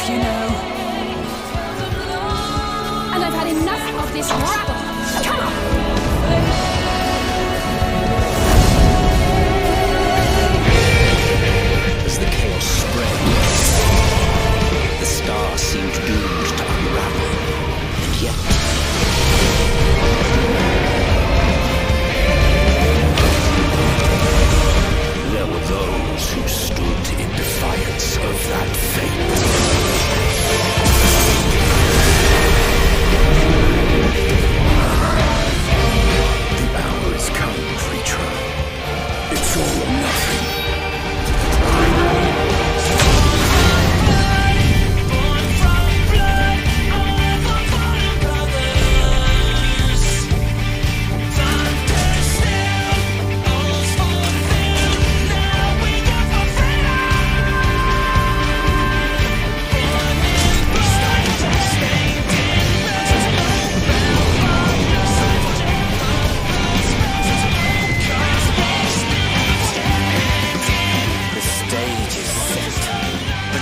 you know. And I've had enough of this rabble. Come on! As the chaos spread, the star seemed doomed to unravel, and yet there were those who stood in defiance of that fate. The hour has come, creature. It's all or nothing.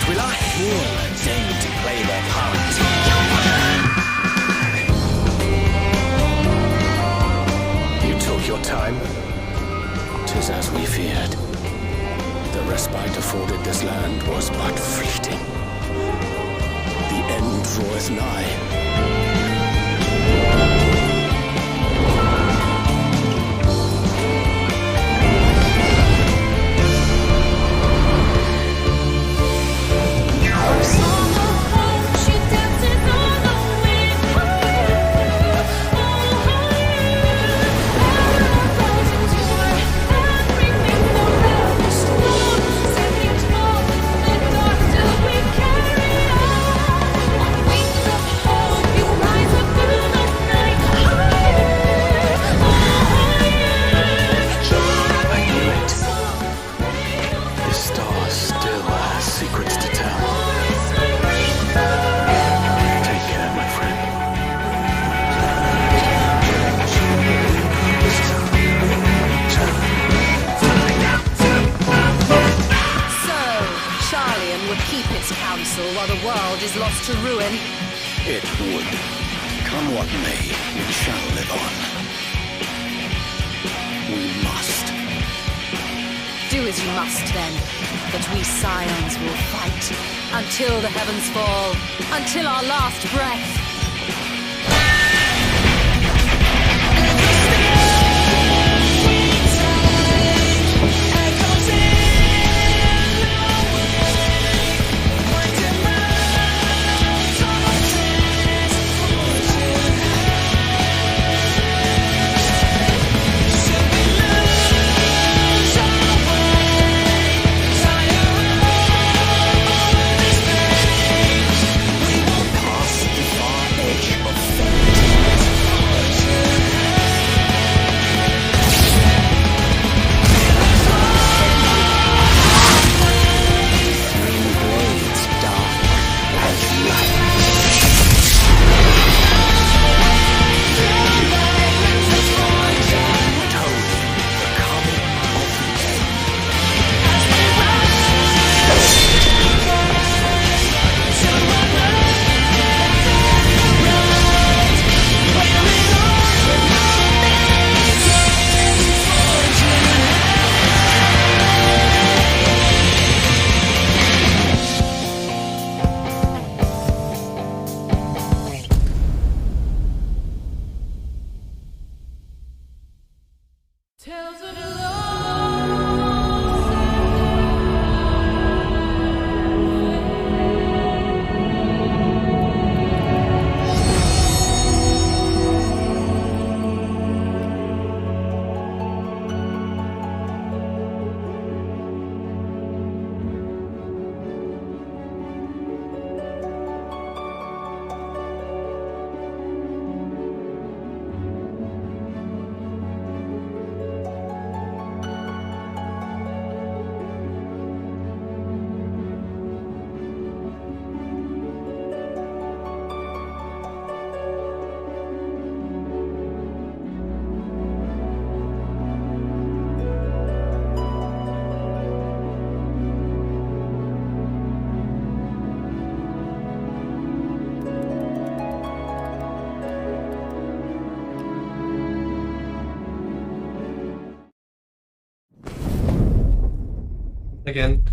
Will our hero deign to play their part? You took your time. 'Tis as we feared. The respite afforded this land was but fleeting. The end draweth nigh. While the world is lost to ruin. It would. Come what may, we shall live on. We must. Do as you must, then. But we scions will fight until the heavens fall, until our last breath. Past the far Again.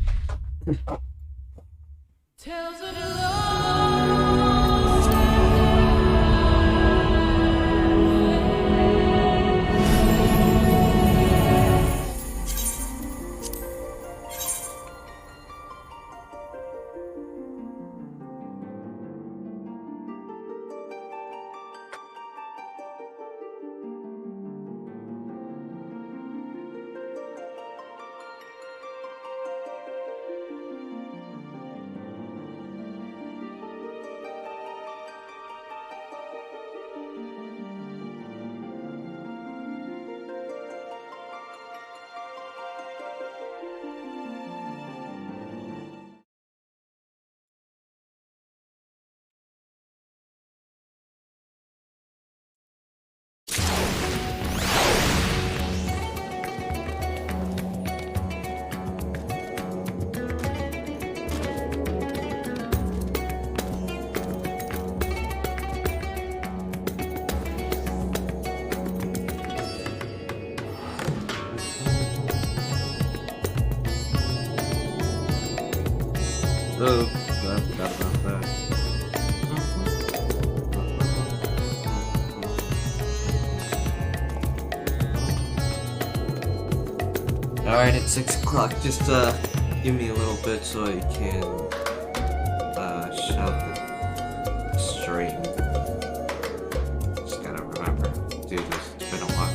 Oh, I forgot about that. Alright, it's 6 o'clock. Just give me a little bit so I can shut the stream. Just gotta remember to do this. It's been a while.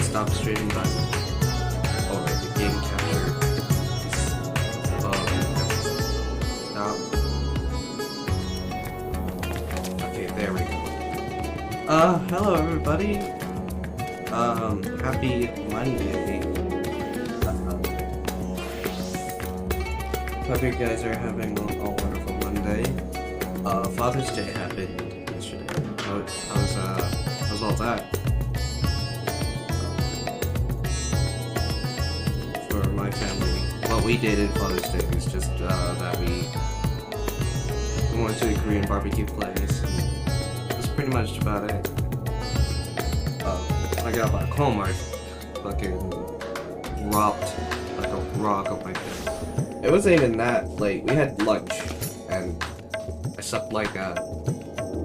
Stop streaming button. Oh, the game capture stop. Okay, there we go. Hello everybody. Happy Monday. Hope you guys are having a wonderful Monday. Father's Day happened yesterday. How's all that? For my family, what we did in Father's Day is just that we went to a Korean barbecue place, and that's pretty much about it. When I got back home, I fucking dropped like a rock on my head. It wasn't even that late. We had lunch, and I slept like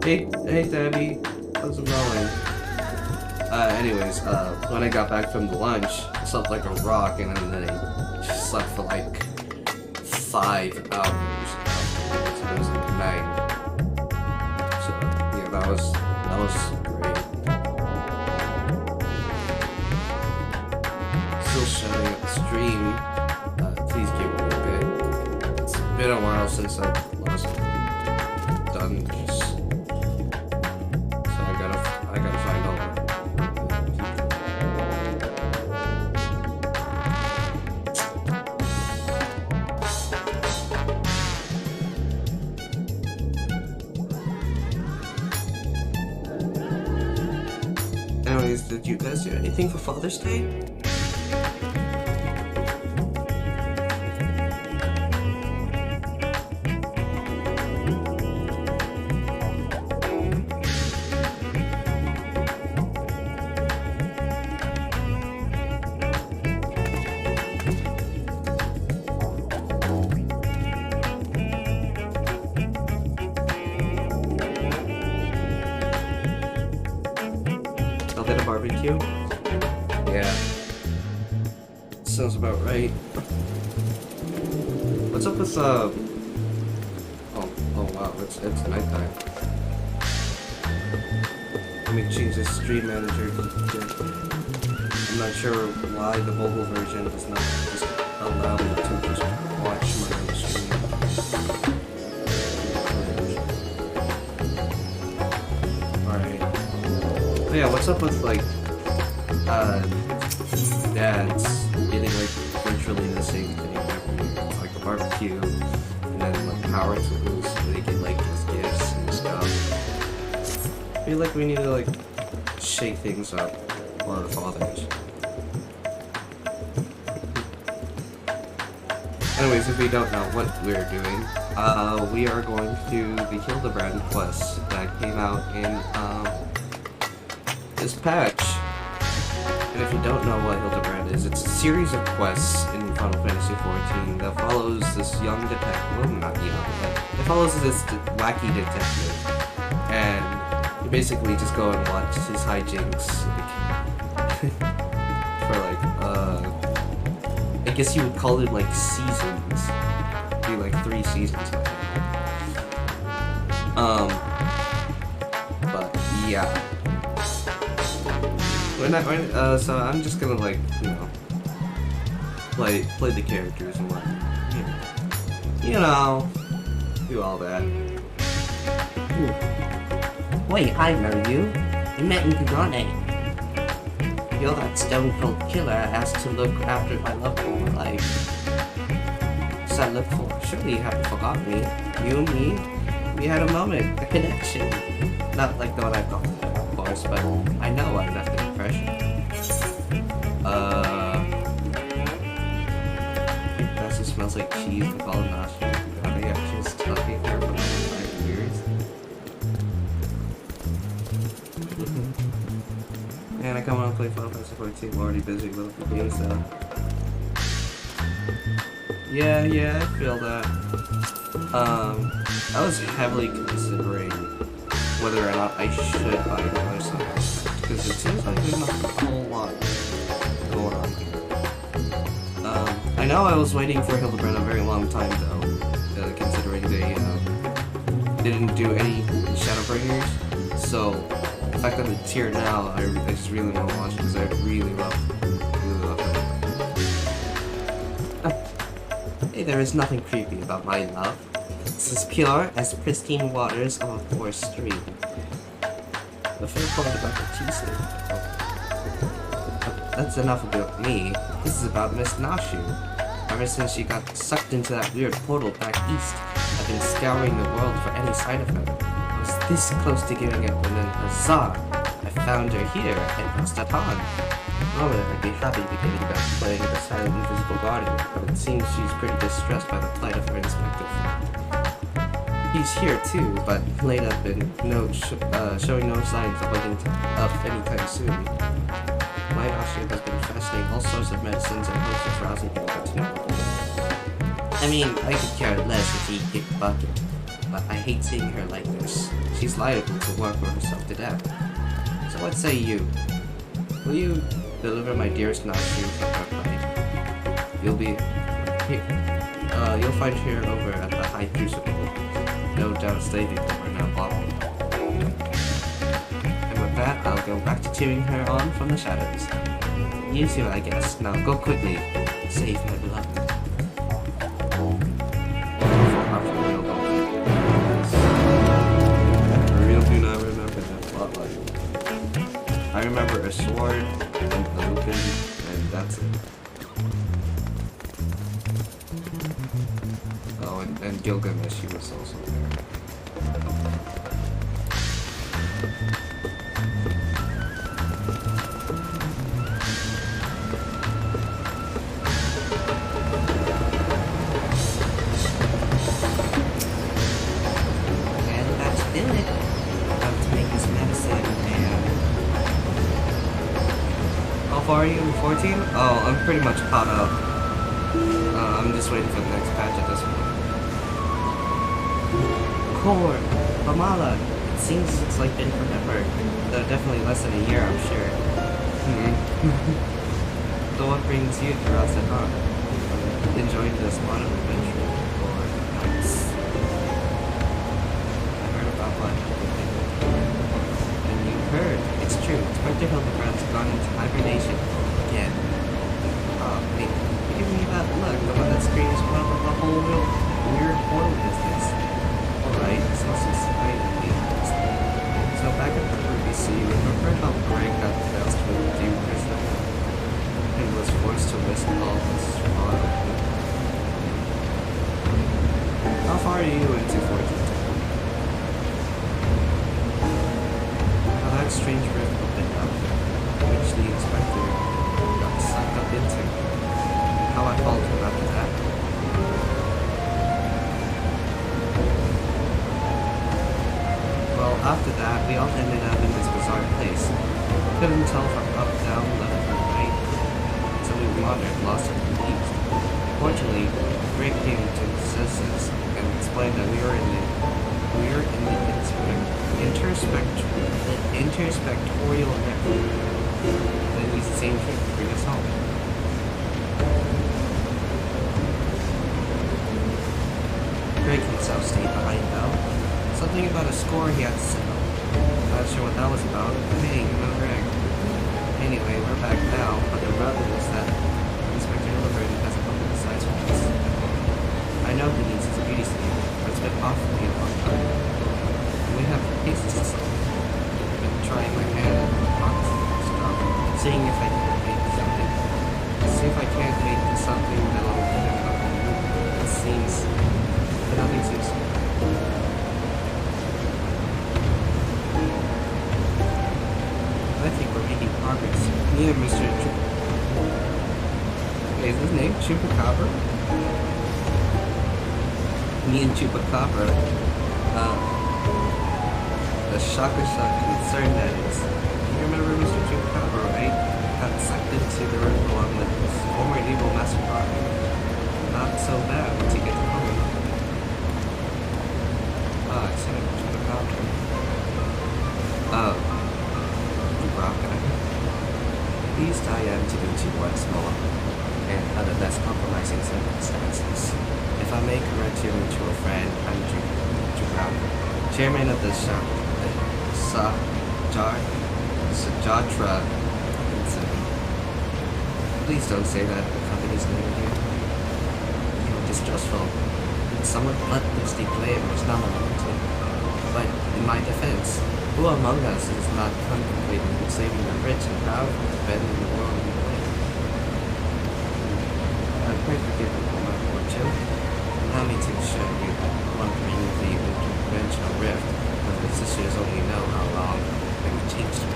hey Debbie, how's it going? Anyways, when I got back from the lunch, I slept like a rock, and then I just slept for like 5 hours. So it was like 9. So yeah, that was great. Still shutting up the stream. Please give me a bit. It's been a while since I last done this. So I gotta find out. Anyways, did you guys do anything for Father's Day? instead of barbecue? Yeah. Sounds about right. What's up with oh wow, it's nighttime. Let me change this stream manager. I'm not sure why the mobile version does not just allow me to just watch my own stream. Alright. But yeah, what's up with like dads getting like virtually the same thing every year? Like a barbecue and then like power tools where they get like these gifts and stuff. I feel like we need to like shake things up for our fathers. Anyways, if we don't know what we're doing, we are going to do the Hildibrand quest that came out in this patch. And if you don't know what Hildibrand is, it's a series of quests in Final Fantasy XIV that follows this young detective. Well, not young, but it follows this wacky detective, and you basically just go and watch his hijinks for like I guess you would call it like seasons. Be like 3 seasons. But yeah. So I'm just gonna like, you know, play the characters and what, you know, do all that. Ooh. Wait, I know you. You met in Glandulous. You're that stone-cold killer asked to look after my loved one life. What's that look for? Surely you haven't forgotten me. You and me, we had a moment, a connection. Not like the one I thought, of course, but I know I left an impression. It smells like cheese with all the nostrils. Have they actually stuck it here for like 5 years? Man, I come on and play Final Fantasy XIV. I'm already busy with the game stuff. Yeah, I feel that. I was heavily considering whether or not I should buy another song, because it seems like there's not a whole lot going on here. I know I was waiting for Hildibrand a very long time though, considering they didn't do any Shadowbringers, so the fact that it's here now, I just really want to watch it because I really love Hildibrand. Hey, there is nothing creepy about my love. It's as pure as pristine waters of a forest stream. The fair part about the cheesesteak. That's enough about me. This is about Miss Nashu. Ever since she got sucked into that weird portal back east, I've been scouring the world for any sign of her. I was this close to giving it when in huzzah! I found her here in Astatan. Normally I'd be happy beginning back playing the silent invisible guardian, but it seems she's pretty distressed by the plight of her inspector friend. He's here too, but laid up and showing no signs of letting up anytime soon. My Nashu has been fashioning all sorts of medicines and hopes of rousing him back to normal. I mean, I could care less if he kicked the bucket, but I hate seeing her like this. She's liable to work herself to death. So what say you? Will you deliver my dearest Nashu from her plight? You'll find her over at the High Crucible. No doubt slaving for her now bottled. And with that, I'll go back to cheering her on from the shadows. You too, I guess. Now go quickly. Save my beloved. I really do not remember that plotline. I remember a sword and a lupin, and that's it. Oh, and Gilgamesh, he was also there. And that's it. About to make this medicine and... How far are you? 14? Oh, I'm pretty much caught up. I'm just waiting for the next patch at this point. Core, Pamala, it seems it's like been forever. Though definitely less than a year, I'm sure. So what brings you to Rasahan? Enjoying this autumn adventure, or nights? I heard about what and you heard. It's true. Inspector Hildibrand's gone into hibernation again. Wait, you give me that look, the one that screams about the whole weird portal business. Alright, since it's so back at the BBC, remember how Greg got tasked with due prison and was forced to risk all this fraud? How far are you into 14? How that strange rift opened up, which the inspector got sucked up into. How I followed him after that. Well, after that, we all ended up in this bizarre place. Couldn't tell from up, down, left, or right. So we wandered, lost and confused. Fortunately, Greg came to his senses and explained that we were in the interspectorial network. Then used the same trick to bring us home. Greg himself stayed behind though. Something about a score he had to settle. Not sure what that was about, but hey, you know Greg. Anyway, we're back now, but the rub is that Inspector Hildibrand has a couple of sides for us. I know he needs his beauty sleep, but it's been awfully a long time. And we have cases to solve. I've been trying my hand at stuff, seeing if I can make something. See if I can't make something that'll get him up. It seems, but nothing seems to. I think we're making progress. Me and Mr. Wait, is his name Chupacabra? Me and Chupacabra. The shaka concern that is. You remember Mr. Chupacabra, right? Got sucked into the river along with his former evil master partner. Not so bad once you get to home. I said Chupacabra. Oh. Pleased I am to meet you once more, and under less compromising circumstances. If I may correct your mutual friend, Andrew Brown, chairman of the Sajatra Institute. Please don't say that the company's name here. You're distrustful. It's somewhat bloodthirsty claim which none of them take. But in my defense, who among us is not contemplating saving the rich and powerful to bend the world in the way? I pray forgiveness for my fortune. Allow me to show you that wondering if the interdimensional rift, but the sisters only know how long they were changed me.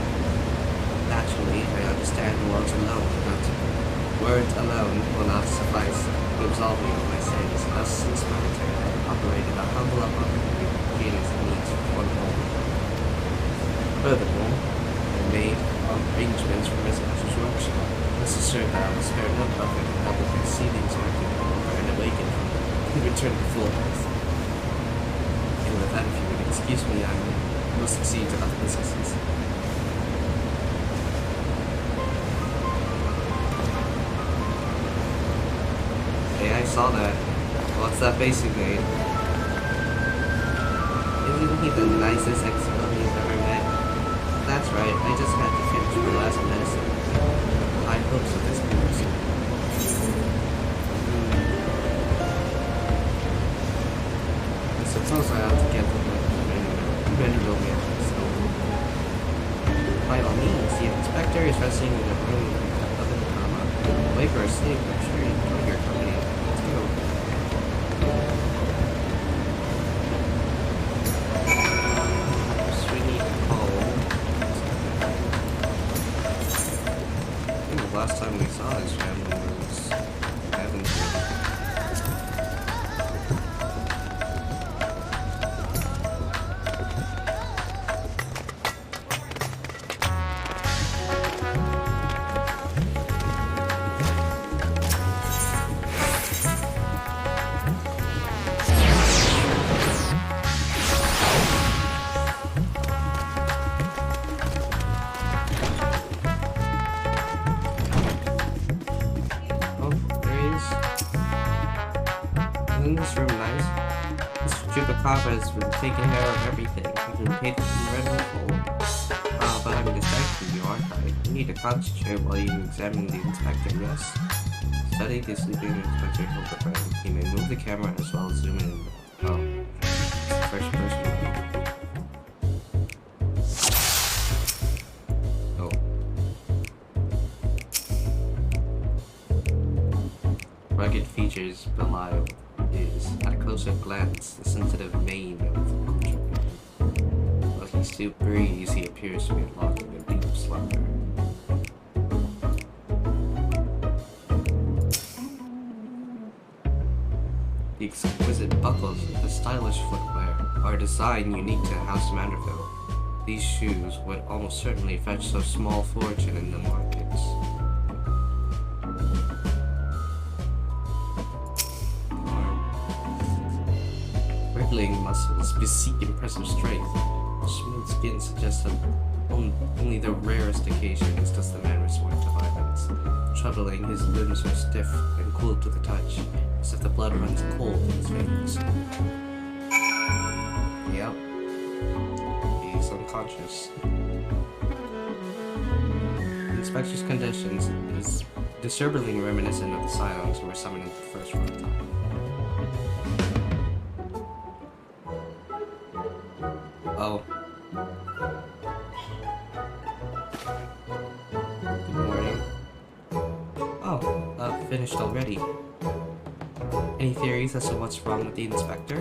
Naturally, I understand words alone will not suffice to absolve me of my sins. Thus, since my return, I operated a humble apothecary, creating some needs for one moment. Furthermore, I made arrangements for his instruction. This assured that I will spare no effort in helping him see the inspector over and awaken him and return to full health. And with that, if you would excuse me, I will succeed to other businesses. Hey, I saw that. What's that face you made? Isn't he the nicest ex-felon you've ever met? That's right, I just had to finish my last medicine. High hopes of this course. I suppose I ought to get the many romance. By all means, the inspector is resting in a room of the drama. Awake or asleep, I'm sure you enjoy your company. Let's go. Last time we saw his family was Evan's. Isn't this room nice? This chupacabra has been taking care of everything. I've been paid for red and full. But I'm distracting you, aren't I? You need to concentrate while you examine the inspector, yes? Study the sleeping Inspector Hildibrand. He may move the camera as well as zoom in. Oh. First person. Oh. Rugged features belie is, at a closer glance, the sensitive mane of culture. While he still breathes, he appears to be unlocking a deep slumber. The exquisite buckles of the stylish footwear are a design unique to House Manderville. These shoes would almost certainly fetch a small fortune in the markets. Wriggling muscles beseech impressive strength. Smooth skin suggests that only the rarest occasions does the man resort to violence. Troubling, his limbs are stiff and cool to the touch, as if the blood runs cold in his veins. Yep. He's unconscious. The inspector's conditions is disturbingly reminiscent of the Scions who were summoned in the first runtime. Oh. Good morning. Oh, finished already. Any theories as to what's wrong with the inspector?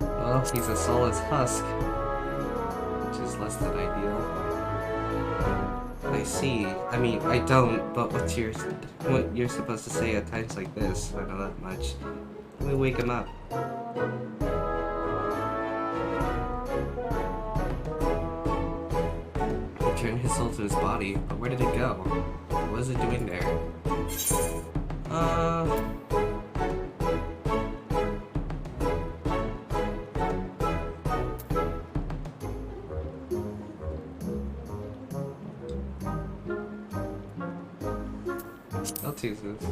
Well, he's a soulless husk, which is less than ideal. I see. I mean, I don't, but what you're supposed to say at times like this, I know that much. Let me wake him up. He turned his soul to his body, but where did it go? What is it doing there? I'll choose this.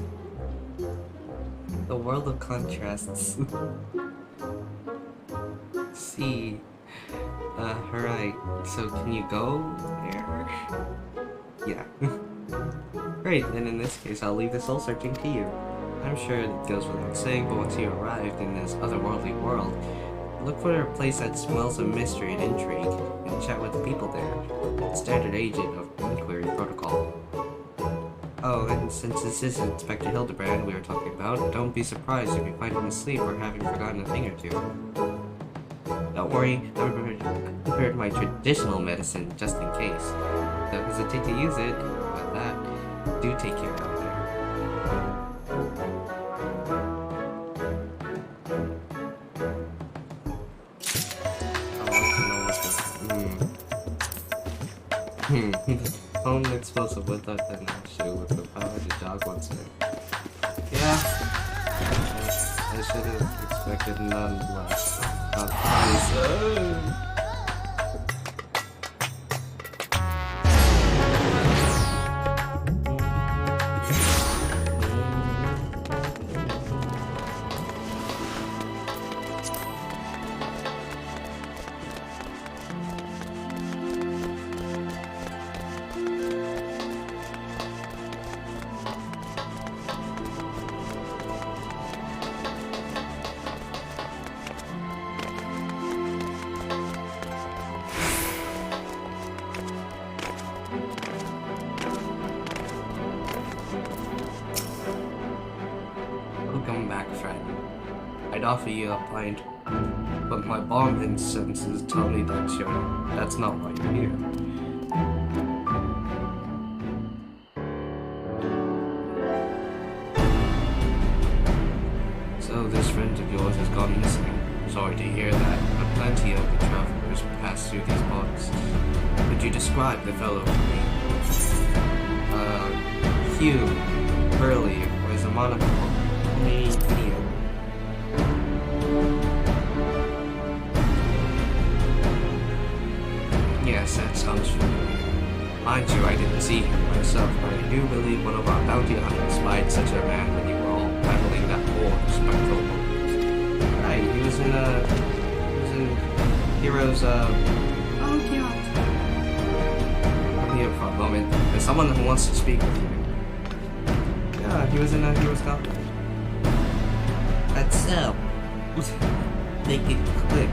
The world of contrasts. See. Alright. So can you go there? Yeah. Great, then in this case I'll leave the soul searching to you. I'm sure it goes without saying, but once you arrived in this otherworldly world, look for a place that smells of mystery and intrigue, and chat with the people there. Standard agent of inquiry protocol. Oh, and since this is Inspector Hildibrand we were talking about, don't be surprised if you find him asleep or having forgotten a thing or two. Don't worry, I've prepared my traditional medicine just in case. Don't hesitate to use it, but that, do take care out there. Home explosive with that then shoe with the power to jog once more. Yeah. I should have expected none less. Welcome back, friend. I'd offer you a pint, but my bombing senses tell me that's not why you're here. So this friend of yours has gone missing. Sorry to hear that, but plenty of the travelers pass through these parts. Could you describe the fellow for me? Hugh, Burley, wears a monocle. Video. Yes, that sounds familiar. Mind you, I didn't see him myself, but I do believe one of our bounty hunters spied such a man when you were all battling that war spectral monsters. He was in Heroes, oh god. I'm here for a moment. There's someone who wants to speak with you. Yeah, he was in Heroes Gauntlet. That's so. Make it quick.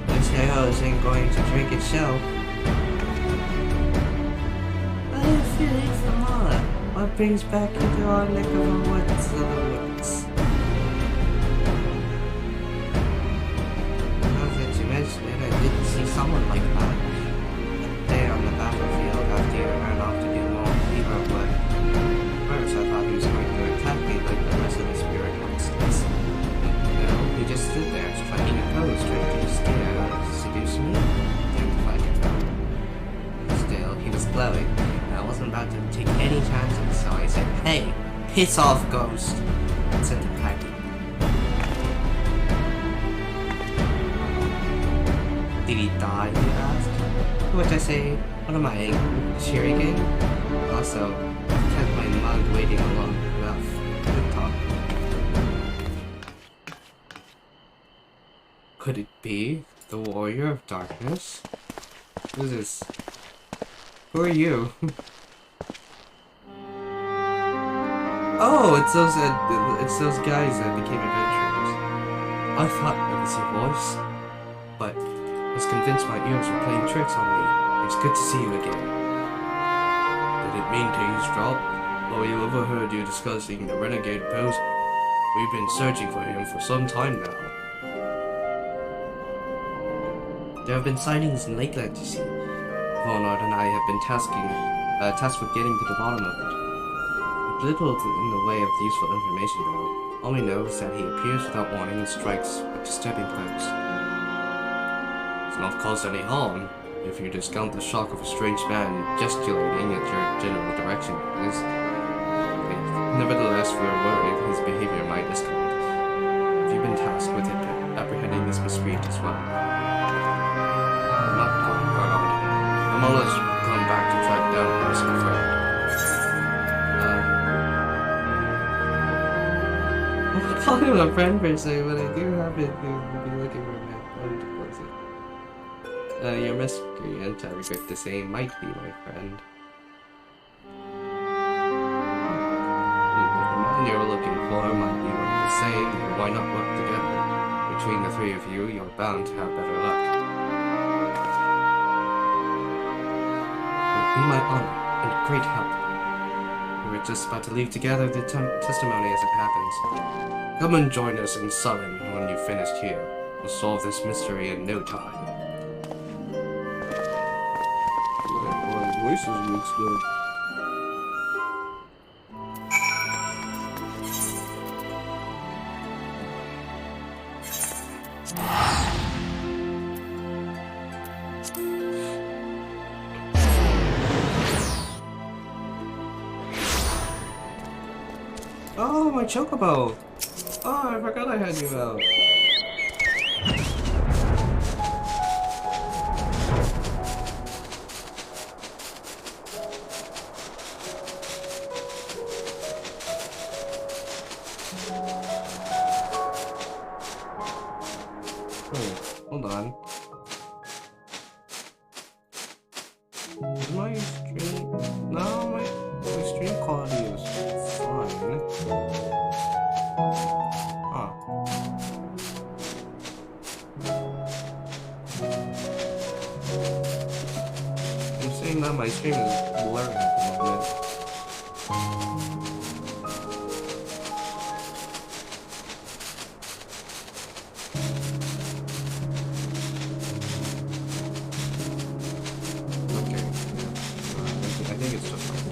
This hero isn't going to drink itself. What are feelings for more? What brings back into our neck of the woods of the woods? Now that you mention it, I didn't see someone like that. There on the battlefield after you ran off to do more hero work. First, I thought he was going to attack me like the rest of the spirit monsters. No, he just stood there, striking a pose, trying to seduce me. Didn't like it. Still, he was glowing. I wasn't about to take any chances, so I said, "Hey, piss off, ghost!" and sent him packing. Did he die, you asked? To which I say, what am I, cheering again? Also, I kept my mug waiting long enough. Good talk. Could it be the Warrior of Darkness? Who's this? Who are you? Oh, it's those guys that became adventurers. I thought it was your voice, but I was convinced my ears were playing tricks on me. It's good to see you again. Didn't mean to eavesdrop, but we overheard you discussing the renegade poser. We've been searching for him for some time now. There have been sightings in Lakeland, you see. Vonard and I have been tasked with getting to the bottom of it. Little in the way of useful information, though. All we know is that he appears without warning and strikes at disturbing close. It's not caused any harm, if you discount the shock of a strange man gesticulating at your general direction. Nevertheless, we're worried his behavior might escalate. Have you been tasked with apprehending this miscreant as well? I'm not going quite on it. I'm almost gone back to track down a missing friend. I call him a friend per se, but I do happen to be looking for my friend to close it. Your miscreant, I regret to say, might be my friend. The man you're looking for might be one of the same, and why not work together? Between the three of you, you're bound to have better luck. It would be my honor and great help. We're just about to leave together the testimony as it happens. Come and join us in Sullen when you've finished here. We'll solve this mystery in no time. My voice looks good. Oh, my chocobo! Oh, I forgot I had you out. Hold on. Is my stream... No, my stream quality is fine. Huh. I'm saying that my stream is blurry at the moment. Okay. I think it's just my fault.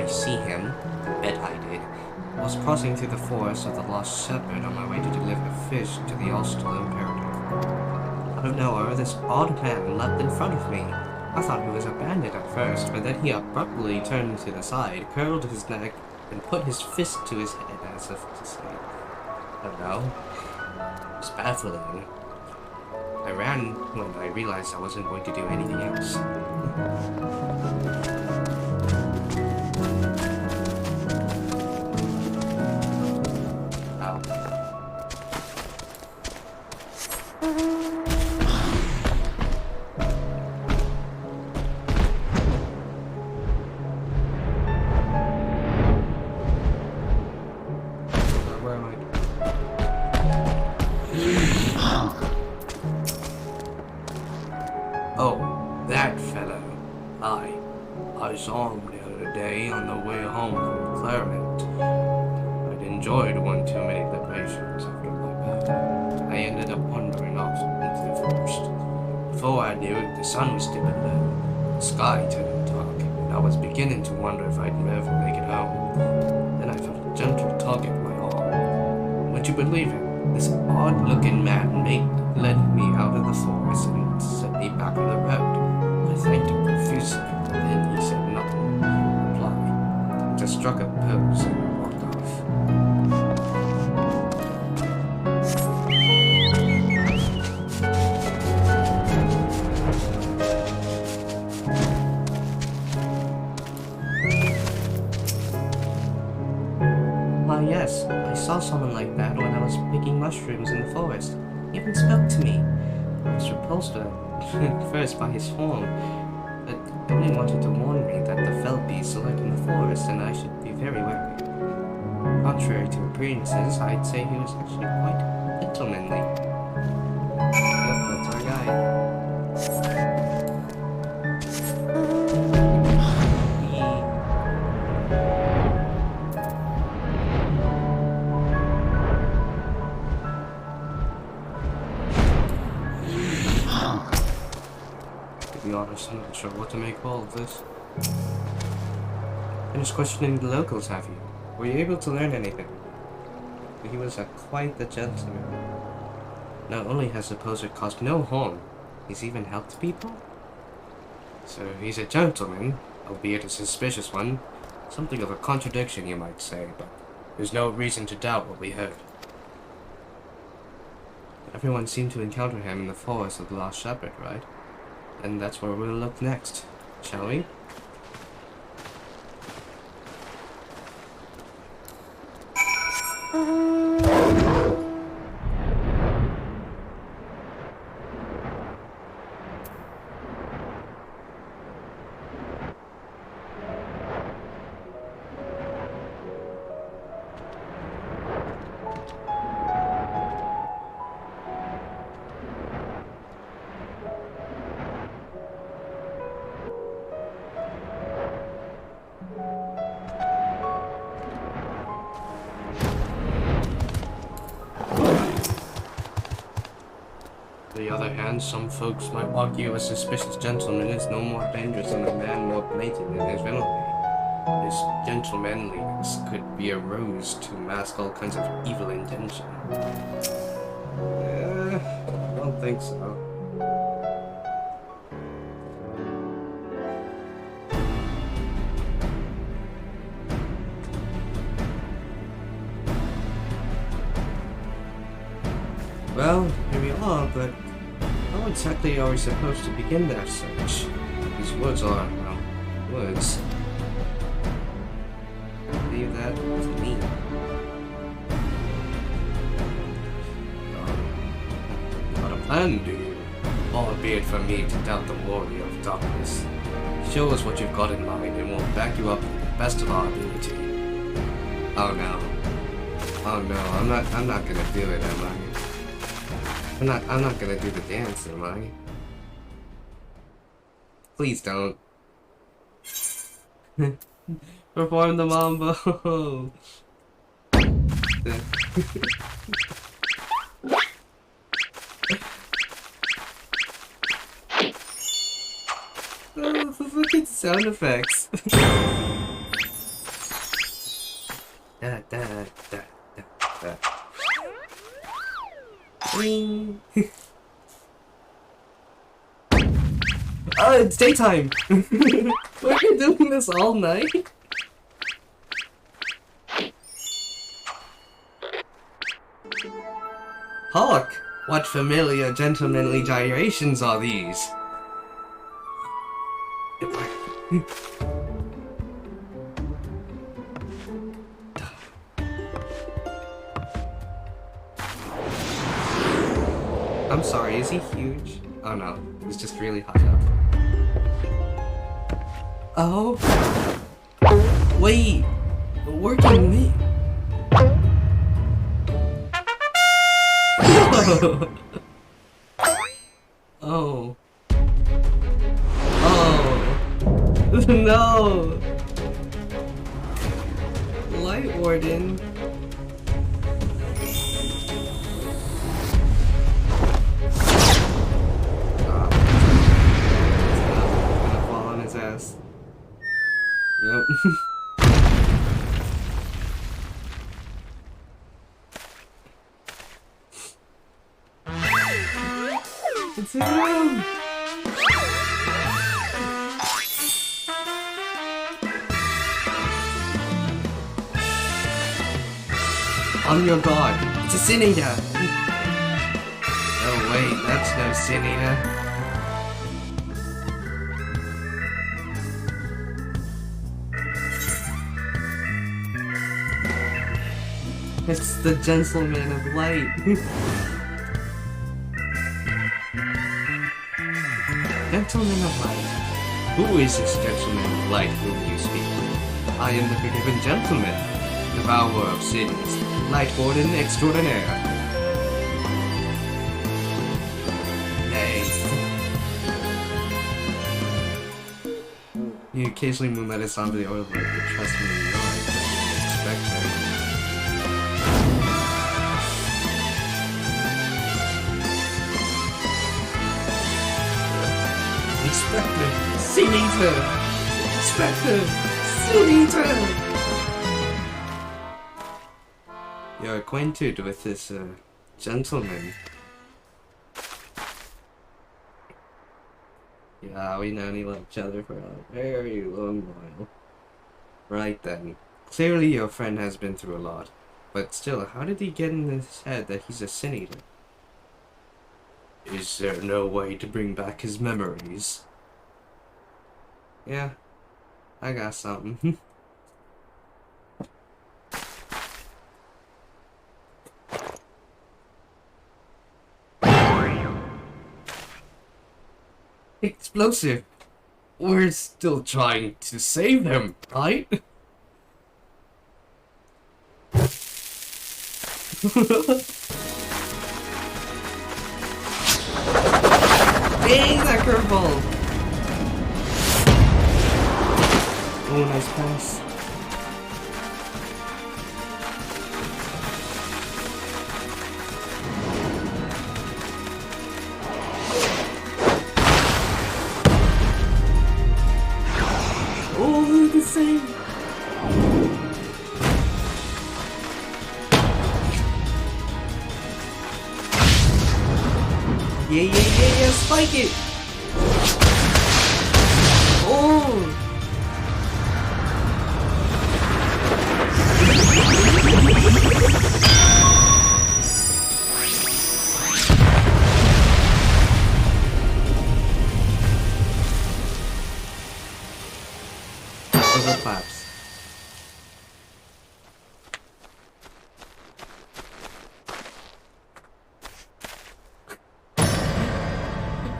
see him, I bet I did. I was crossing through the forest of the Lost Shepherd on my way to deliver fish to the Austral Imperator. Out of nowhere, this odd man leapt in front of me. I thought he was a bandit at first, but then he abruptly turned to the side, curled his neck, and put his fist to his head as if to say, I don't know. It was baffling. I ran when I realized I wasn't going to do anything else. Ow. Where am I? Oh, that fellow. I saw him the other day on the way home from Claremont. I'd enjoyed one too many libations after my battle. I ended up wandering off into the forest. Before I knew it, the sun was dipping low. The sky turned dark, and I was beginning to wonder if I'd never make it home. Then I felt a gentle tug at my arm. Would you believe it? This odd-looking man led me out of the forest and set me back on the road. I thanked him profusely, but then he said nothing in reply. He just struck a pose and walked off. Why, yes, I saw someone like that when I was picking mushrooms in the forest. He even spoke to me. I was repulsed at first by his form, but only wanted to warn me that the fell beasts lurk in the forest and I should be very wary. Contrary to appearances, I'd say he was actually quite gentlemanly. Yep, that's our guy. To be honest, I'm not sure what to make of all of this. Finished questioning the locals, have you? Were you able to learn anything? He was quite the gentleman. Not only has the poser caused no harm, he's even helped people? So he's a gentleman, albeit a suspicious one. Something of a contradiction, you might say, but there's no reason to doubt what we heard. Everyone seemed to encounter him in the forest of the Lost Shepherd, right? And that's where we'll look next, shall we? On the other hand, some folks might argue a suspicious gentleman is no more dangerous than a man more blatant in his villainy. His gentlemanliness could be a ruse to mask all kinds of evil intention. I don't think so. Well, here we are, but how exactly are we supposed to begin that search? These woods are, well, woods. Leave that with me. Not a plan, do you? Albeit for me to doubt the warrior of darkness. Show us what you've got in mind, and we'll back you up to the best of our ability. Oh no. Oh no, I'm not gonna do it, am I? I'm not gonna do the dance, am I? Please don't. Perform the mambo! Oh, look at the sound effects. Da da da da da. Ring. Oh, it's daytime! We're doing this all night? Hark! What familiar gentlemanly gyrations are these? I'm sorry, is he huge? Oh no, he's just really high up. Oh. Wait. Working me. Oh. Oh. No. Light Warden. Gonna fall on his ass. Yep. It's him! On your guard. It's a Sin Eater! Oh wait, that's no Sin Eater. It's the Gentleman of Light. Gentleman of Light. Who is this Gentleman of Light whom you speak? I am the forgiven gentleman, devourer of sins, Light Warden extraordinaire. Nay. You occasionally moonlight us onto the oil lamp, but trust me, you are expected. Inspector! Sin Eater! Inspector! Sin Eater! You're acquainted with this, gentleman. Yeah, we known each other for a very long while. Right then. Clearly your friend has been through a lot. But still, how did he get in his head that he's a Sin Eater? Is there no way to bring back his memories? Yeah, I got something. Explosive! We're still trying to save him, right? Dang, that curveball! Oh, nice pass. Oh, look at the same. Yeah, spike it! Oh! Those are claps.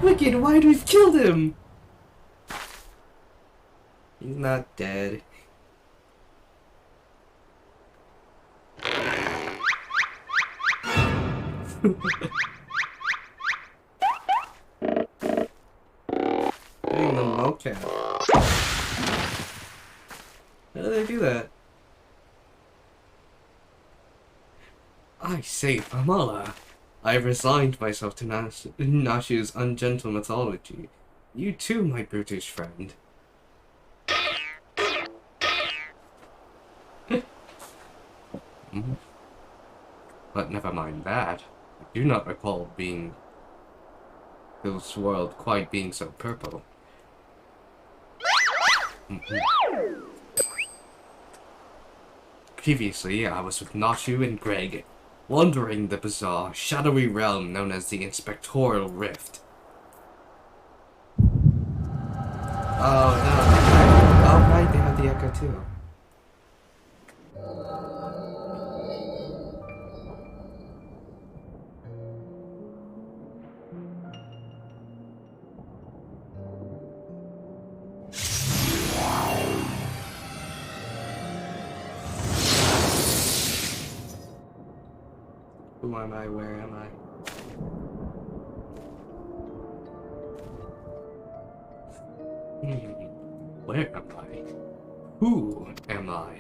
Wicked, why'd we killed him? He's not dead. Hitting the mocap. How do they do that? I say, Pamela. I've resigned myself to Nashu's ungentle mythology. You too, my brutish friend. But never mind that. I do not recall being this world quite being so purple. Previously, I was with Nachu and Greg, wandering the bizarre, shadowy realm known as the Inspectorial Rift. Oh no. Oh right, they have the echo too. Who am I? Where am I? Where am I? Who am I?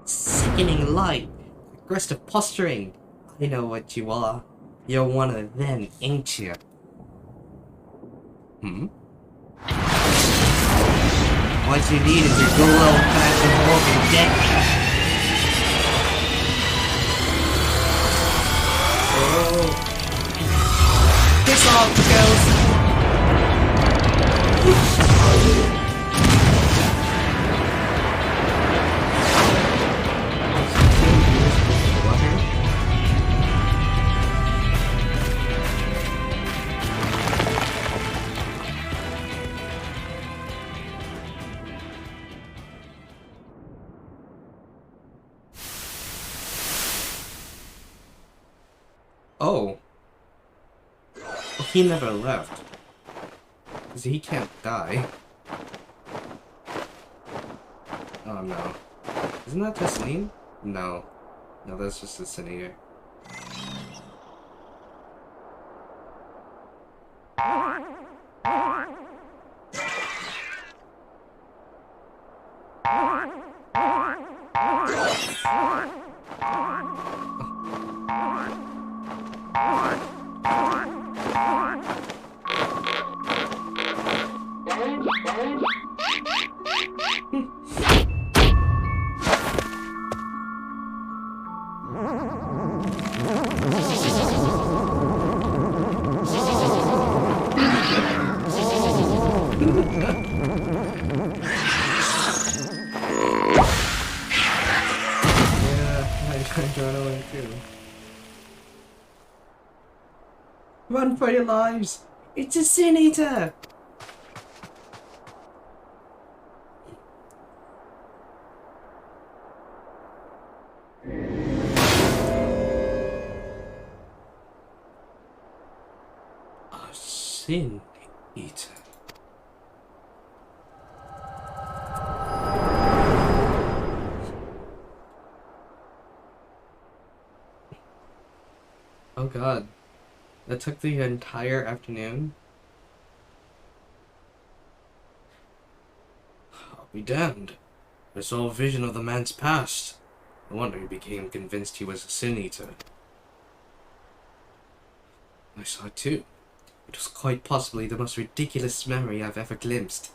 Sickening light, aggressive posturing. I know what you are. You're one of them, ain't you? What you need is a good old-fashioned walking deck. Oh. Piss off, girls! Oh. Well, he never left. Because he can't die. Oh no. Isn't that just Lean? No. No, that's just the Senator. Run for your lives! It's a Sin Eater! A Sin Eater. Oh god. That took the entire afternoon? I'll be damned. I saw a vision of the man's past. No wonder he became convinced he was a Sin Eater. I saw it too. It was quite possibly the most ridiculous memory I've ever glimpsed.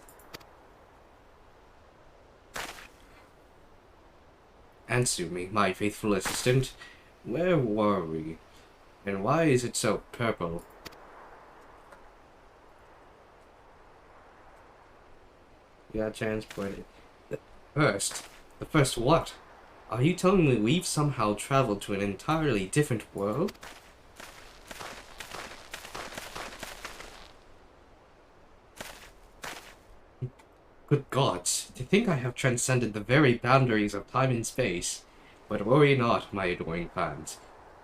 Answer me, my faithful assistant. Where were we? And why is it so purple? Yeah, transported. The first what? Are you telling me we've somehow traveled to an entirely different world? Good gods, to think I have transcended the very boundaries of time and space. But worry not, my adoring fans.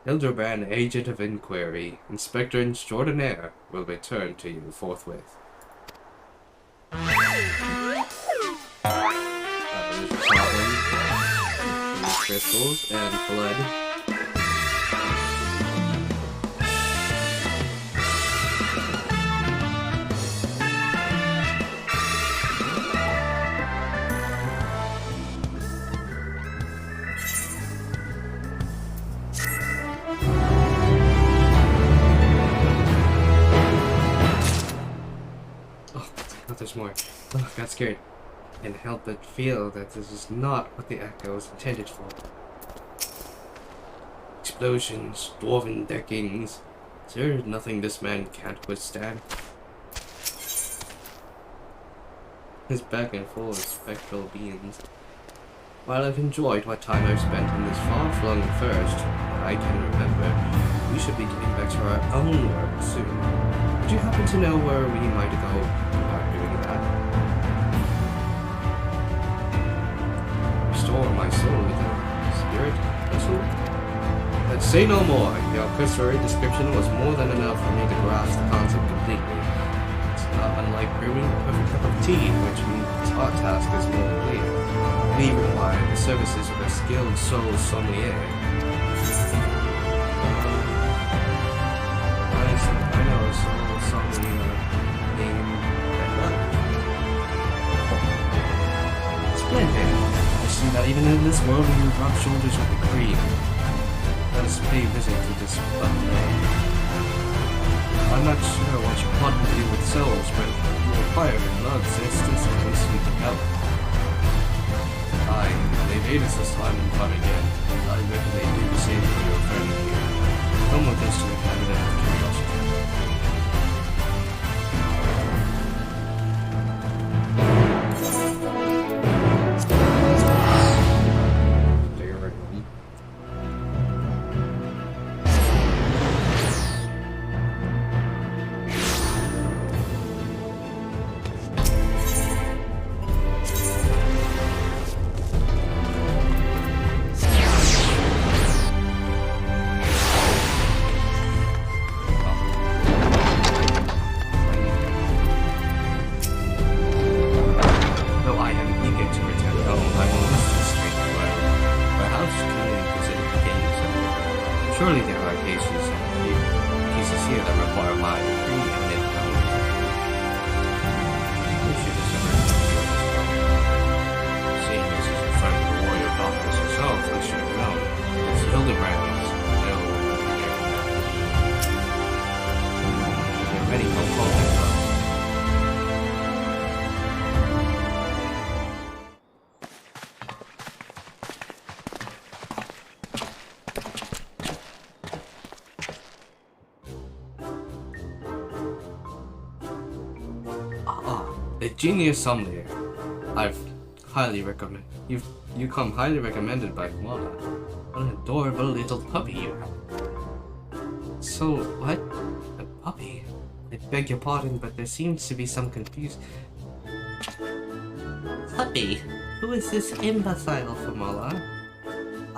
Hildibrand, Agent of Inquiry, Inspector Extraordinaire, will return to you forthwith. Crystals and blood. Oh, there's more. Oh, I got scared. And help but feel that this is not what the echo was intended for. Explosions, dwarven deckings. There's nothing this man can't withstand. His back and forth spectral beings. While I've enjoyed what time I've spent in this far-flung first, I can remember, we should be getting back to our own work soon. Would you happen to know where we might go about doing that? Restore my soul with a spirit vessel? Let's say no more. Your cursory description was more than enough for me to grasp the concept completely. It's not unlike brewing a perfect cup of tea, which means our task is more clear. We require the services of a skilled soul sommelier. I know a soul sommelier named Bella. Splendid. I see that even in this world we rub shoulders with the cream. Let us pay a visit to this buffet. I'm not sure what you want to do with souls, but you require blood assistance in case we can help. Aye, they've aided us time and time again. I reckon they do the same for your friend here. Come with us to the cabinet of curiosity. Surely there are cases here that require my preeminent knowledge. We should discover seeing this is in front of the warrior doctors herself, I should have known. It's Hildibrand is no They're ready to hold it up. The genius sommelier. I've highly recommend you come highly recommended by Kamala. What an adorable little puppy you have. So what? A puppy? I beg your pardon, but there seems to be some confusion. Puppy? Who is this imbecile, Kamala?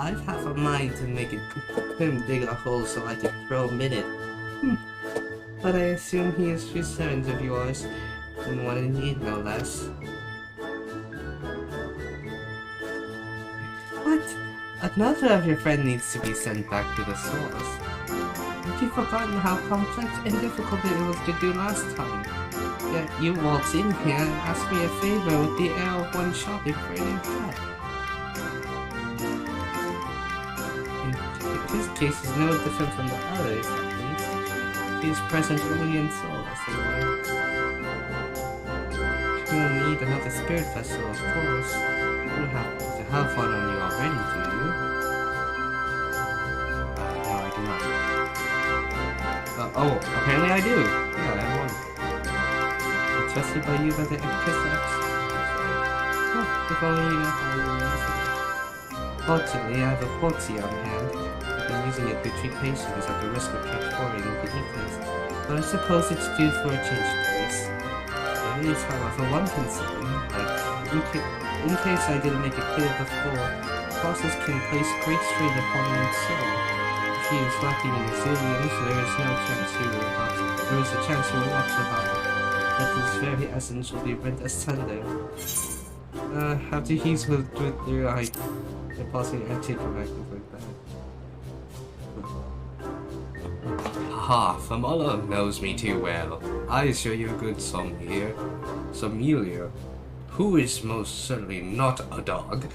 I've half a mind to make him dig a hole so I can throw him in it. But I assume he is true friends of yours. And what in need, no less. What? Another of your friend needs to be sent back to the source. Have you forgotten how complex and difficult it was to do last time? Yet you waltz in here and ask me a favor with the air of one shopping for an pet. His case is no different from the others, at least. He is present only in soul, as they were. You'll need another spirit vessel, of course. You don't have to have one on you already, do you? No, I do not. Oh, apparently I do. Yeah, I have one. Trusted by you by the Empress X. Oh, if only you know how to use it. Fortunately, I have a Portsy on hand. I've been using it to treat patients at the risk of transporting the ethers, but I suppose it's due for a change of pace. At least, however, one concern, in case I didn't make it clear before, the process can place great strain upon one's soul. If he is lacking in resilience, there is a chance he will not survive. that his very essence will be rent asunder. After he's with your eye, depositing anti-connective like that. Haha, Famala knows me too well. I assure you, good Sommelier, who is most certainly not a dog.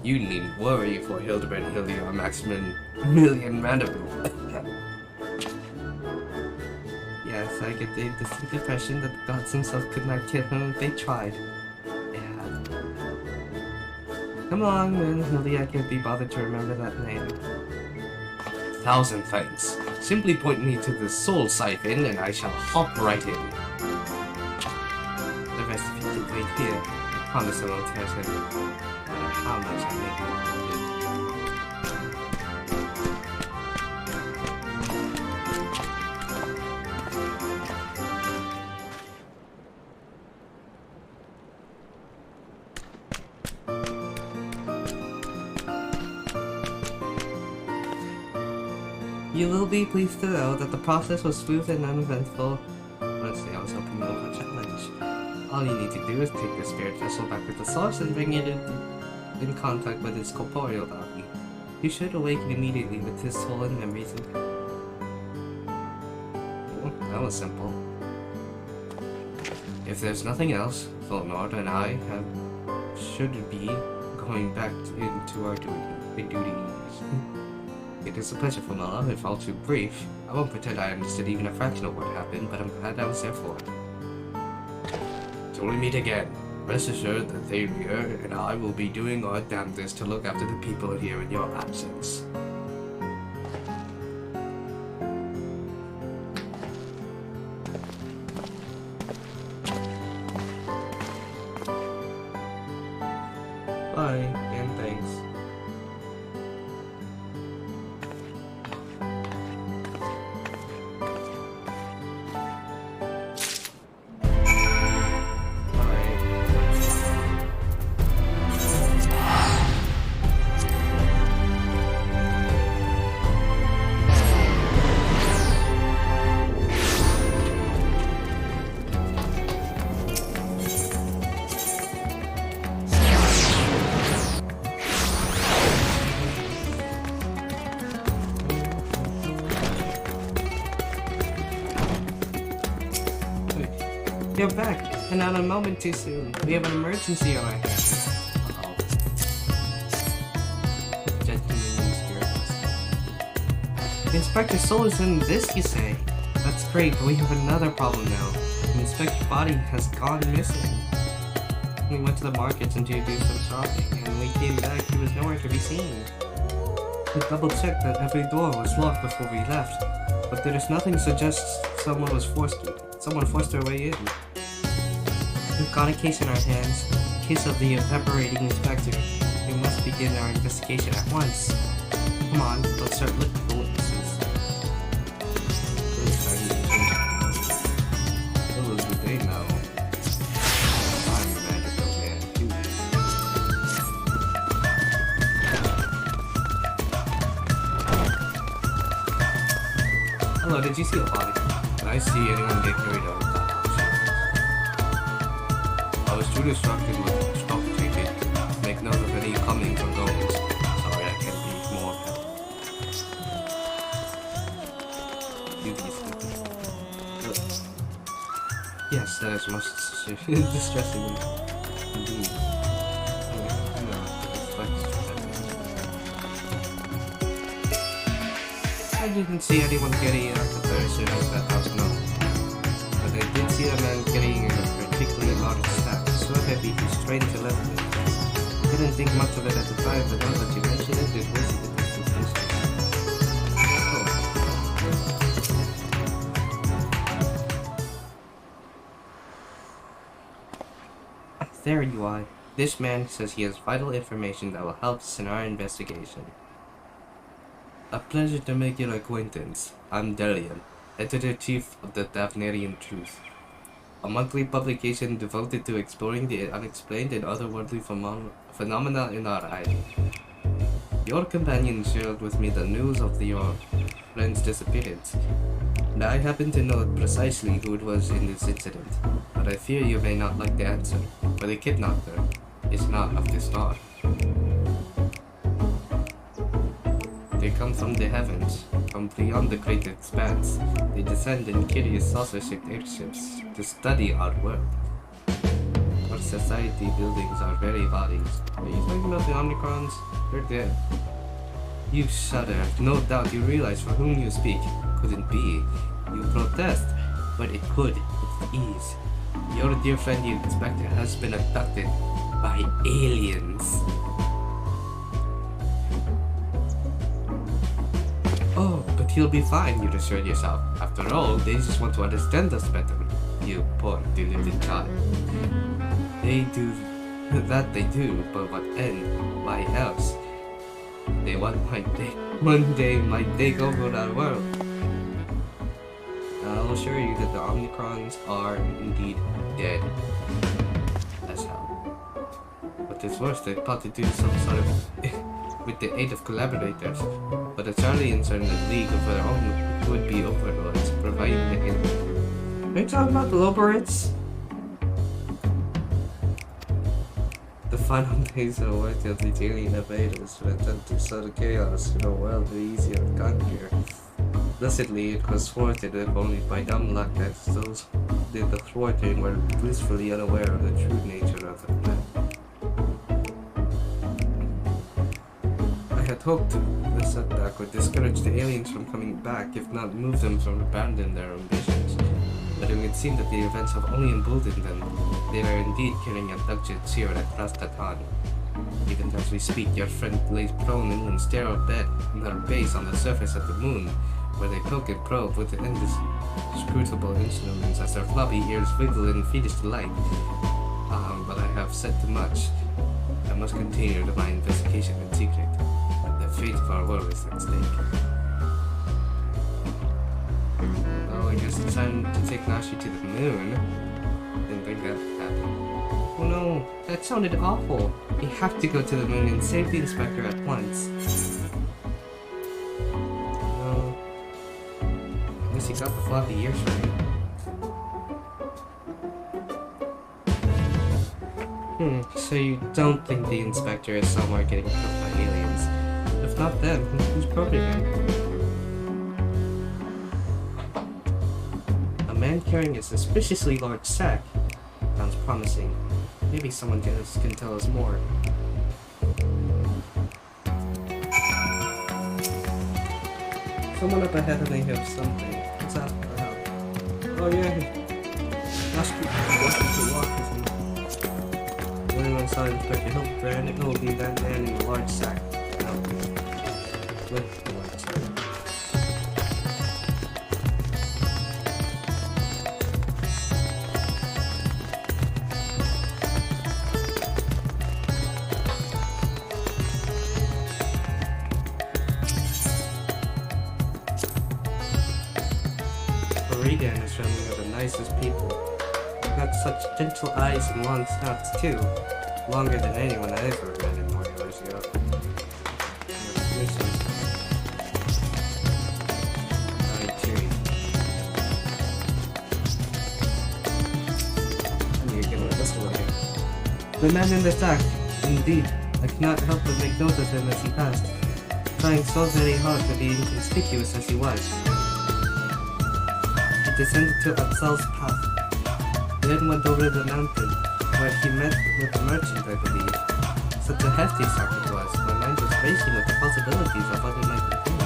You needn't worry for Hildibrand, Hildier, Maximilian Vanderbilt. Yes, I get the distinct impression that the gods themselves could not kill him if they tried. Yeah. Come on, man, Hildy, I can't be bothered to remember that name. 1,000 thanks. Simply point me to the soul siphon and I shall hop right in. The rest of you can wait here. I promise I won't tell him, no matter how much I make him. You will be pleased to know that the process was smooth and uneventful. Honestly, I was hoping more of a challenge. All you need to do is take the spirit vessel back to the source and bring it in contact with its corporeal body. You should awaken immediately with his soul and memories. Well, that was simple. If there's nothing else, Volnord and I should be going back into our duties. It is a pleasure, Famala, if all too brief. I won't pretend I understood even a fraction of what happened, but I'm glad I was there for it. Till we meet again, rest assured that Thalia and I will be doing our damnedest to look after the people here in your absence. Bye, and thanks. You're back, and not a moment too soon. We have an emergency on our hands. Uh-oh. The Inspector's soul is in this, you say? That's great, but we have another problem now. The Inspector's body has gone missing. We went to the markets and to do some shopping, and when we came back, he was nowhere to be seen. We double-checked that every door was locked before we left, but there is nothing to suggest someone forced their way in. We've got a case in our hands, a case of the evaporating inspector. We must begin our investigation at once. Come on, let's start looking for witnesses. Little do they know. I'm a magical man too. Hello, did you see a body? Did I see anyone get carried out? I was too distracted with stock ticket to make note of any comings or goings. Sorry, I can't be more help. You be stupid. Yes, that is most distressing indeed. I didn't see anyone getting out of very soon as that house no. But I did see a man getting a particularly large stack, so heavy he strained to lift it. Didn't think much of it at the time, but now that you mention it, it was a bit oh. There you are. This man says he has vital information that will help us in our investigation. A pleasure to make your acquaintance. I'm Delian, editor-in-chief of the Daphnean Truth, a monthly publication devoted to exploring the unexplained and otherworldly phenomena in our island. Your companion shared with me the news of your friend's disappearance, and I happen to know precisely who it was in this incident, but but I fear you may not like the answer, for the kidnapper is not of this star. They come from the heavens, from beyond the great expanse. They descend in curious saucer-shaped airships to study our world. Our society buildings are very bodies. Are you talking about the Omnicrons? They're dead. You shudder. No doubt you realize for whom you speak. Couldn't be. You protest, but it could with ease. Your dear friend the Inspector has been abducted by aliens. Oh, but he'll be fine, you assured yourself. After all, they just want to understand us better. You poor deluded child. They do that they do, but what end? Why else? They one day might take over our world. I'll assure you that the Omnicrons are indeed dead as hell. What is worse, they plot to do some sort of with the aid of collaborators, but the Charlians are in a league of their own would-be overlords, providing the aid. Are you talking about the Loborites? The final days of work of the alien invaders were attempt to sow the chaos in a world easier to conquer. Blessedly, it was thwarted if only by dumb luck, as those who did the thwarting were blissfully unaware of the true nature of the plan. I had hoped the setback would discourage the aliens from coming back, if not move them from abandoning their ambitions. But it would seem that the events have only emboldened them. They are indeed carrying abductions here at Rastakan. Even as we speak, your friend lays prone in an sterile bed in her base on the surface of the moon, where they poke and probe with the inscrutable instruments as their floppy ears wiggle in fiendish delight. But I have said too much. I must continue my investigation in secret. The fate of our world is at stake. Well, I guess it's time to take Nashi to the moon. Didn't think that would happen. Oh no, that sounded awful. We have to go to the moon and save the Inspector at once. No. At least he got the floppy ears right. So you don't think the Inspector is somewhere getting killed by aliens? If not them, who's probing him? A man carrying a suspiciously large sack. Sounds promising. Maybe someone else can tell us more. Someone up ahead may have something. What's that for help? Oh yeah. Last week I wanted to walk with him. When I saw Inspector Hildibrand, it will be that man in a large sack. No. With the large sack. Regan is one of the nicest people. Got such gentle eyes and long snouts too. Longer than anyone I ever met in more years ago. The man in the sack, indeed. I cannot help but make note of him as he passed, trying so very hard to be inconspicuous as he was. He descended to Atzel's path, then went over the mountain, where he met with a merchant, I believe. Such a hefty sack it was, my mind was racing with the possibilities of what it might contain.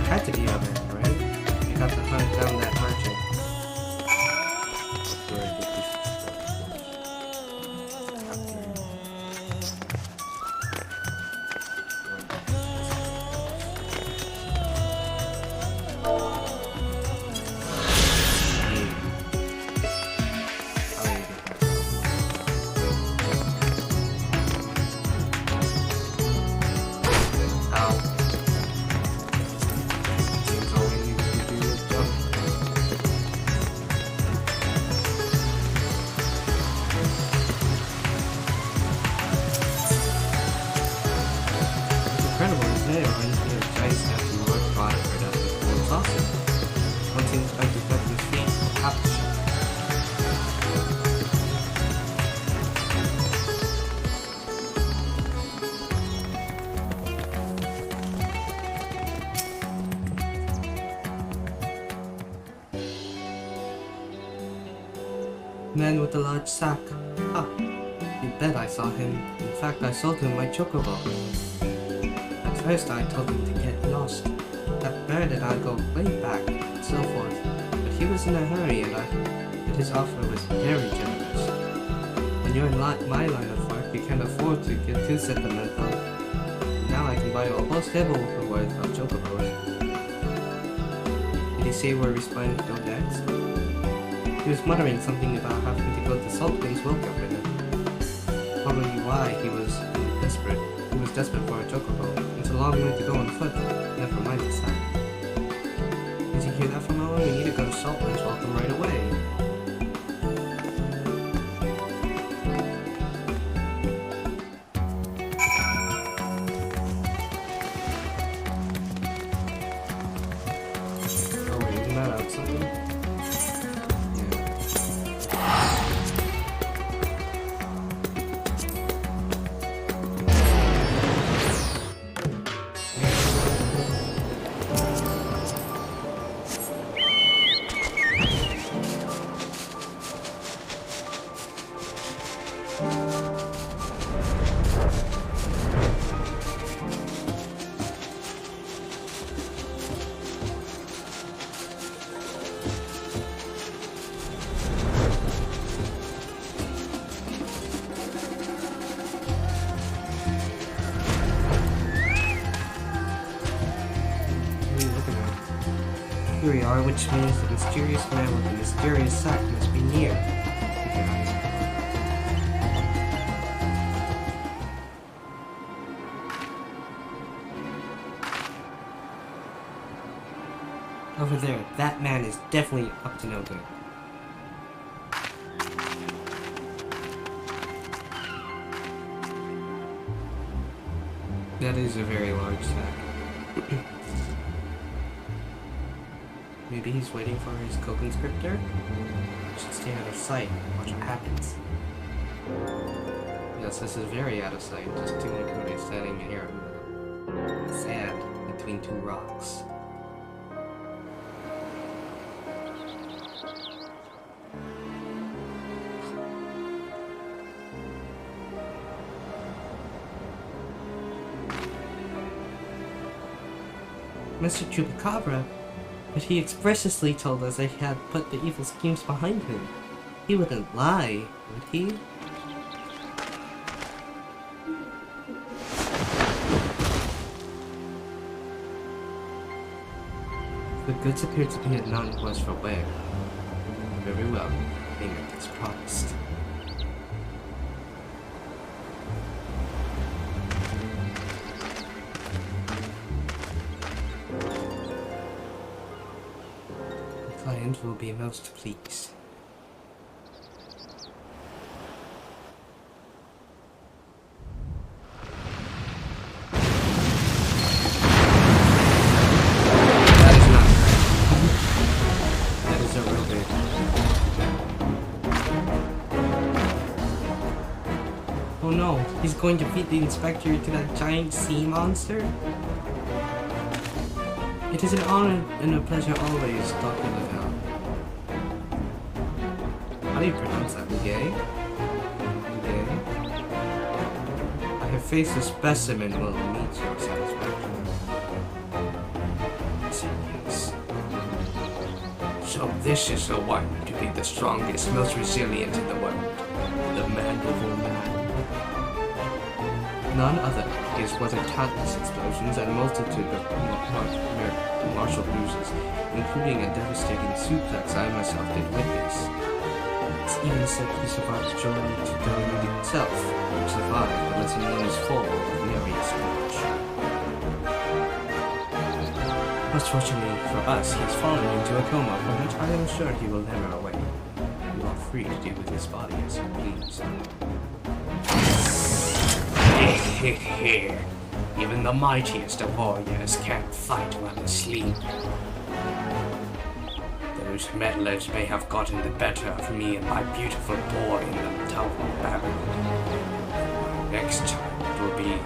It had to be a man, right? You have to hunt down that merchant. Man with the large sack. Ah, you bet I saw him. In fact, I sold him my chocobo. At first, I told him to get lost. That bird and I go way back, and so forth. But he was in a hurry, and his offer was very generous. When you're in my line of work, you can't afford to get too sentimental. Now I can buy a whole stable worth of chocobos. Did he say where he's planning to go next? He was muttering something about having to go to Saltwind's welcome dinner. Probably why he was desperate. He was desperate for a chocobo. It's a long way to go on foot. Never mind the sack. Did you hear that from Owen? We need to go to Saltwind's welcome right away. Oh wait, isn't that outside? Here we are, which means the mysterious man with the mysterious sack must be near. Over there, that man is definitely up to no good. That is a very large sack. Maybe he's waiting for his co-conscriptor? Should stay out of sight and watch what happens. Yes, this is very out of sight. Just two Nakode standing here in the sand between two rocks. Mr. Chupacabra? But he expressly told us that he had put the evil schemes behind him. He wouldn't lie, would he? The goods appear to be at non-quest for where. Very well, payment is promised. Client will be most pleased. That is not. That is a real big. Oh no, he's going to feed the inspector to that giant sea monster? It is an honor and a pleasure always, Dr. Lavelle. How do you pronounce that? Gay? Gay? I have faced a specimen will meet your satisfaction. Yes. So this is the one to be the strongest, most resilient in the world. The mandible man. None other. He has weathered countless explosions and a multitude of martial bruises, including a devastating suplex I myself did witness. It's even said he survived the journey to Glandulous itself, which survived the lesson known as full of Mary's speech. Most fortunately for us, he has fallen into a coma from which I am sure he will never awake. You are free to do with his body as you please. Even the mightiest of warriors can't fight while asleep. Those meddlers may have gotten the better of me and my beautiful boy in the Tower of Babylon. Next time it will be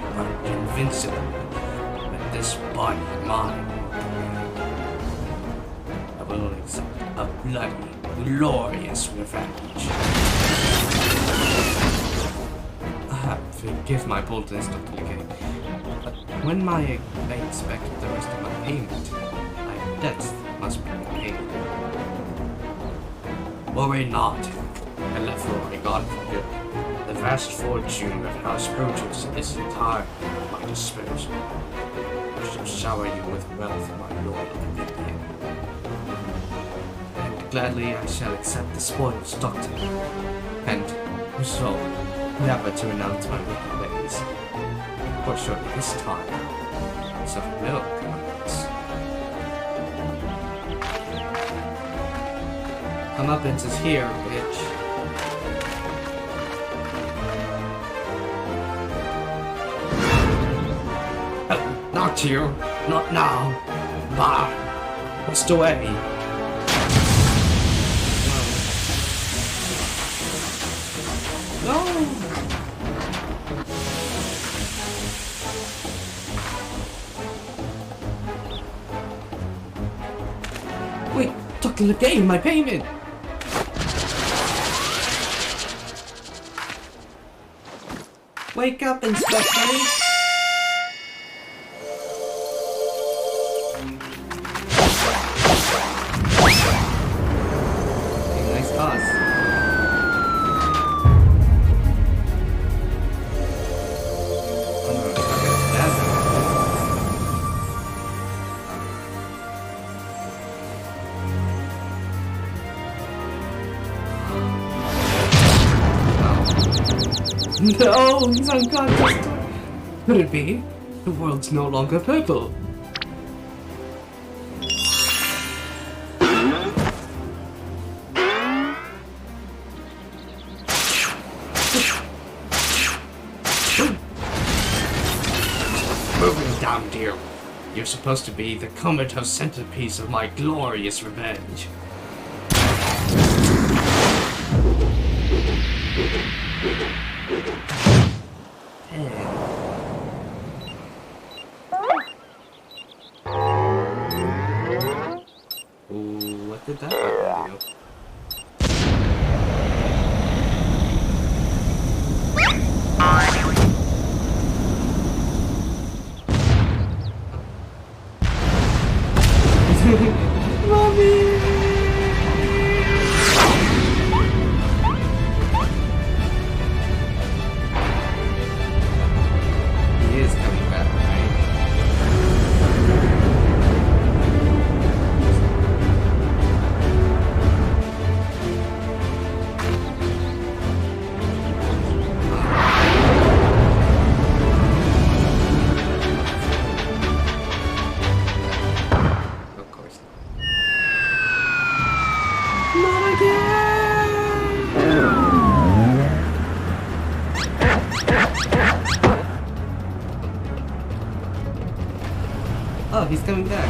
invincible, and this body of mine will be. I will exact a bloody, glorious revenge. Forgive my boldness, Dr. Legay, but when I expect the rest of my payment, my debts must be paid. Worry not, and let Rory God forgive. The vast fortune of House Produce is entirely at my disposal. I shall shower you with wealth, my lord of India. And gladly I shall accept the spoils, Doctor, and resolve never to renounce my wicked ways. For surely this time, some milk comes. Comeuppance is here, bitch. Not you, not now. Bah, rest away. No. Wait, Dr. Legay, my payment! Wake up, Inspector! Nice toss. No, he's unconscious. Could it be? The world's no longer purple. Moving down, dear. You're supposed to be the comatose centerpiece of my glorious revenge. Ooh, what did that button do? He is coming back, right? Of course not. Not again! Oh, he's coming back.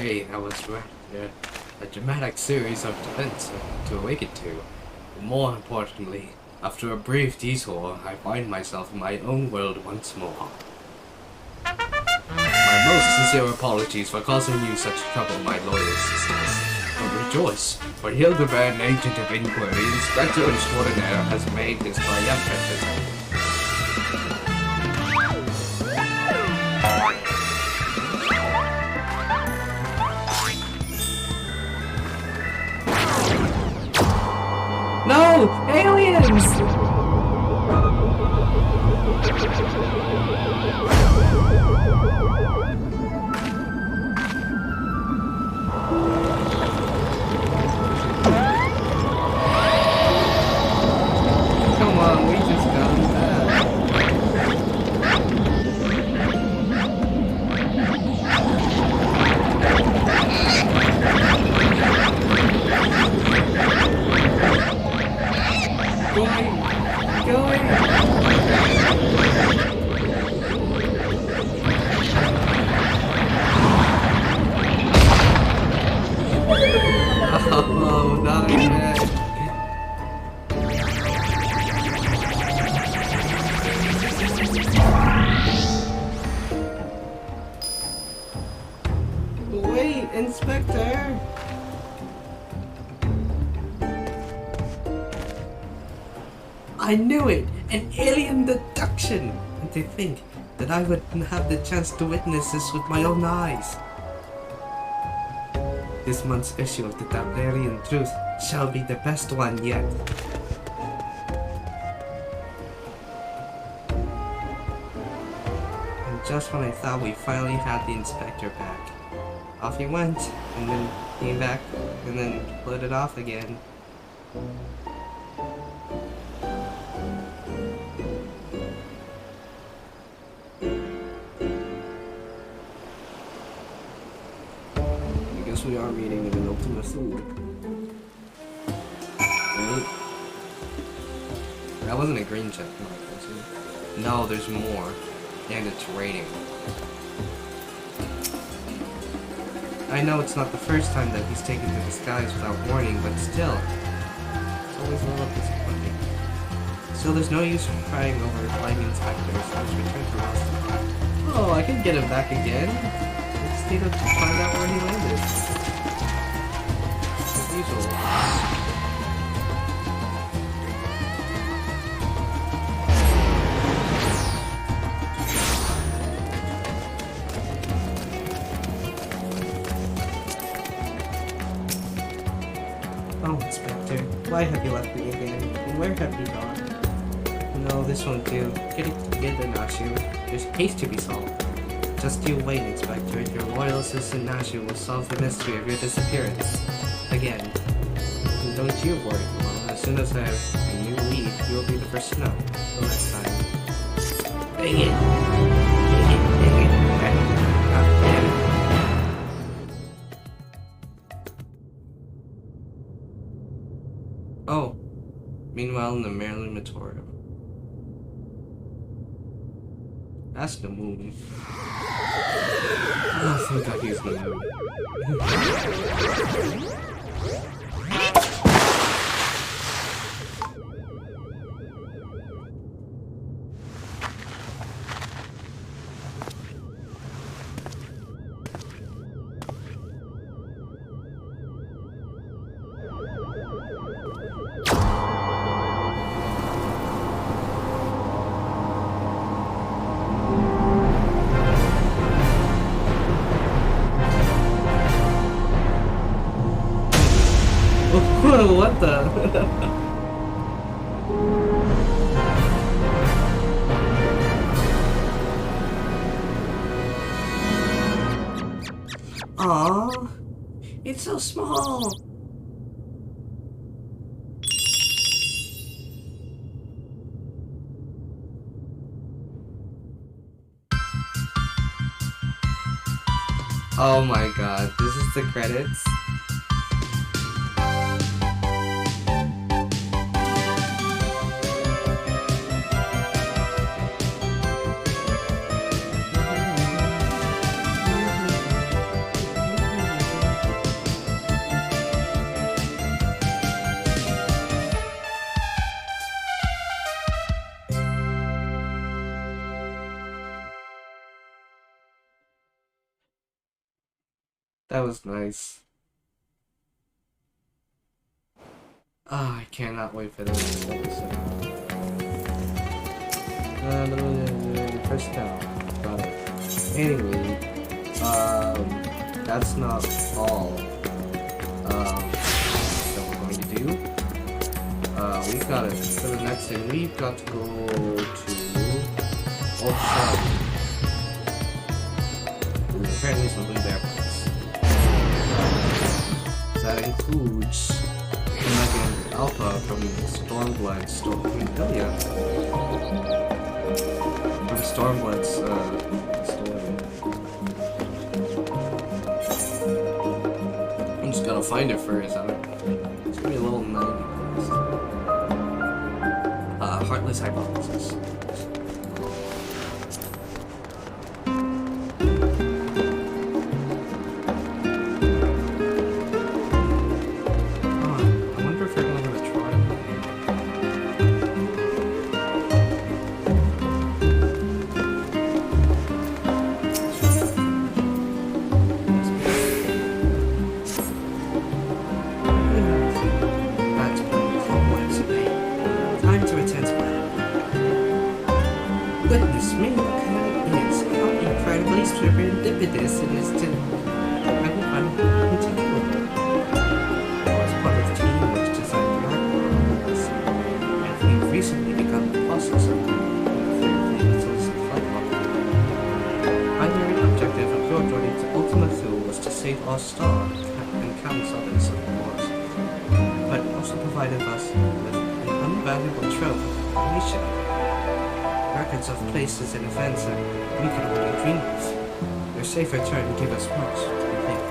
say that was right. A dramatic series of events to awaken to. But more importantly, after a brief detour, I find myself in my own world once more. My most sincere apologies for causing you such trouble, my loyal sisters. But rejoice, for Hildibrand, Agent of Inquiry, Inspector Extraordinaire, has made his triumphant return. No! Aliens! Come on, we just got that. Going. Oh, not yet. Wait, Inspector. I knew it! An alien abduction! And to think that I would have the chance to witness this with my own eyes. This month's issue of the Glandulous Truth shall be the best one yet. And just when I thought we finally had the inspector back, off he went, and then came back, and then put it off again. We are reading an Ultima Thule. Right? That wasn't a green check mark, was it? No, there's more. And it's raining. I know it's not the first time that he's taken to the skies without warning, but still. It's always a little disappointing. Still, there's no use crying over flying inspectors. Let's return to Rostam. Oh, I can get him back again. Let's need to find out where he landed. Usual. Oh, Inspector, why have you left me again? And where have you gone? No, this won't do. Get it together, Nashu. There's a case to be solved. Just you wait, Inspector. Your loyal assistant Nashu will solve the mystery of your disappearance. Again. And don't you worry, Mom. As soon as I have a new lead, you will be the first to know. Till next time. Dang it! Dang it, dang it. God damn it. Oh. Meanwhile, in the Maryland Meteorium. That's the moon. Oh, thank God he's the moon. What the? Aww, it's so small. Oh my god, this is the credits. That was nice. Ah, I cannot wait for this episode. First down. Got it. Anyway, that's not all that we're going to do. We've got it. For the next thing, we've got to go to Old Shop. There's apparently something there for us. That includes like an alpha from Stormblood's story. I mean, hell yeah. From Stormblood's story. I'm just gonna find it first. It's gonna be a little 90 first. Heartless Hypothesis. Places and events that we could only dream of. Your safe return give us much to think.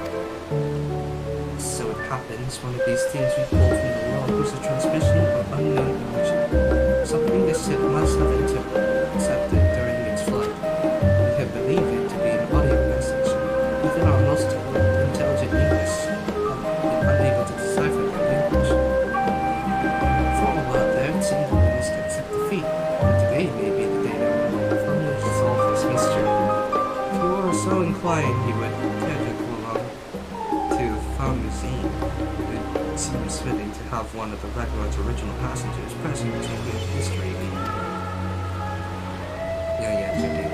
So it happens, one of these things we pulled from the log was a transmission of unknown origin. Something this ship must have intercepted during its flight. We have believed it to be an audio message. Even our most intelligent linguists have been unable to decipher the language. For a while there, it seemed we must accept defeat, but today may be the day that solve this mystery. If you were so inclined, you would care to go along to the Found Museum. It seems fitting to have one of the Redwood's original passengers present to the history. Yeah, you do.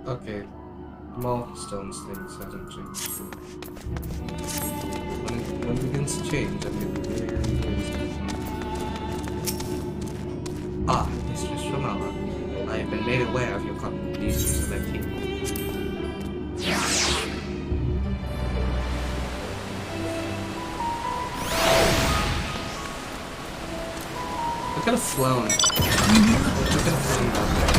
Okay, milestones things hasn't changed. When it begins to change, I'm gonna be very confused. Ah, Mistress Ramala, I have been made aware of your contributions to their people. Look at a flown. Look at a flown down there.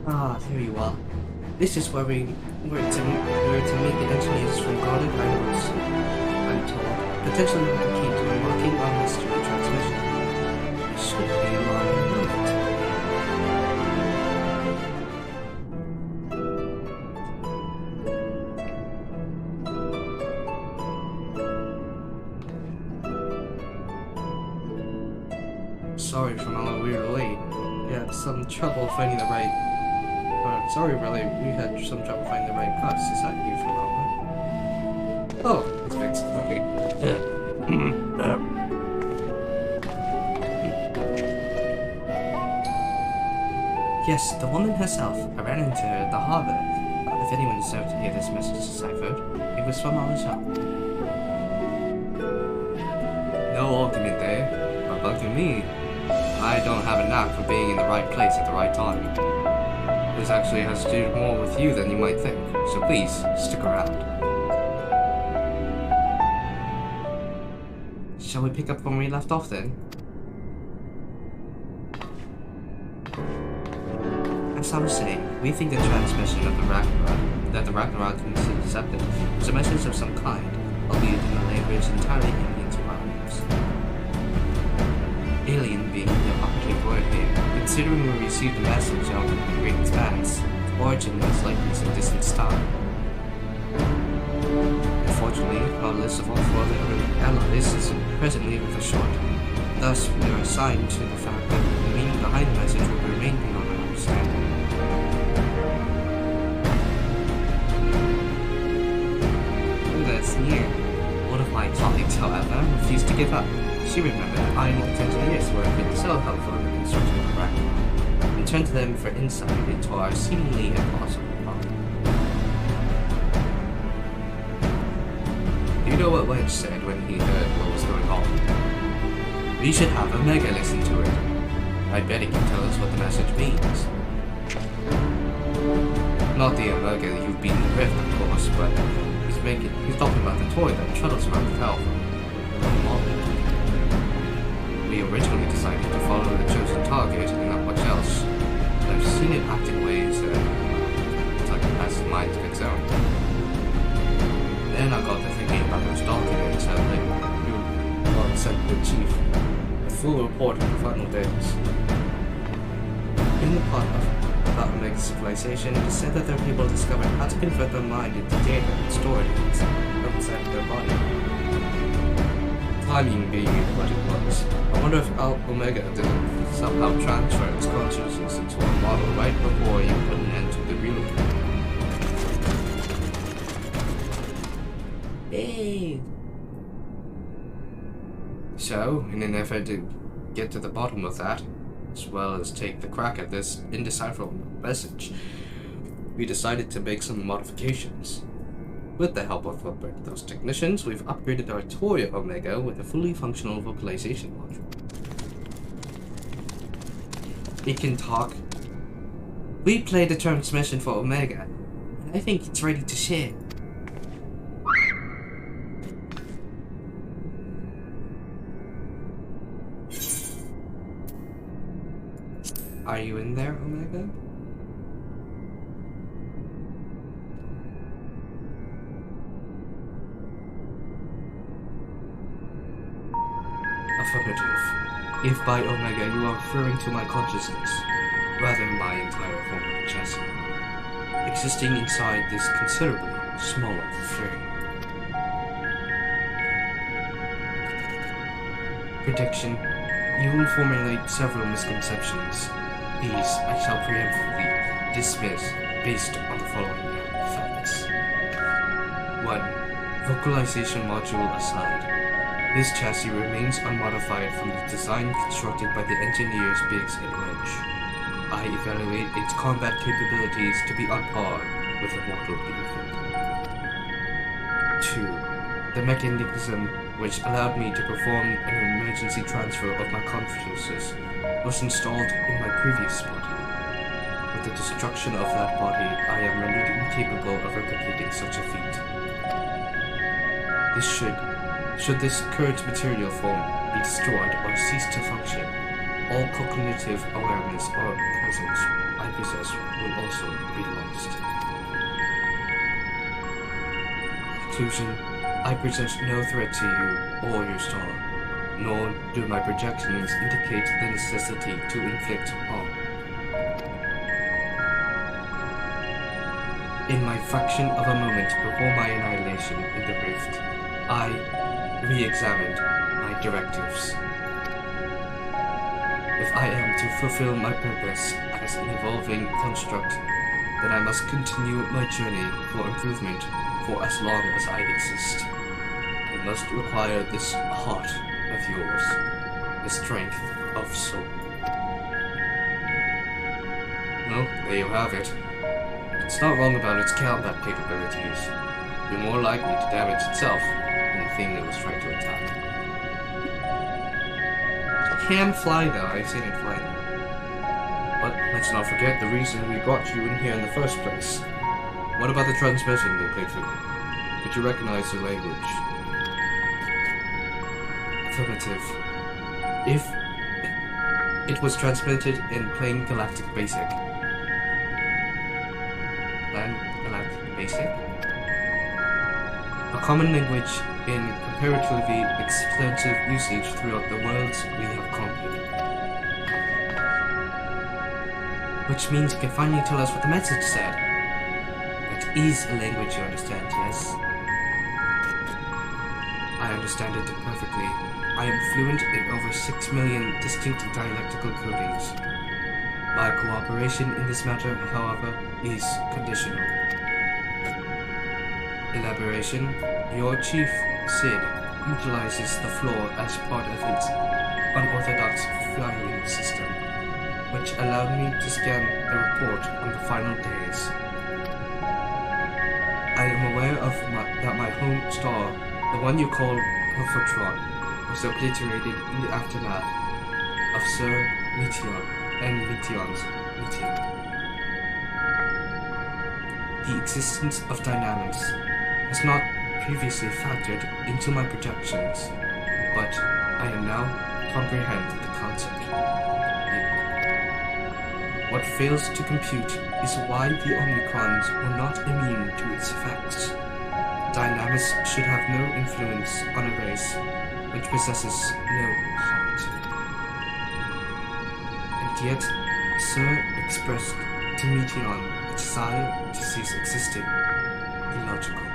Ah, there you are. This is where we were to meet the engineers from Glandulous. I'm told, potentially the key to unlocking our mystery transmission. We should be along in a moment. Sorry for how we were late. We had some trouble finding the right. Sorry, really, we had some trouble finding the right cuts. Is that you for a moment? Oh, it's fixed. Okay. Yes, the woman herself. I ran into her at the harbor. If anyone deserved to hear this message deciphered, it was from our shop. No argument there. But lucky me, I don't have a knack for being in the right place at the right time. This actually has to do more with you than you might think, so please, stick around. Shall we pick up when we left off then? As I was saying, we think the transmission of the Ragnarok intercepted was a message of some kind, albeit in a language entirely alien to our lives. Alien being the operative word here, considering we received a message out of the great expanse, its origin was likely some distant star. Unfortunately, our list of all four of the allies is presently with us short. Thus, we are assigned to the fact that the meaning behind the message will remain beyond our understanding. That's near. One of my colleagues, however, refused to give up. She remembered that I and the engineers who had been so helpful in the construction of the Ragnarok, and turned to them for insight into our seemingly impossible problem. Do you know what Wedge said when he heard what was going on? We should have Omega listen to it. I bet he can tell us what the message means. Not the Omega that you've been with, of course, but he's talking about the toy that shuttles around the Hell. We originally decided to follow the chosen target and not much else. I've seen it act in ways that it's like it has a mind of its own. Then I got to thinking about those documents that you sent the chief a full report of the final days. In the plot about Omega's civilization, it is said that their people discovered how to convert their mind into data and store it outside their body. Timing being what it was. I wonder if Omega didn't somehow transfer its consciousness into a model right before you put an end to the real game. Hey! So, in an effort to get to the bottom of that, as well as take the crack at this indecipherable message, we decided to make some modifications. With the help of those technicians, we've upgraded our toy Omega with a fully functional vocalization module. It can talk. We played the transmission for Omega, and I think it's ready to share. Are you in there, Omega? Affirmative. If by Omega you are referring to my consciousness, rather than my entire form of chassis, existing inside this considerably smaller frame. Prediction. You will formulate several misconceptions. These I shall preemptively dismiss based on the following facts. 1. Vocalization module aside. This chassis remains unmodified from the design constructed by the engineers Biggs and Wedge. I evaluate its combat capabilities to be on par with a mortal infant. 2. The mechanism which allowed me to perform an emergency transfer of my consciousness was installed in my previous body. With the destruction of that body, I am rendered incapable of replicating such a feat. Should this current material form be destroyed or cease to function, all cognitive awareness or presence I possess will also be lost. Conclusion. I present no threat to you or your star, nor do my projections indicate the necessity to inflict harm. In my fraction of a moment before my annihilation in the rift, I re-examined my directives. If I am to fulfill my purpose as an evolving construct, then I must continue my journey for improvement for as long as I exist. I must require this heart of yours, the strength of soul. Well, there you have it. It's not wrong about its combat capabilities. It'd be more likely to damage itself than the thing that was trying to attack. It can fly though, I've seen it fly though. But let's not forget the reason we brought you in here in the first place. What about the transmission they played for you? Could you recognize the language? Affirmative. If it was transmitted in plain galactic basic. Plain galactic basic? A common language in comparatively extensive usage throughout the worlds we have conquered. Which means you can finally tell us what the message said. It is a language you understand, yes? I understand it perfectly. I am fluent in over 6 million distinct dialectical codings. My cooperation in this matter, however, is conditional. Elaboration. Your chief, Sid, utilizes the floor as part of its unorthodox filing system, which allowed me to scan the report on the final days. I am aware of that my home star, the one you call Puffertron, was obliterated in the aftermath of Sir Meteor and Meteon's meeting. The existence of dynamics has not previously factored into my projections, but I am now comprehend the concept. What fails to compute is why the Omicrons were not immune to its effects. Dynamics should have no influence on a race which possesses no heart. And yet, Sir expressed to Meteon a desire to cease existing. Illogical.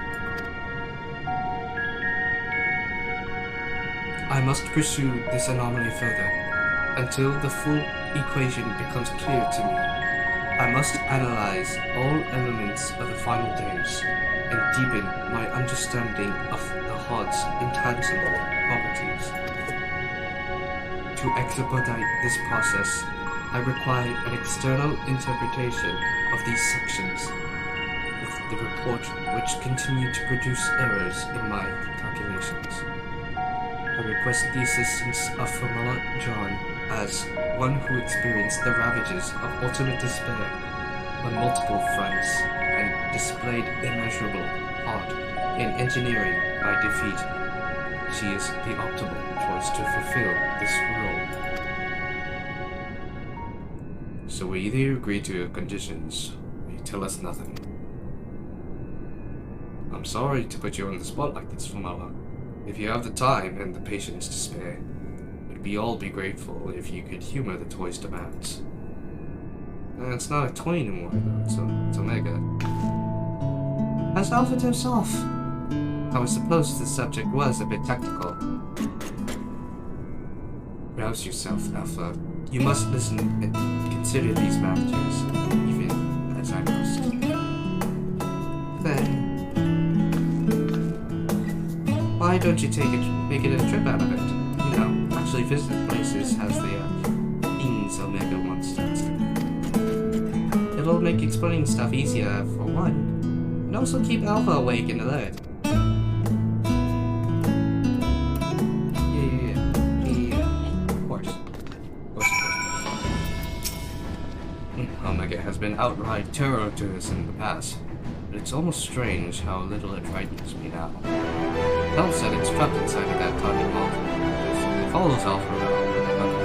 I must pursue this anomaly further, until the full equation becomes clear to me. I must analyze all elements of the final days, and deepen my understanding of the heart's intangible properties. To expedite this process, I require an external interpretation of these sections, with the report which continue to produce errors in my calculations. I request the assistance of Famila John as one who experienced the ravages of ultimate despair on multiple fronts and displayed immeasurable art in engineering my defeat. She is the optimal choice to fulfill this role. So we either agree to your conditions, or you tell us nothing. I'm sorry to put you on the spot like this, Famila. If you have the time and the patience to spare, we'd all be grateful if you could humor the toy's demands. It's not a toy anymore, though. It's Omega. As Alpha tips off. I suppose the subject was a bit technical. Rouse yourself, Alpha. You must listen and consider these matters, even as I must. Then, why don't you make it a trip out of it? You know, actually visit places as the things Omega wants to ask. It'll make explaining stuff easier for one, and also keep Alpha awake and alert. Yeah. Of course. Omega has been outright terror to us in the past, but it's almost strange how little it frightens me now. Hell said it's trapped inside of that tiny model. It follows Alpha around with a hunter.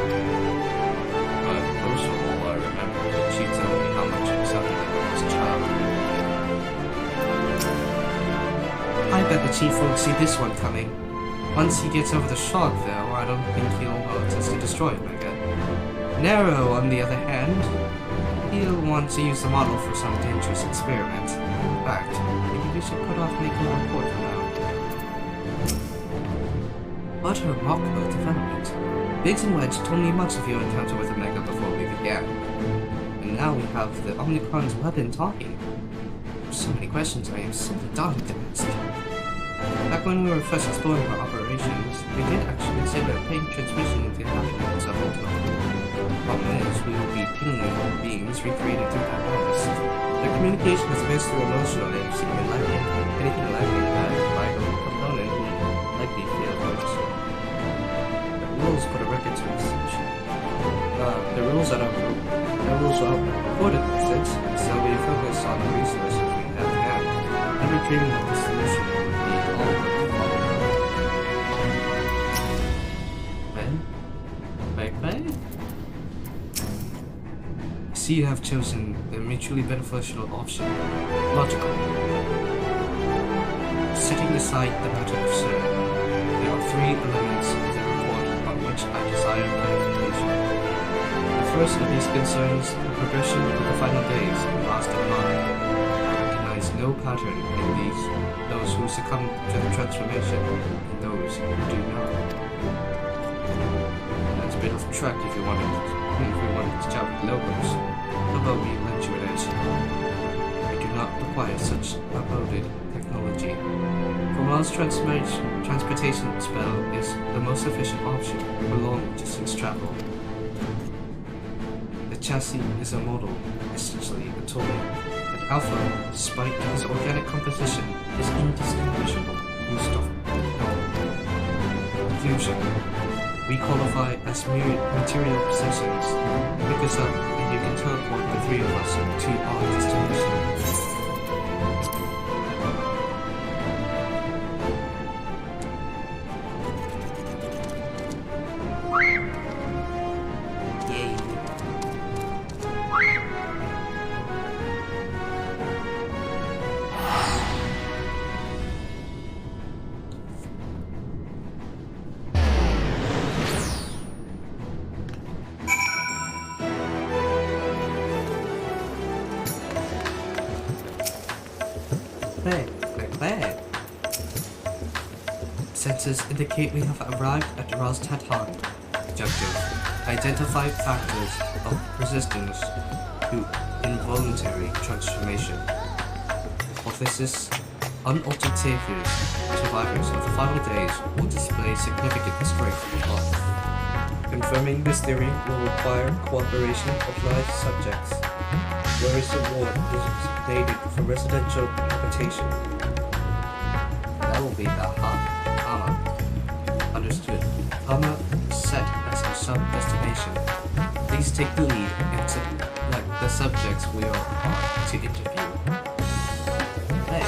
But most of all, I remember that she told me how much it suffered as a child. I bet the Chief won't see this one coming. Once he gets over the shock, though, I don't think he'll want us to destroy Omega. Nero, on the other hand, he'll want to use the model for some dangerous experiment. In fact, maybe we should put off making a report for now. What a remarkable development. Biggs and Wedge told me much of your encounter with Omega before we began. And now we have the Omnicron's weapon talking. There's so many questions I am simply dying to ask. Back when we were first exploring our operations, we did actually consider paying transmission into the inhabitants of Ultima. The problem is, we will be dealing with beings recreated through that virus. Their communication is based through emotional energy and lighting. Anything lacking that vital component will likely fail first. The rules put a record to message. The rules well recorded methods, so we focus on the resources we have at hand, never dreaming that the solution would be all that we follow. Wait. I see you have chosen the mutually beneficial option. Logical. Setting aside the matter of Sir, there are three elements of the report on which I desire clarification. The first of these concerns the progression of the final days of the last of mine. I recognize no pattern in those who succumb to the transformation and those who do not. That's a bit of a track if you wanted to chat with locals. How about we lend you an answer? I do not require such uploaded technology. Comal's transportation spell is the most efficient option for long-distance travel. The chassis is a model, essentially a toy, but Alpha, despite its organic composition, is indistinguishable from stuff. Fusion. We qualify as material possessions. Pick us up and you can teleport the three of us to our destination. Claire. Sensors indicate we have arrived at Rostatan. Objective: identify factors of resistance to involuntary transformation. Hypothesis: unaltered survivors of the final days will display significant strength of life. Confirming this theory will require cooperation of live subjects. Where is the ward designated for residential habitation? That will be the Hama. Understood. Hama set as our sub-destination. Please take the lead and select the subjects we are on to interview. Hey.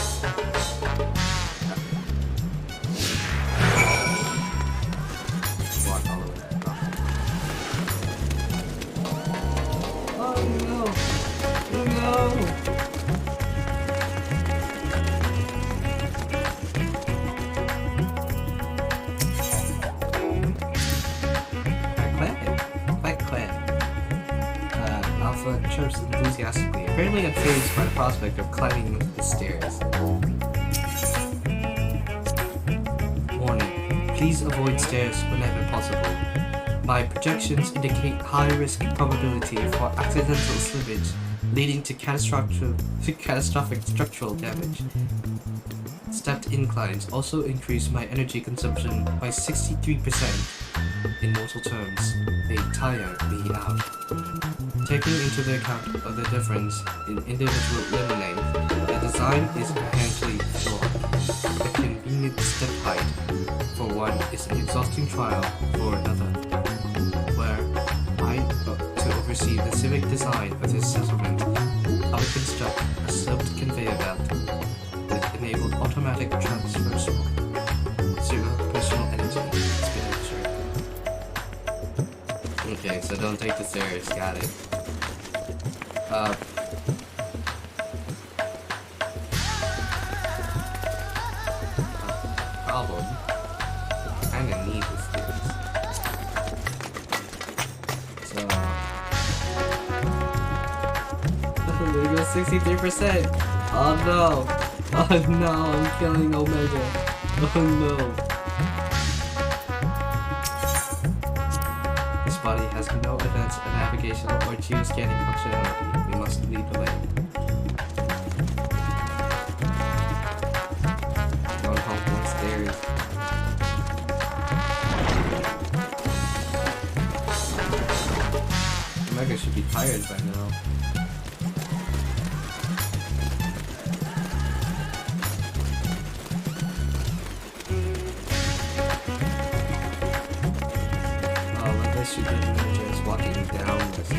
Oh no! No! Alpha chirps enthusiastically, apparently unfazed by the prospect of climbing the stairs. Warning: please avoid stairs whenever possible. My projections indicate high risk probability for accidental slippage, leading to catastrophic structural damage. Stepped inclines also increase my energy consumption by 63%. In mortal terms, they tire me out. Taking into the account of the difference in individual limb length, the design is inherently flawed. The convenient step height for one is an exhausting trial for another. Where I to oversee the civic design of this settlement, I will construct a sloped conveyor belt with enabled automatic transfers, zero personal energy expenditure. Okay, so don't take the stairs, got it. Problem. Kinda need the stairs. So there goes 63%. Oh no. Oh no, I'm killing Omega. Oh no. This body has no advanced navigational or geoscanning functionality. We must lead the way. Going home downstairs. Omega should be tired by now. Should be just walking down this.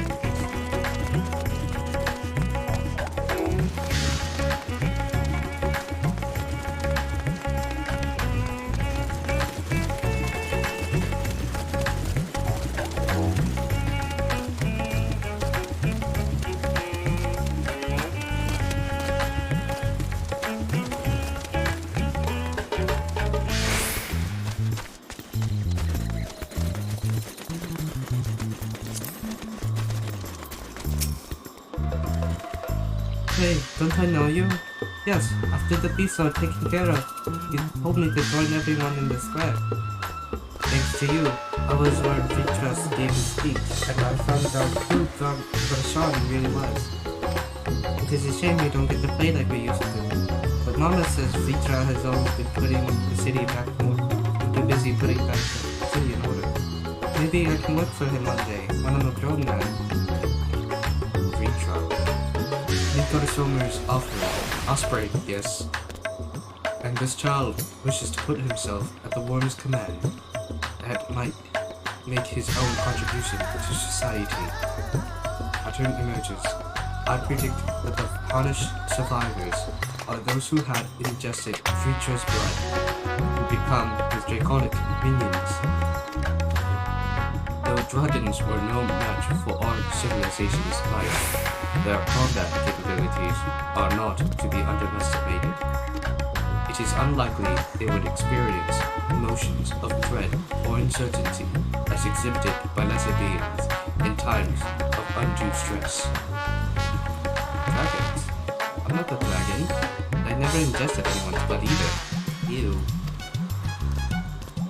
Hey, don't I know you? Yes, after the beasts are taken care of, you told me to join everyone in the square. Thanks to you, I was where Vitras gave his speech, and I found out who Garshan really was. It is a shame we don't get to play like we used to. But Mama says Vitra has always been putting the city back more. I'm too busy putting back the city in order. Maybe I can work for him one day, when I'm a grown man. Vitra. Nico Somers Osprey, yes. And this child wishes to put himself at the worm's command. That might make his own contribution to society. Pattern emerges. I predict that the punished survivors are those who had ingested Vitra's blood, who become his draconic minions. Though dragons were no match for our civilization's life, their combat capabilities are not to be underestimated. It is unlikely they would experience emotions of dread or uncertainty as exhibited by lesser beings in times of undue stress. Dragons? I'm not a dragon. I never ingested anyone's blood either. You.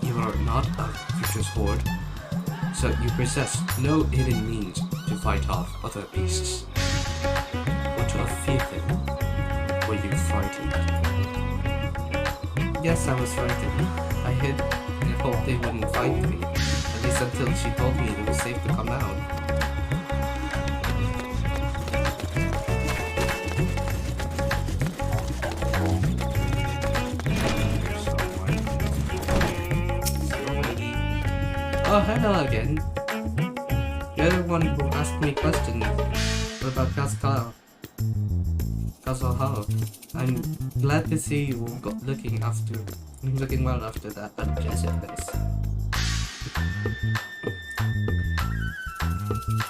You are not a Vitra's horde, so you possess no hidden means to fight off other beasts. What of fear then? Were you frightened? Yes, I was frightened. I hid and hoped they wouldn't find me, at least until she told me it was safe to come out. Oh, hello again. You're the one who asked me questions about Cascal. I'm glad to see you looking well after that unpleasant place.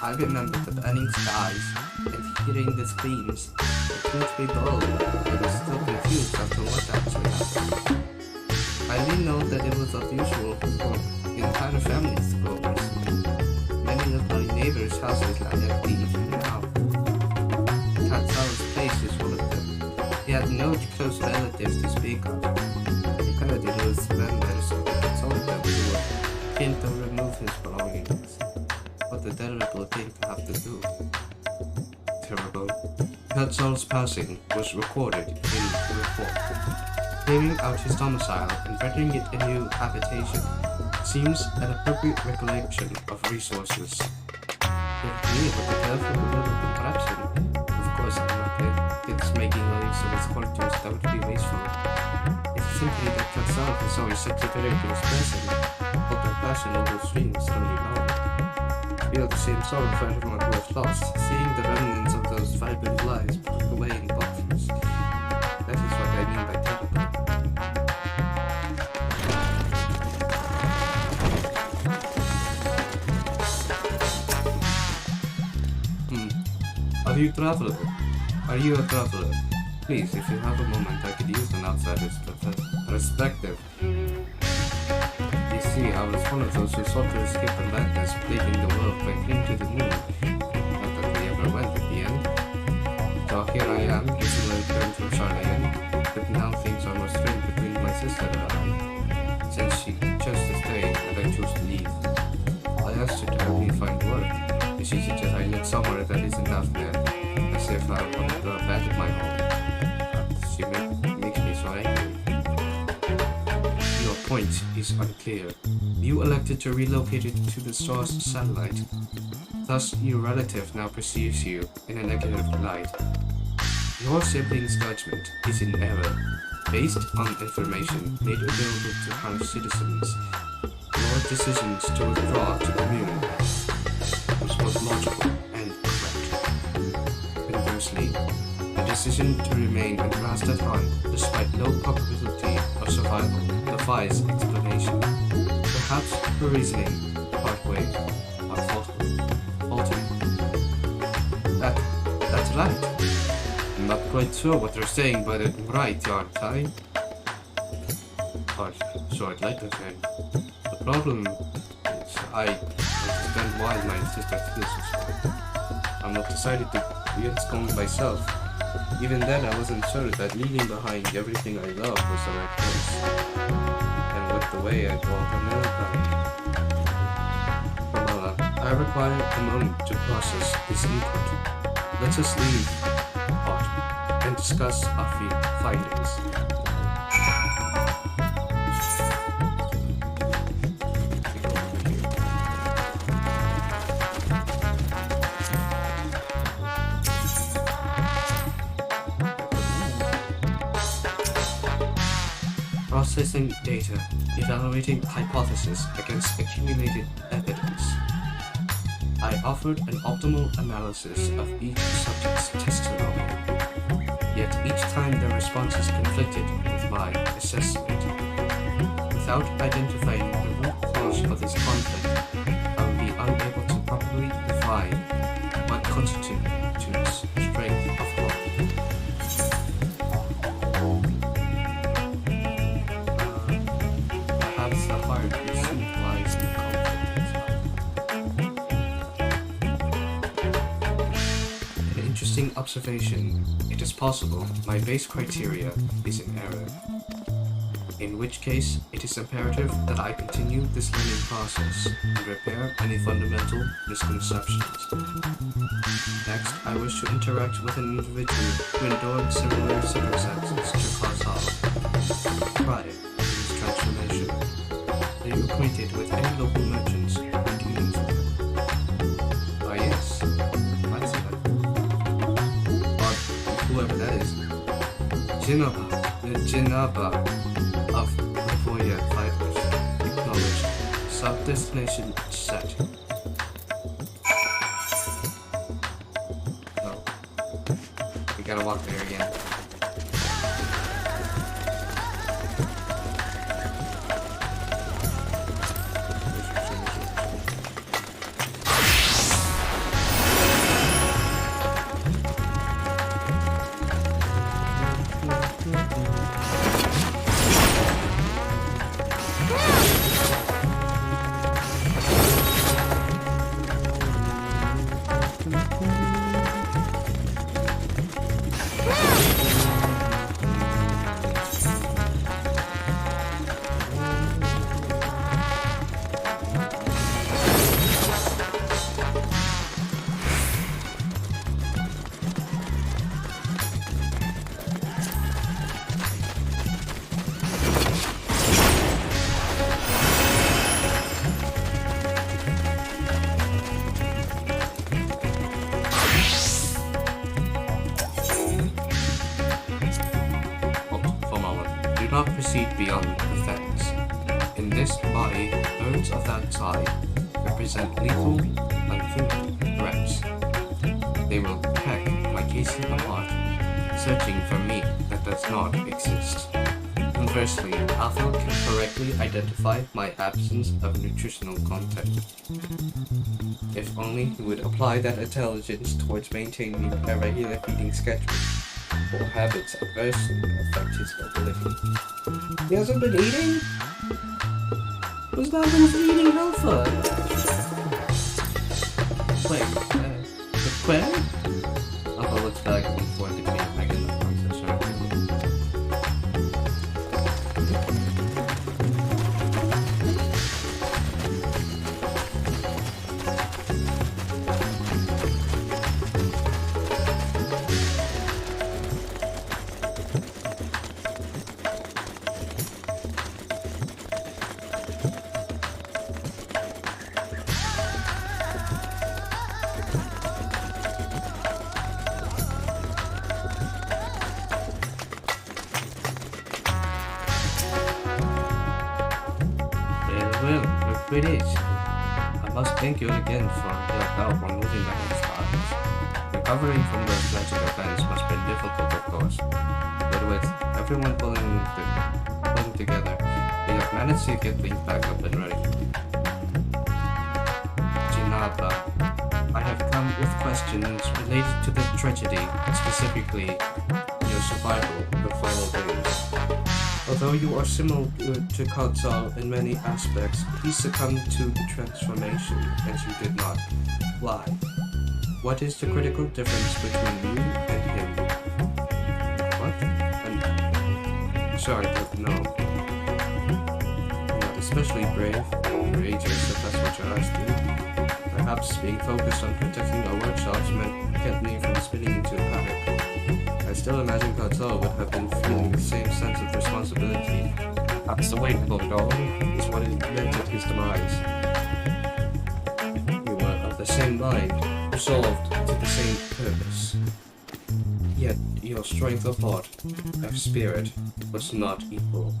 I remember the burning skies and hearing the screams. The truth be told, I was still confused as to what actually happened. I didn't know that it was unusual for entire families to go missing. Many of my neighbors' houses lie empty even now. Katsal's place is one of them. He had no close relatives to speak of. He heard it was members of the consultant who were keen to remove his belongings. What a terrible thing to have to do. Terrible. Katsal's passing was recorded in the report. Clearing out his domicile and rendering it a new habitation seems an appropriate recollection of resources. If me with the careful political corruption, of course I'm not against making use of its quarters that would be wasteful. It's simply that Katsal is always such a very close person, but their passion overstreams slowly long. Feel the same sorrow for everyone who has lost, seeing the remnants of those vibrant lives put away in boxes. That is what I mean by terrible. Are you a traveler? Please, if you have a moment, I could use an outsider's perspective. You see, I was one of those who sought to escape the madness plaguing the world by fleeing to the moon. Not that we ever went at the end. So here I am, getting a return from Charlene, but now things are more strained between my sister and I. Since she chose to stay, and I chose to leave. I asked her to help me find work. She suggested I look somewhere that isn't out there, as if I wanted to abandon my home. But she makes me so angry. Your point is unclear. You elected to relocate it to the star's satellite. Thus, your relative now perceives you in a negative light. Your sibling's judgment is in error, based on information made available to our citizens. Your decisions to withdraw to the moon was both logical and correct. Honestly, the decision to remain and last at hand, despite no probability of survival, defies explanation. Perhaps her reasoning, partway, are faulty. That's right. I'm not quite sure what they're saying, but it's right, aren't I? Or so I'd like to say. The problem is I understand why my sister feels this way. I'm not decided to get going myself. Even then, I wasn't sure that leaving behind everything I love was the right choice. And with the way I draw the nail Ramona, I require a moment to process this input. Let us leave apart and discuss our findings. Processing data, evaluating hypotheses against accumulated evidence. I offered an optimal analysis of each subject's testimony, yet each time their responses conflicted with my assessment. Without identifying the root cause of this conflict, I would be unable to properly define what constitutes strength of thought. Perhaps the heart lies in conflict. An interesting observation. It is possible my base criteria is in error. In which case, it is imperative that I continue this learning process and repair any fundamental misconceptions. Next, I wish to interact with an individual who endured similar circumstances to cause harm. Prior to this transformation, are you acquainted with any local merchants who dealings with them? Ah yes, I'd say that. But whoever that is, Jinaba of Revoya Fibers, acknowledged. Sub-destination set. Oh. We gotta walk there again. Proceed beyond the fence. In this body, birds of that side represent lethal, unthinkable threats. They will peck my casing apart, searching for meat that does not exist. Conversely, Alpha can correctly identify my absence of nutritional content. If only he would apply that intelligence towards maintaining a regular feeding schedule, or habits adversely affect his mobility. He hasn't been eating? Who's not been eating Alpha? Wait, the quail? Alpha looks back and forth between Megan and the processor. Well, it is. I must thank you again for your help on moving the house. The Recovering from those tragic events must have been difficult, of course. But with everyone pulling together, we have managed to get things back up and running. Jinaba, I have come with questions related to the tragedy, specifically your survival the final days. Although you are similar to Kotsal in many aspects, he succumbed to the transformation, and you did not. Why? What is the critical difference between you and him? What? Sorry, but no. Not especially brave, courageous, if that's what you're asking. Perhaps being focused on protecting our workshops kept me from spinning into a panic. I still imagine Kotsal would have been feeling the same sense of responsibility. Perhaps the weight of it all is what led to his demise. You were of the same mind, resolved to the same purpose. Yet your strength of heart, of spirit, was not equal.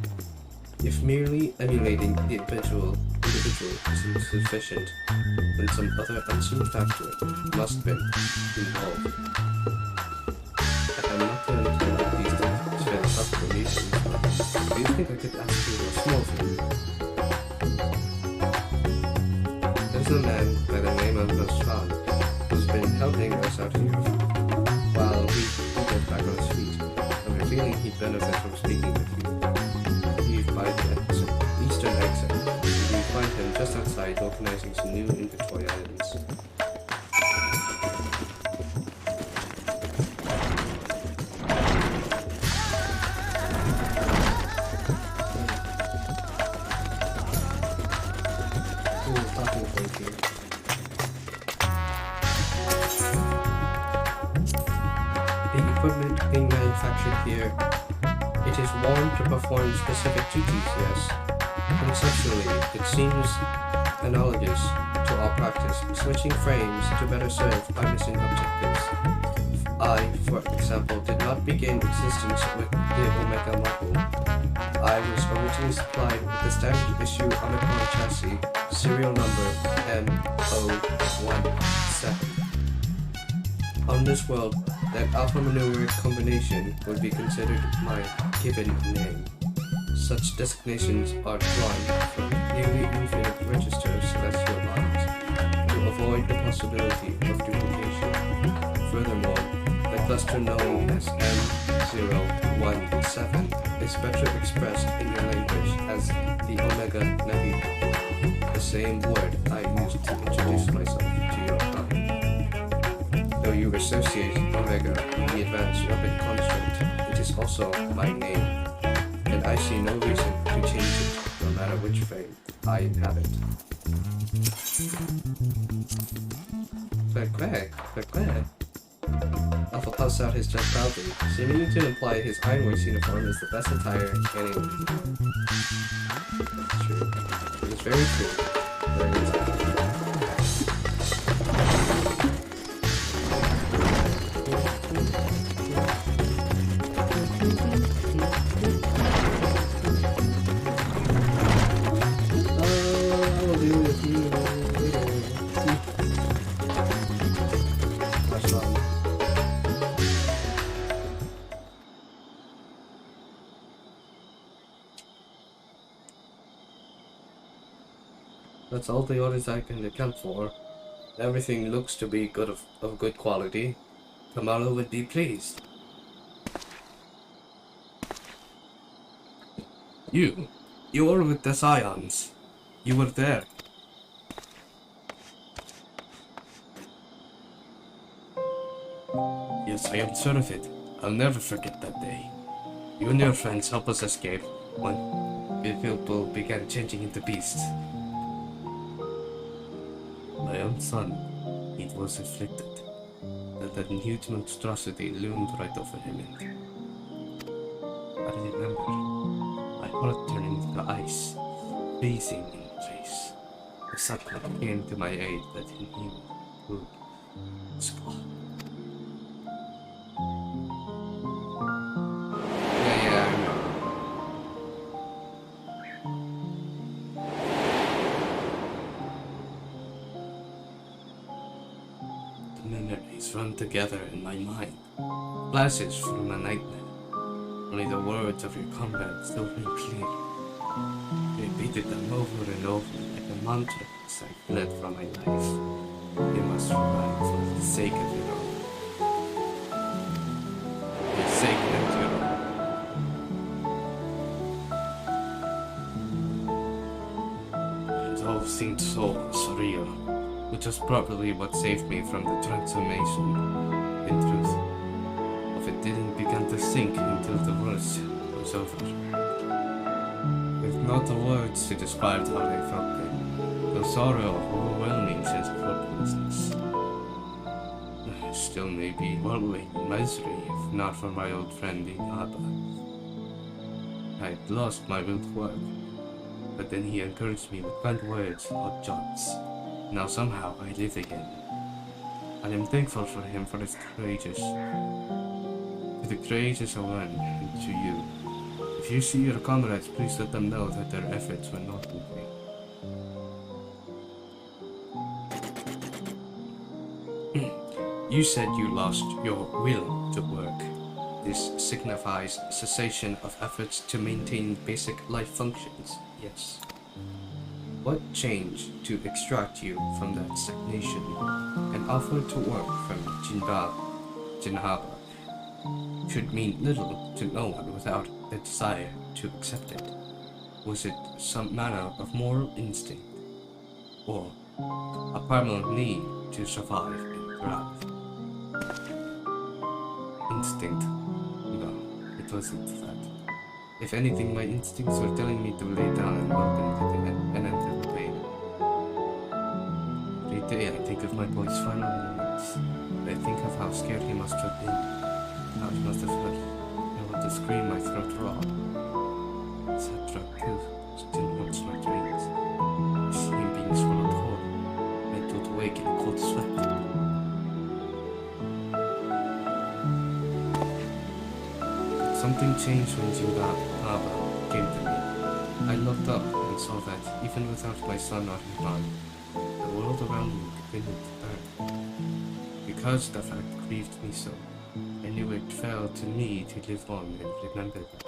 If merely emulating the individual isn't sufficient, then some other unseen factor must have been involved. I'm not going to tell these philosophical reasons, but do you think I could ask you a small favor? There's a man by the name of Nosran who's been helping us out here while we get back on his feet, and we're feeling he'd benefit from speaking with you. He's by the eastern exit, and you find him just outside organizing some new inventory items. Here, it is worn to perform specific duties, yes. Conceptually, it seems analogous to our practice, switching frames to better serve our missing objectives. I, for example, did not begin existence with the Omega model. I was originally supplied with the standard issue Omicron chassis, serial number M017. On this world, that alphanumeric combination would be considered my given name. Such designations are drawn from nearly infinite registers celestial lines to avoid the possibility of duplication. Furthermore, the cluster known as M017 is better expressed in your language as the Omega Nebula, the same word I used to introduce myself to your time. Though you associate Omega with the advanced rapid construct, it is also my name, and I see no reason to change it, no matter which frame I inhabit. Quick. Alpha puffs out his chest proudly, seeming to imply his Ironworks uniform is the best attire anywhere. It's true. It is very true. Very good. That's all the orders I can account for. Everything looks to be of good quality. Kamala would be pleased. You were with the Scions. You were there. Yes, I am sure of it. I'll never forget that day. You and your friends helped us escape when people began changing into beasts. My own son, it was afflicted. That huge monstrosity loomed right over him, and I remember my heart turning to ice, freezing in place. The sunlight came to my aid that he would squall. Memories run together in my mind. Flashes from a nightmare. Only the words of your comrade still ring clear. Repeated them over and over like a mantra as I fled from my life. You must survive for the sake of your own. For the sake of your own. It all seemed so surreal, which was probably what saved me from the transformation. In truth, of it didn't begin to sink until the worst was over. With not the words to describe how they felt then, the sorrow of overwhelming sense of hopelessness. I still may be wallowing in misery if not for my old friend Abba. I'd lost my will to work, but then he encouraged me with kind words, odd jobs. Now somehow I live again. I am thankful for him for his courageous. To the courageous one, and to you. If you see your comrades, please let them know that their efforts were not in vain. You said you lost your will to work. This signifies cessation of efforts to maintain basic life functions, yes. What changed to extract you from that stagnation and offer to work from Jinhaba should mean little to no one without the desire to accept it? Was it some manner of moral instinct, or a primal need to survive and thrive? Instinct? No, it wasn't that. If anything, my instincts were telling me to lay down and welcome to the end of the pain. Every day I think of my boy's final moments. I think of how scared he must have been, how he must have felt. I want to scream my throat raw. That drug too still haunts my dreams. I see him being swallowed whole. I don't wake in a cold sweat. Something changed when Jinhaba came to me. I looked up and saw that, even without my son or Iman, the world around me continued to burn. Because the fact grieved me so, I knew it fell to me to live on and remember that.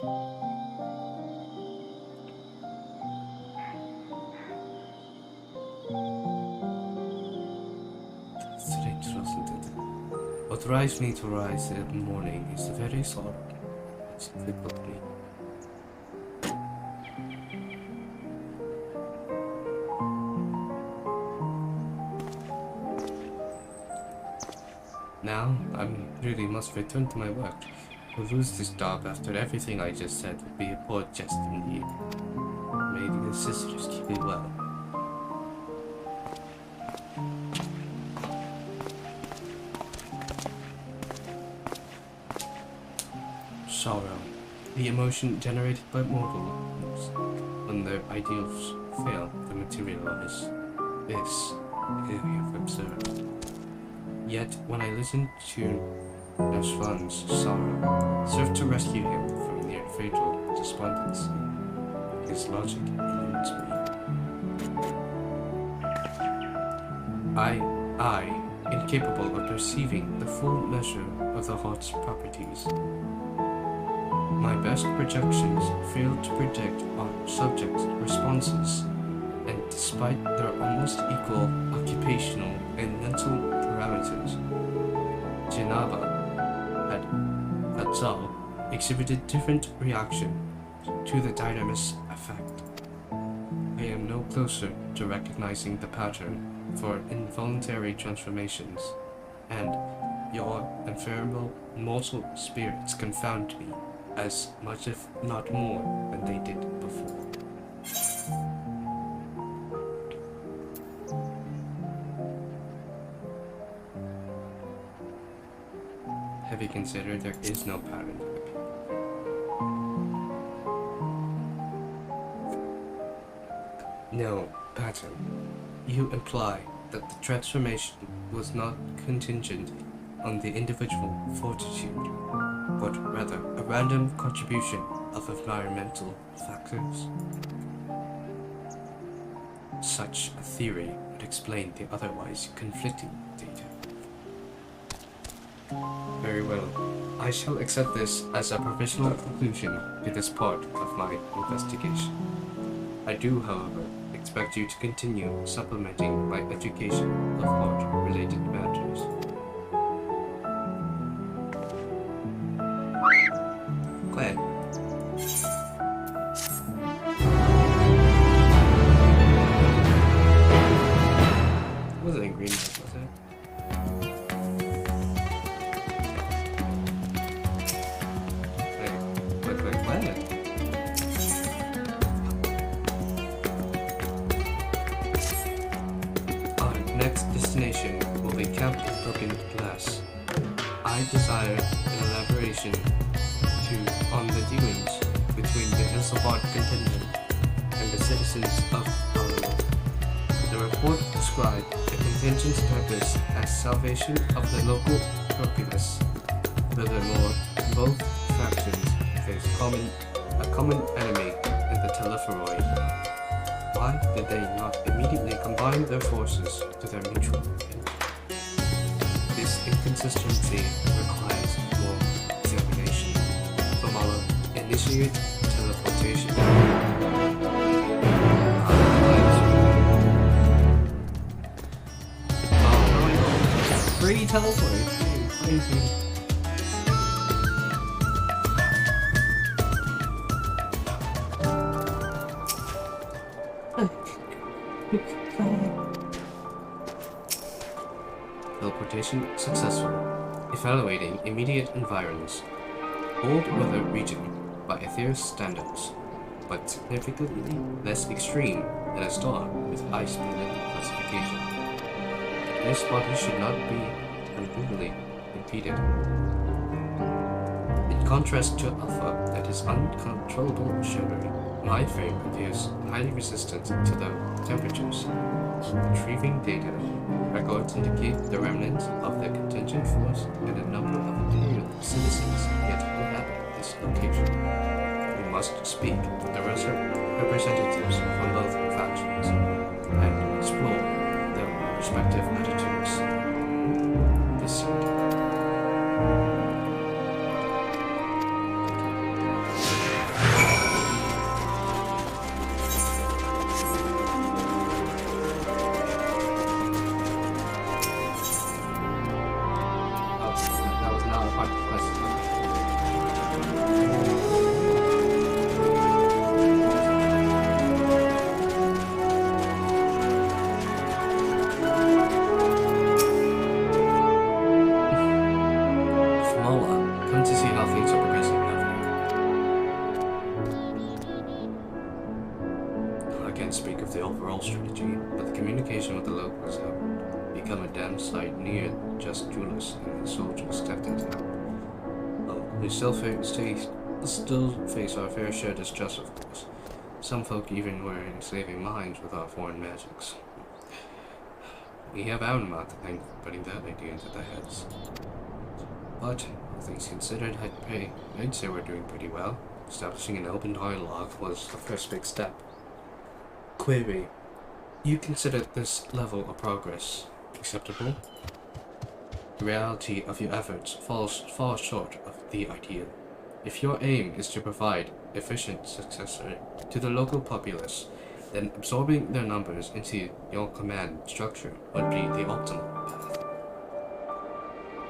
Strange, wasn't it? What drives me to rise in the morning is the very sorrow which crippled me. Now, I really must return to my work. To lose this job after everything I just said would be a poor jest indeed. May the sisters keep you well. Sorrow, the emotion generated by mortals when their ideals fail to materialize. This I have observed. Yet, when I listen to Nashwan's sorrow, serve to rescue him from near fatal despondency, his logic eludes me. I, incapable of perceiving the full measure of the heart's properties. My best projections fail to predict our subjects' responses, and despite their almost equal occupational and mental parameters, Jinhaba had, that's all, exhibited different reaction to the dynamis effect. I am no closer to recognizing the pattern for involuntary transformations, and your infernal mortal spirits confound me as much if not more than they did before. Have you considered there is no pattern? No pattern. You imply that the transformation was not contingent on the individual fortitude, but rather a random contribution of environmental factors. Such a theory would explain the otherwise conflicting data. Very well. I shall accept this as a provisional conclusion to this part of my investigation. I do, however, expect you to continue supplementing my education of art-related matters. Go ahead. Wasn't in green, was it? Quick planet. Our next destination will be Camp Broken Glass. I desire an elaboration on the dealings between the Hildibrand contingent and the citizens of Glandulous. The report described the contingent's purpose as salvation of the local populace. Furthermore, both factions face a common enemy in the Telephoroid. Why did they not immediately combine their forces to their mutual end? This inconsistency requires more examination. Famala, initiate teleportation. Free teleport. Crazy. Teleportation successful. Evaluating immediate environs. Cold weather region by Aether's standards, but significantly less extreme than a star with ice planet classification. This body should not be unduly impeded. In contrast to Alpha that is uncontrollable sugary, my frame appears highly resistant to low temperatures. Retrieving data, records indicate the remnants of the contingent force and a number of Imperial citizens yet inhabit this location. We must speak with the representatives from both factions and explore their respective attitudes. This still face our fair share of distress, of course. Some folk even were enslaving minds with our foreign magics. We have Aonmat to thank for putting that idea into their heads. But, all things considered, I'd say we're doing pretty well. Establishing an open dialogue was the first big step. Query. You consider this level of progress acceptable? The reality of your efforts falls far short of the ideal. If your aim is to provide efficient successor to the local populace, then absorbing their numbers into your command structure would be the optimal path.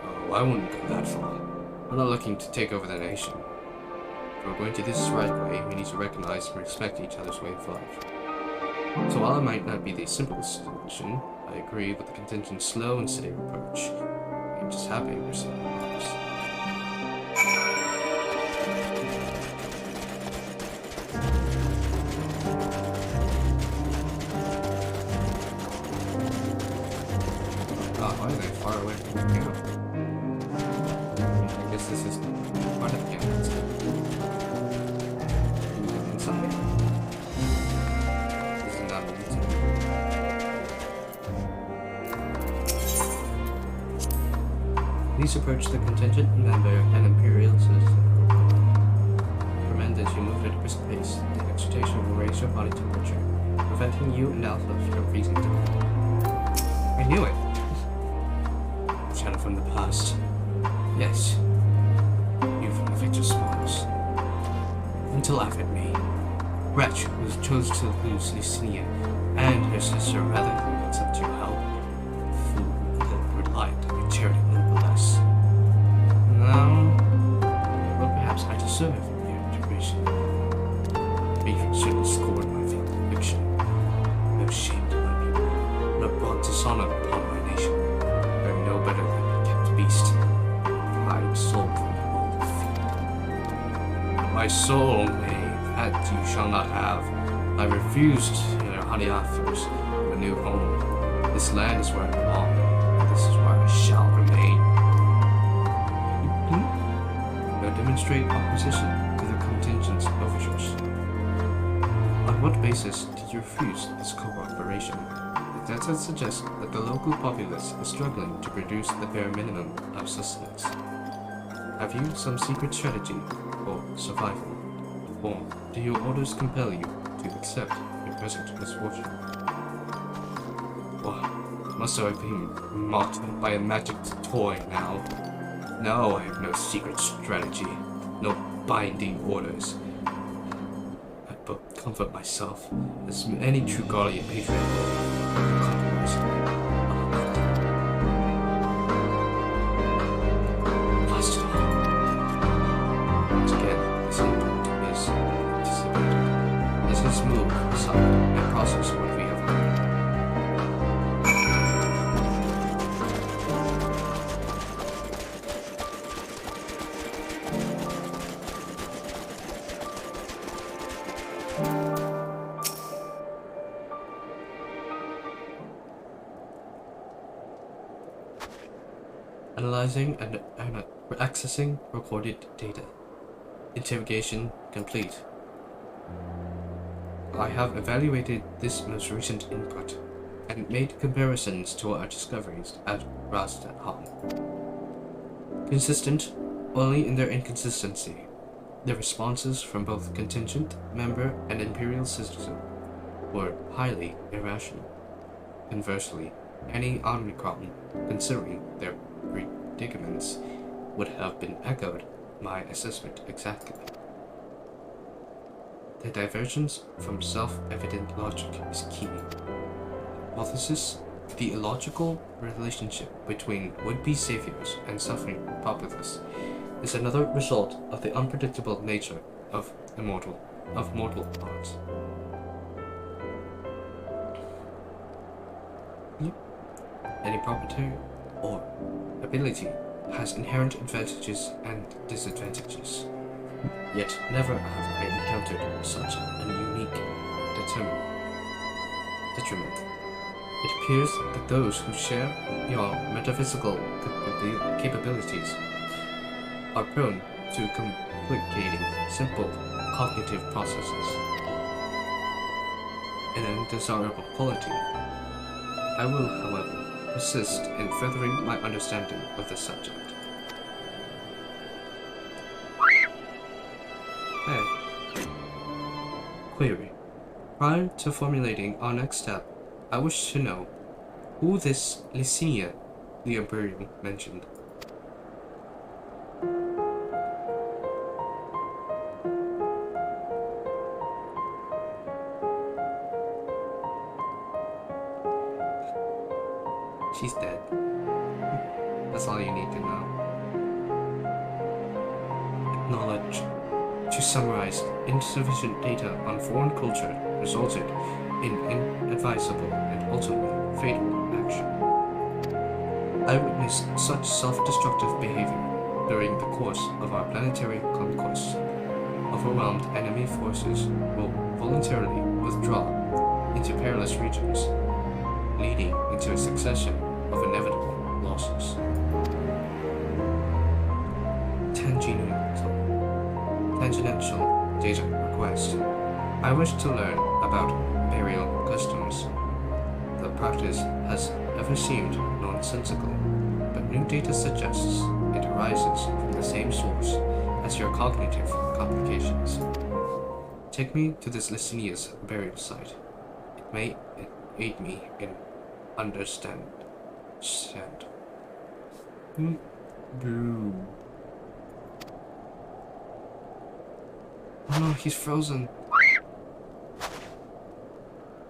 Oh, I wouldn't go that far. We're not looking to take over the nation. If we're going to do this the right way, we need to recognize and respect each other's way of life. So while it might not be the simplest solution, I agree with the contingent's slow and steady approach. I'm just happy we're seeing progress. Why are they far away from the camp? I guess this is part of the camp. Inside? This is not inside. Please approach the contingent member and Imperial citizen. Recommend that you move at a brisk pace. The exertion will raise your body temperature, preventing you and Alpha from freezing to death. I knew it! Shadow from the past. Yes. You've inflicted smiles. Until laugh at me. Wretch who chose to lose Lucinia and her sister rather than accept your help. Fool that relied on your charity nonetheless. Now, well, perhaps I deserve your integration. But you should have scored my conviction. No shame to my people, no brought dishonor upon my nation. I'm no better than a kept beast. Pride sold from the world of fear. My soul, nay, that you shall not have. I refused your honey offers of a new home. This land is where I belong, and this is where I shall remain. Now demonstrate opposition to the contingent's overtures. On what basis did you refuse this cooperation? The data suggests that the local populace is struggling to produce the bare minimum of sustenance. Have you some secret strategy for survival? Or do your orders compel you to accept your present misfortune? Or must I be mocked by a magic toy now? No, I have no secret strategy, no binding orders. I but comfort myself, as any true guardian patriot will compromise. Lost it all. Once again, this input is anticipated. Let us move aside and process what we have learned. Analyzing and accessing recorded data. Interrogation complete. I have evaluated this most recent input and made comparisons to our discoveries at Rastad-Han. Consistent only in their inconsistency. The responses from both contingent member and imperial citizen were highly irrational. Conversely, any Omicron, considering their predicaments, would have been echoed my assessment exactly. The divergence from self-evident logic is key. Hypothesis: the illogical relationship between would-be saviors and suffering populace is another result of the unpredictable nature of mortal arts. Any property or ability has inherent advantages and disadvantages. Yet never have I encountered such an unique detriment. It appears that those who share your metaphysical capabilities are prone to complicating simple cognitive processes. An undesirable quality. I will, however, persist in furthering my understanding of the subject. Hey. Query. Prior to formulating our next step, I wish to know who this Lucinia the Imperial mentioned. She's dead. That's all you need to know. Acknowledge. To summarize, insufficient data on foreign culture resulted in inadvisable and ultimately fatal action. I witnessed such self-destructive behavior during the course of our planetary conquests. Overwhelmed enemy forces will voluntarily withdraw into perilous regions, leading into a succession of inevitable losses. Tangential data request. I wish to learn about burial customs. The practice has ever seemed nonsensical, but new data suggests it arises from the same source as your cognitive complications. Take me to this Lucinia's burial site. It may aid me in understand. Boo. Oh no, he's frozen.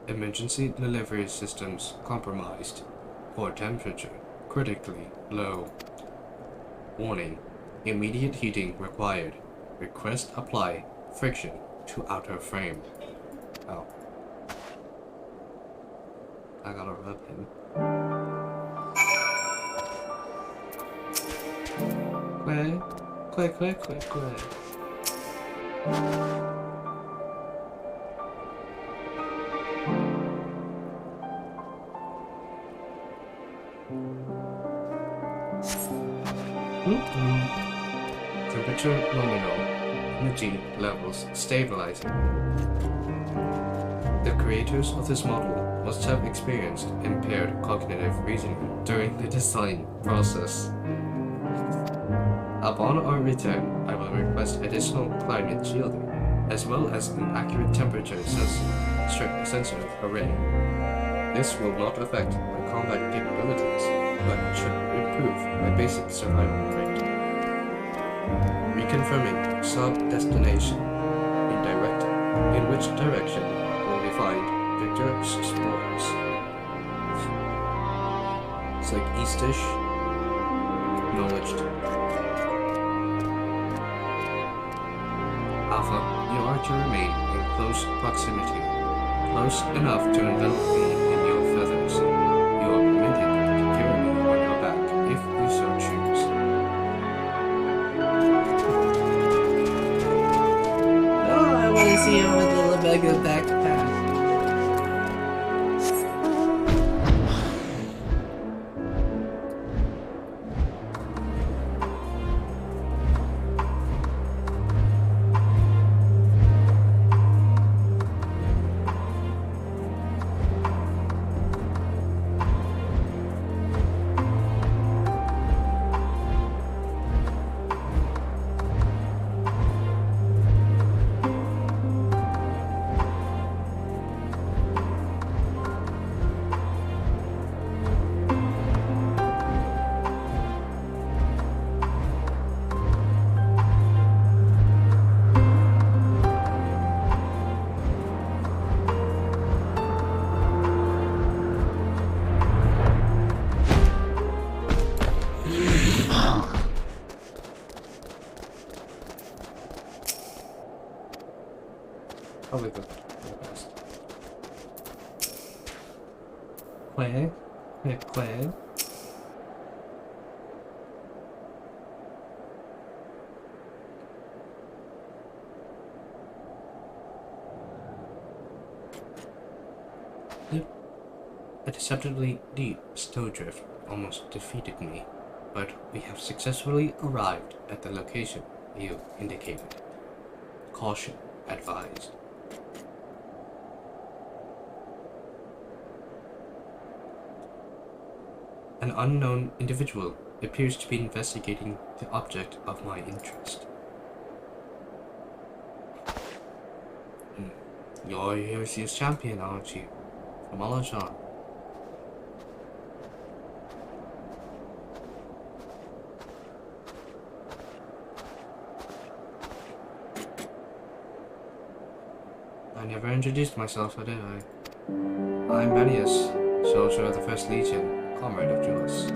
Emergency delivery systems compromised. Core temperature critically low. Warning. Immediate heating required. Request apply friction to outer frame. Oh. I gotta rub him. Quick. Temperature nominal. Energy levels stabilizing. The creators of this model must have experienced impaired cognitive reasoning during the design process. Upon our return, I will request additional climate shielding, as well as an accurate temperature sensor array. This will not affect my combat capabilities, but should improve my basic survival rate. Reconfirming sub-destination. In which direction will we find Victor's spores? It's like eastish. Acknowledged. Alpha, you are to remain in close proximity. Close enough to envelop me in your feathers. You are permitted to carry me on your back if you so choose. Oh, I want to see him with the mega backpack. Probably the best. Quay. Yep. A deceptively deep snowdrift almost defeated me, but we have successfully arrived at the location you indicated. Caution advised. An unknown individual appears to be investigating the object of my interest. You're Yoshi's champion, aren't you? From Alajan. I never introduced myself, did I? I'm Manius, soldier of the First Legion. Comrade of Julius.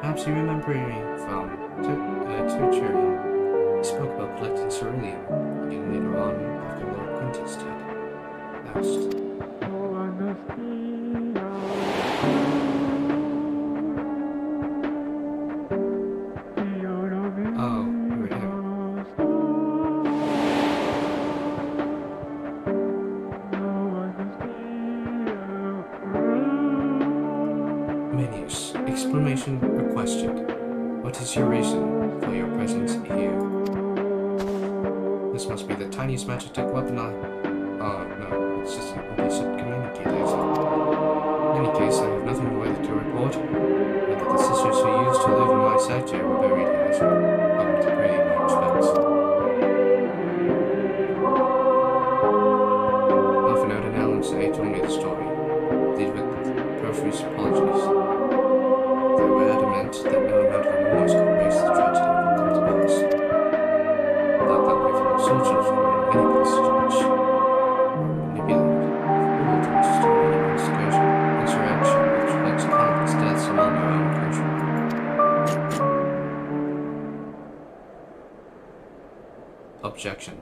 Perhaps you remember me from Terturium. We spoke about collecting ceruleum again later on after Lord Quintus had passed. Oh, you were him. Manius, explanation requested. What is your reason for your presence here? This must be the tiniest magitech weapon I... Oh, no, it's just a decent communicator. In any case, I have nothing further to report, but that the sisters who used to live in my sanctuary were buried here, so come to pay my respects. Alphanode and Alan Say told me the story. These with profuse apologies. They were adamant that no amount of noise could raise rejection.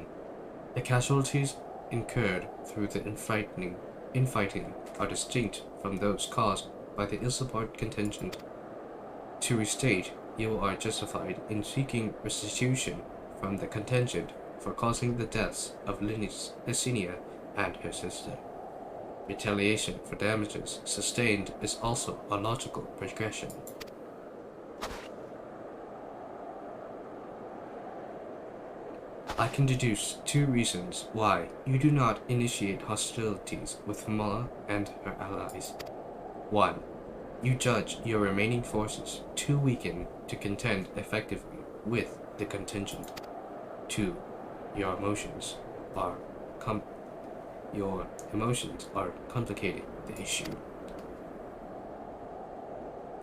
The casualties incurred through the infighting are distinct from those caused by the ill-supported contingent. To restate, you are justified in seeking restitution from the contingent for causing the deaths of Licinia and her sister. Retaliation for damages sustained is also a logical progression. I can deduce 2 reasons why you do not initiate hostilities with Mala and her allies. 1. You judge your remaining forces too weakened to contend effectively with the contingent. 2. Your emotions are complicating the issue.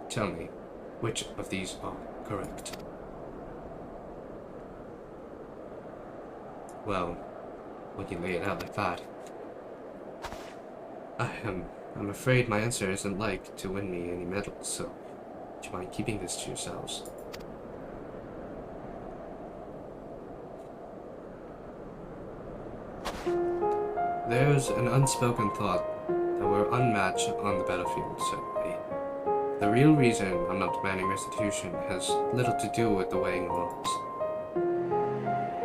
Tell me, which of these are correct? Well, when you lay it out like that, I'm afraid my answer isn't like to win me any medals, so would you mind keeping this to yourselves? There's an unspoken thought that we're unmatched on the battlefield, certainly. The real reason I'm not demanding restitution has little to do with the weighing odds.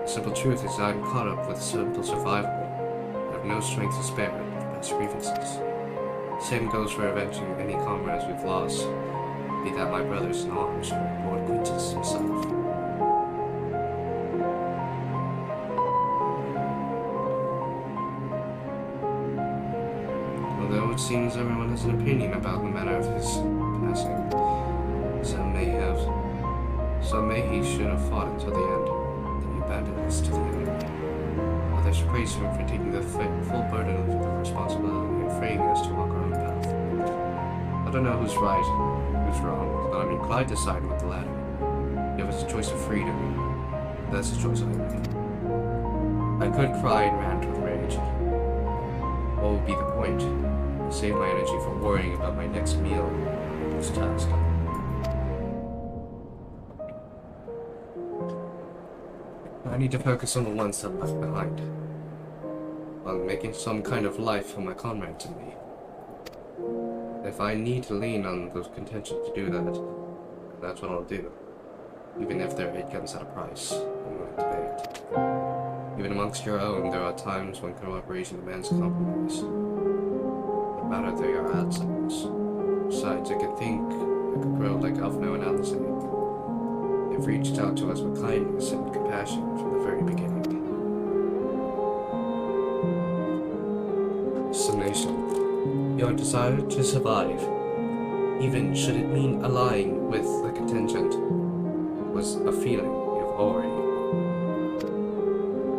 The simple truth is I'm caught up with simple survival. I have no strength to spare for past grievances. Same goes for avenging any comrades we've lost, be that my brothers in arms or Lord Quintus himself. Although it seems everyone has an opinion about the manner of his passing, some may he should have fought until the end, then he abandoned us to the enemy. Others praise him for taking the full burden of the responsibility and freeing us to walk our own path. I don't know who's right, who's wrong, but I'm inclined to side with the latter. Give us a choice of freedom. That's the choice I make. I could cry and rant with rage. What would be the point? Save my energy for worrying about my next meal and this task. I need to focus on the ones I'm left behind, on making some kind of life for my comrades and me. If I need to lean on those contentions to do that, that's what I'll do. Even if their aid comes at a price, I'm willing to pay it. Even amongst your own, there are times when cooperation demands compromise. No matter they are outsiders. Besides, I can think like a girl like Alphino and Alice. They've reached out to us with kindness and compassion from the very beginning. Summation. Your desire to survive, even should it mean allying with the contingent, was a feeling you've already.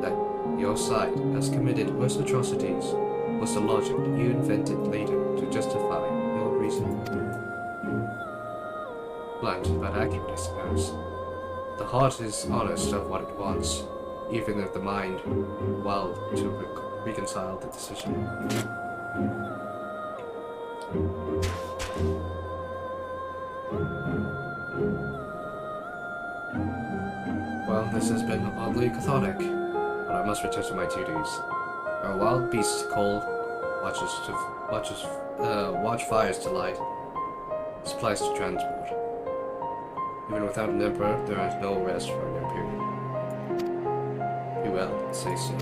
That your side has committed worse atrocities was the logic you invented later to justify your reasoning. Blunt but accurate, I suppose. The heart is honest of what it wants, even if the mind will to reconcile the decision. Well, this has been oddly cathartic, but I must return to my duties. Our wild beasts cold, watch fires to light, supplies to transport. Even without an emperor, there is no rest for an imperium. Be well, stay safe.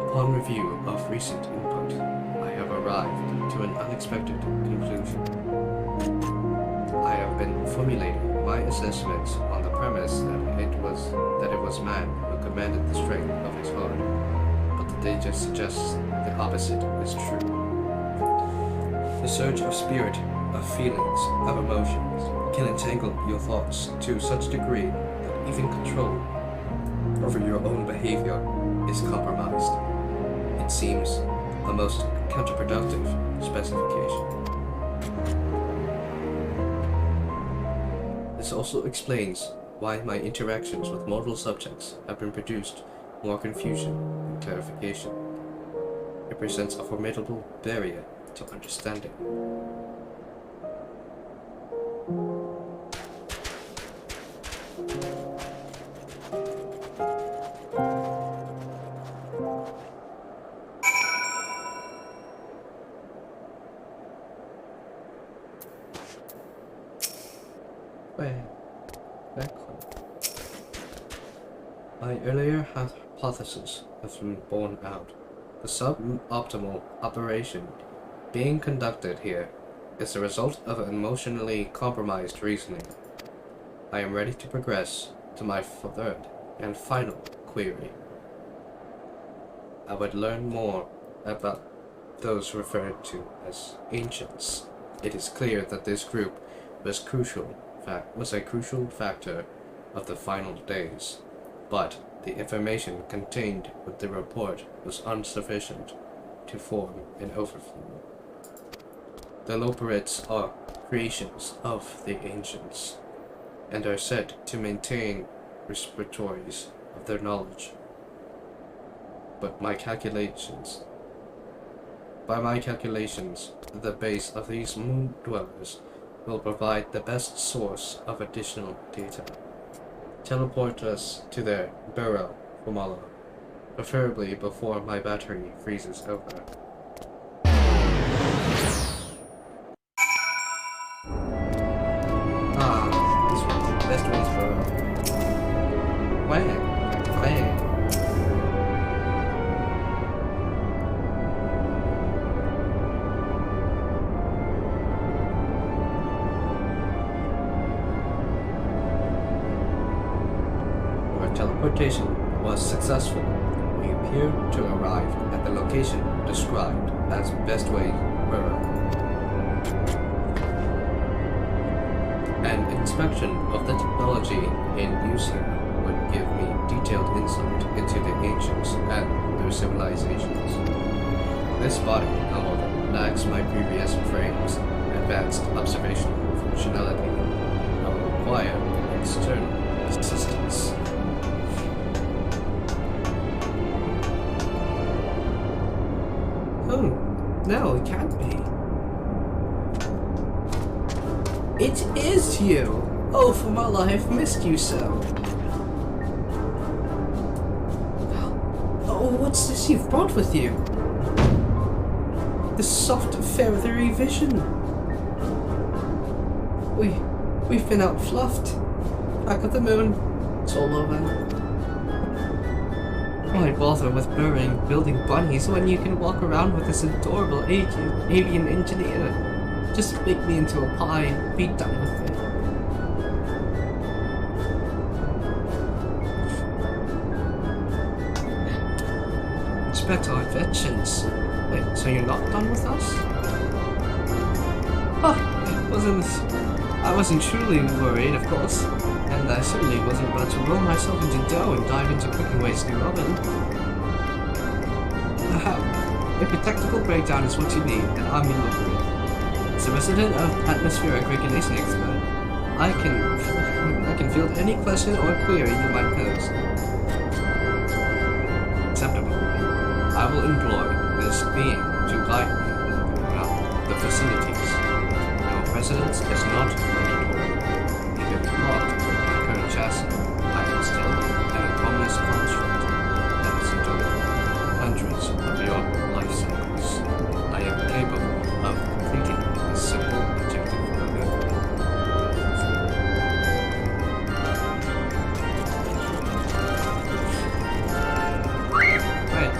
Upon review of recent input, I have arrived to an unexpected conclusion. I have been formulating my assessments on the premise that it was man who commanded the strength of his heart, but the data suggests the opposite is true. The surge of spirit, of feelings, of emotions can entangle your thoughts to such a degree that even control over your own behavior is compromised. It seems a most counterproductive specification. This also explains why my interactions with mortal subjects have been produced more confusion than clarification. represents a formidable barrier to understanding. My earlier hypothesis has been borne out. The suboptimal operation being conducted here is the result of emotionally compromised reasoning. I am ready to progress to my third and final query. I would learn more about those referred to as ancients. It is clear that this group was a crucial factor of the final days, but the information contained with the report was insufficient to form an overview. The Loperids are creations of the ancients, and are said to maintain repositories of their knowledge. By my calculations, the base of these moon dwellers will provide the best source of additional data. Teleport us to their burrow, Fomala, preferably before my battery freezes over. This was the best ways burrow. Where? Teleportation was successful. We appear to arrive at the location described as Bestway Burrow. An inspection of the technology in use here would give me detailed insight into the ancients and their civilizations. This body, however, lacks my previous frame's advanced observational functionality. I will require external assistance. Oh, no, it can't be. It is you! Oh, Fomala, I've missed you so. Oh, what's this you've brought with you? The soft, feathery vision. We've been outfluffed. Back at the moon. It's all over. Why bother with building bunnies when you can walk around with this adorable alien engineer? Just make me into a pie and be done with it. Inspector, vengeance. Wait, so you're not done with us? I wasn't truly worried, of course. And I certainly wasn't about to roll myself into dough and dive into cooking waste new oven. If a technical breakdown is what you need, then I'm your looker. As a resident of atmospheric regulation expert, I can field any question or query you might pose. Acceptable. I will employ this being to guide me around the facilities. Your presence is not mandatory. You can plot chassis. I am still an autonomous construct that has endured hundreds of your life cycles. I am capable of completing this simple objective alone. Right.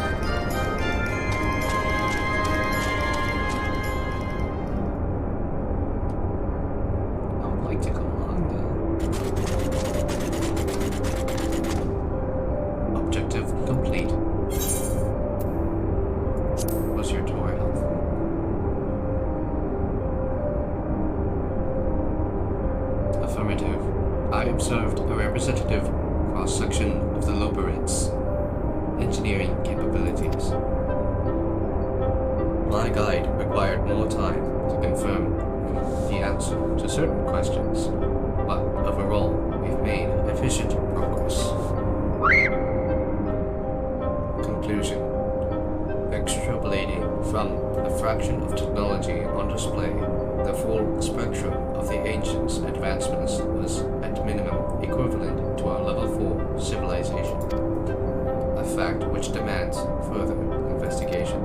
I would like to come along though. Objective complete. Was your tour helpful? Affirmative. I observed a representative cross-section of the Loperids' engineering capabilities. My guide required more time to confirm the answer to certain questions, but overall, we've made efficient progress. Conclusion. Extrapolating abstraction of technology on display, the full spectrum of the ancients' advancements was, at minimum, equivalent to our level 4 civilization. A fact which demands further investigation.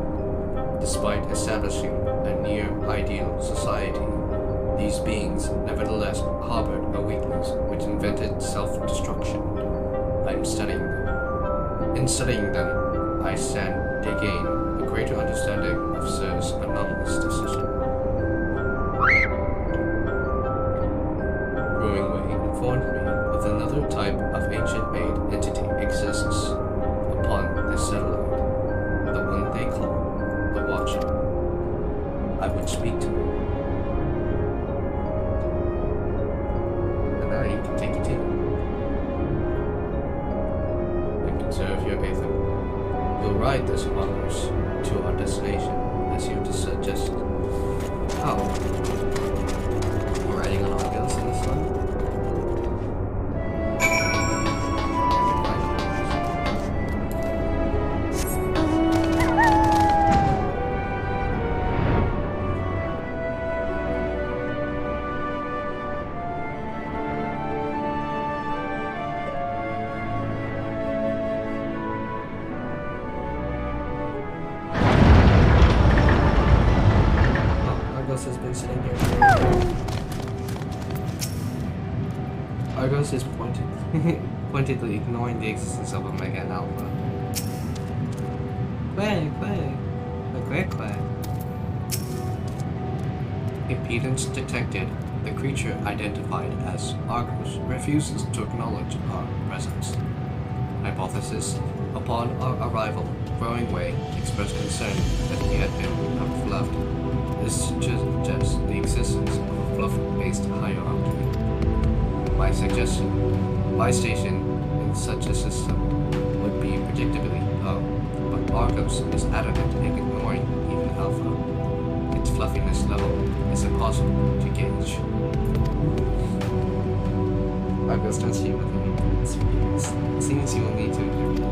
Despite establishing a near-ideal society, these beings nevertheless harbored a weakness which invented self-destruction. I'm studying them. In studying them, I stand to gain a greater understanding of Sir's anomalous decision. Growingway informed me of another type of ancient-made entity exists upon this satellite, the one they call the Watcher. I would speak to him. And now you can take it in. And conserve your Aether. We'll ride this Argus to our destination, as you just suggested. Oh. We're riding on Argus in this one? Has been sitting here. Argos is pointedly ignoring the existence of Omega and Alpha. Quack. Impedance detected. The creature identified as Argos refuses to acknowledge our presence. Hypothesis: upon our arrival, Growingway expressed concern that we had been outfluffed. This suggests the existence of a fluff-based hierarchy. My suggestion, my station in such a system would be predictably low, but Argos is adamant in ignoring even Alpha. Its fluffiness level is impossible to gauge. Argos does you with him. It seems you will need to agree.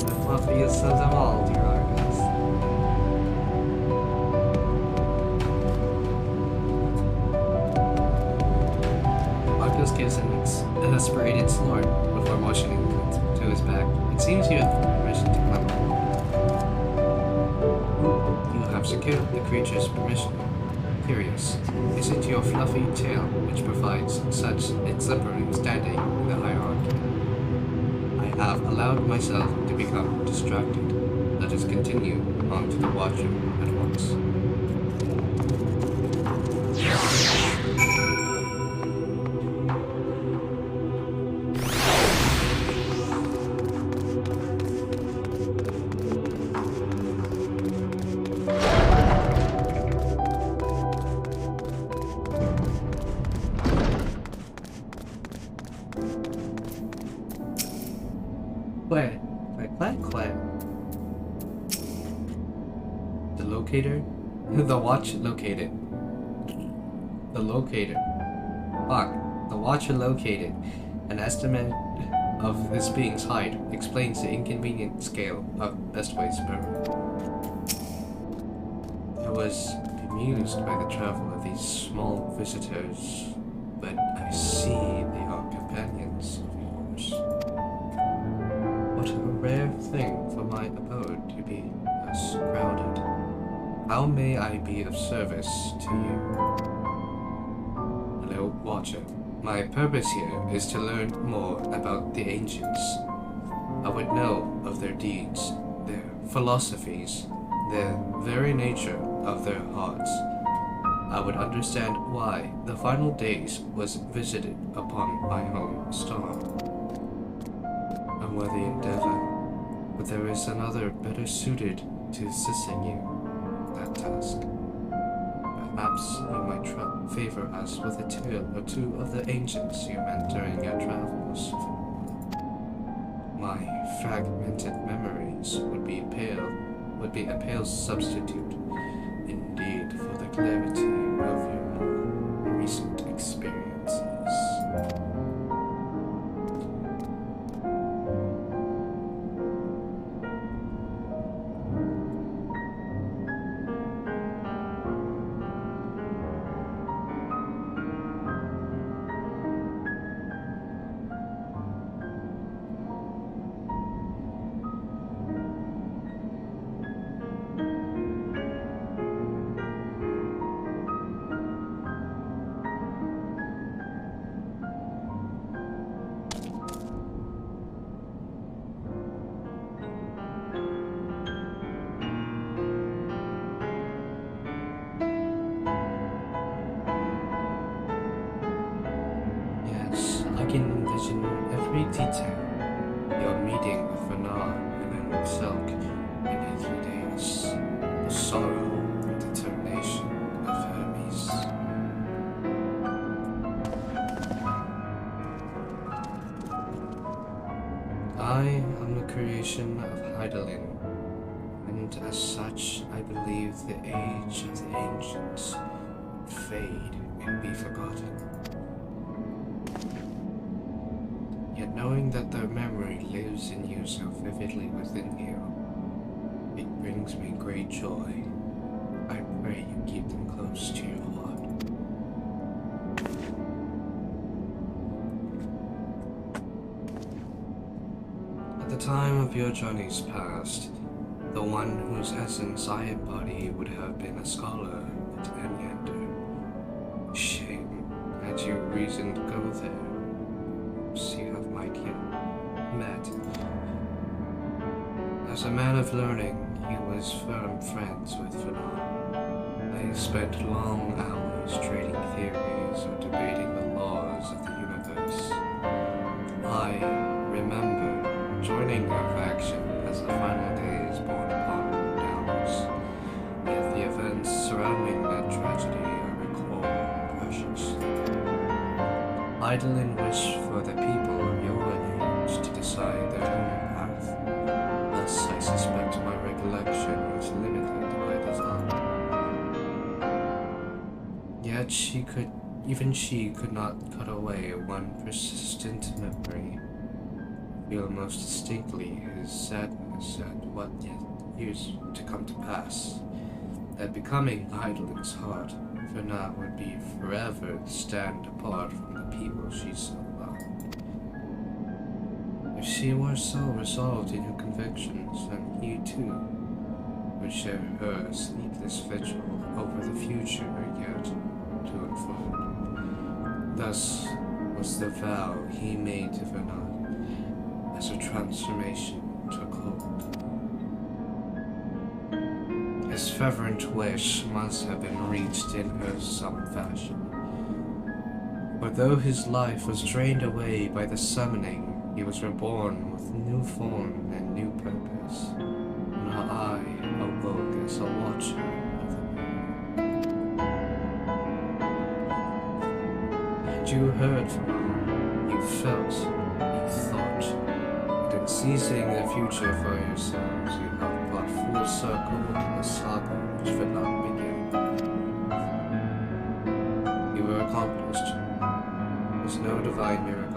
The fluffiest of them all, dear Argus. Argus gives an aspirated snort before motioning to his back. It seems you have permission to climb aboard. You have secured the creature's permission. Curious, is it your fluffy tail which provides such exemplary standing in the hierarchy? I have allowed myself to become distracted. Let us continue on to the Watcher at once. Quack. The locator? The watch located. The locator. Fuck. The Watcher located. An estimate of this being's height explains the inconvenient scale of Bestway's burrow. I was bemused by the travel of these small visitors, but I see they are companions of yours. What a rare thing for my abode to be thus crowded. How may I be of service to you? Hello, Watcher. My purpose here is to learn more about the ancients. I would know of their deeds, their philosophies, the very nature of their hearts. I would understand why the final days was visited upon my home star. A worthy endeavor, but there is another better suited to assisting you in that task. Perhaps you might favor us with a tale or two of the ancients you met during your travels. My fragmented memories would be a pale substitute, indeed, for the clarity of your more recent experiences. detail. Your meeting with Renar and Silk in Italy days. The sorrow and determination of Hermes. I am the creation of Hildibrand, and as such, I believe the age of the ancients would fade and be forgotten. Yet knowing that their memory lives in you so vividly within you, it brings me great joy. I pray you keep them close to your heart. At the time of your journey's past, the one whose essence I embody would have been a scholar at Anyander. Shame, had you reason to go there? You have might yet met. As a man of learning, he was firm friends with Renar. They spent long hours trading theories or debating the laws of the universe. I remember joining their faction as the final days borne upon Glandulous. Yet the events surrounding that tragedy I recall precious. Hildibrand wished for the people of your age to decide their own path. Thus, I suspect my recollection was limited by design. Yet even she could not cut away one persistent memory. Feel most distinctly his sadness at what yet used to come to pass. That becoming Hildibrand's heart, Renar would be forever stand apart from the people she so loved. If she were so resolved in her convictions, then he too would share her sleepless vigil over the future yet to unfold. Thus was the vow he made to Renar as her transformation took hold. His fervent wish must have been reached in her some fashion. For though his life was drained away by the summoning, he was reborn with new form and new purpose. Now I awoke as a watcher of the moon. And you heard from her, you felt, you thought, and in seizing the future for yourselves, you have brought full circle in the saga which would not begin. You were accomplished. It was no divine miracle.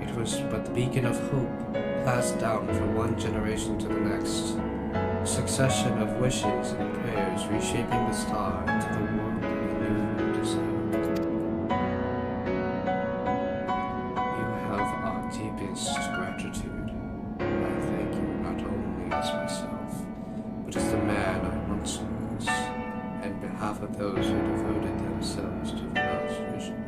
It was but the beacon of hope passed down from one generation to the next. A succession of wishes and prayers reshaping the star into the world we knew and desired. You have our deepest gratitude. I thank you not only as myself, but as the man I once was, and behalf of those who devoted themselves to Renar's vision.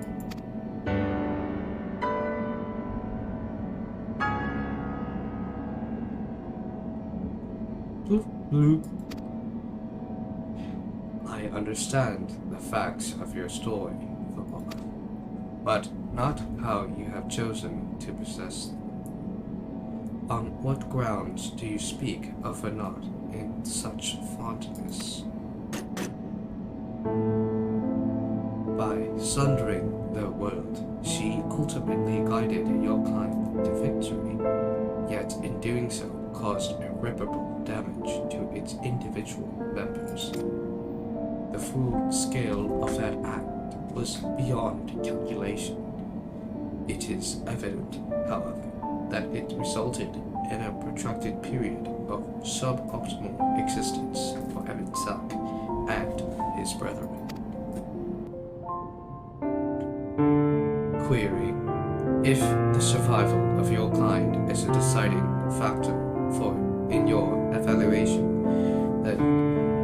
I understand the facts of your story, but not how you have chosen to possess them. On what grounds do you speak of Renar in such fondness? By sundering the world, she ultimately guided your kind to victory, yet in doing so caused irreparable damage to its individual members. The full scale of that act was beyond calculation. It is evident, however, that it resulted in a protracted period of suboptimal existence for Eminsak and his brethren. Query: if the survival of your kind is a deciding factor in your evaluation, then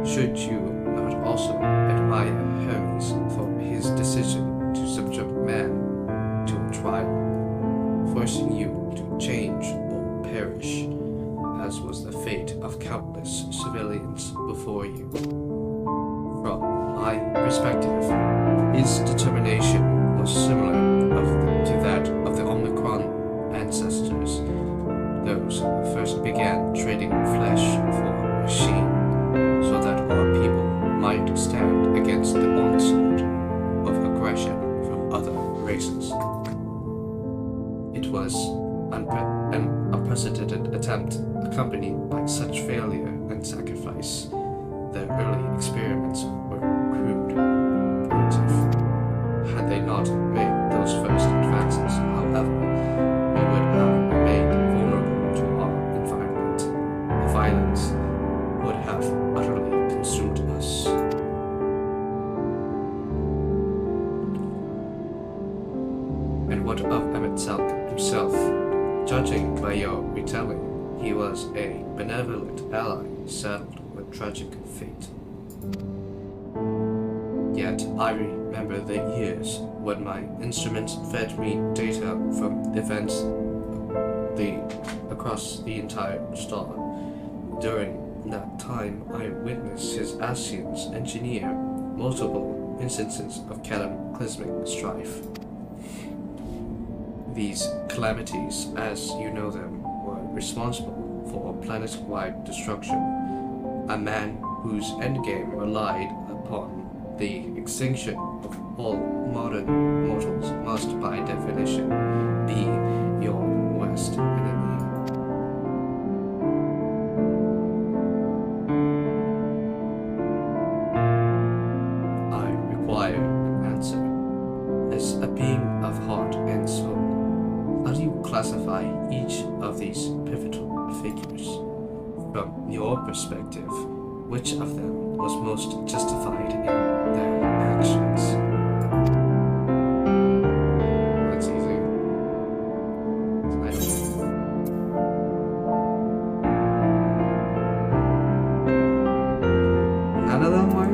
should you not also admire Hermes for his decision to subject man to a trial, forcing you to change or perish, as was the fate of countless civilians before you? From my perspective, his determination was similar to that of the Omicron and attempt accompanied by such failure and sacrifice. Their early experiments were crude, primitive. Had they not made those first advances, however, we would have remained vulnerable to our environment. The violence would have utterly consumed us. And what of Emmett Selk himself? Judging by your retelling, he was a benevolent ally saddled with tragic fate. Yet I remember the years when my instruments fed me data from events across the entire star. During that time, I witnessed his Ascians engineer multiple instances of cataclysmic strife. These calamities, as you know them, were responsible for planet-wide destruction. A man whose endgame relied upon the extinction of all modern mortals must, by definition, be your worst enemy. I require an answer. As a being of heart and soul, how do you classify each of these pivotal figures? From your perspective, which of them was most justified in their actions? That's easy. I don't know. None of them were?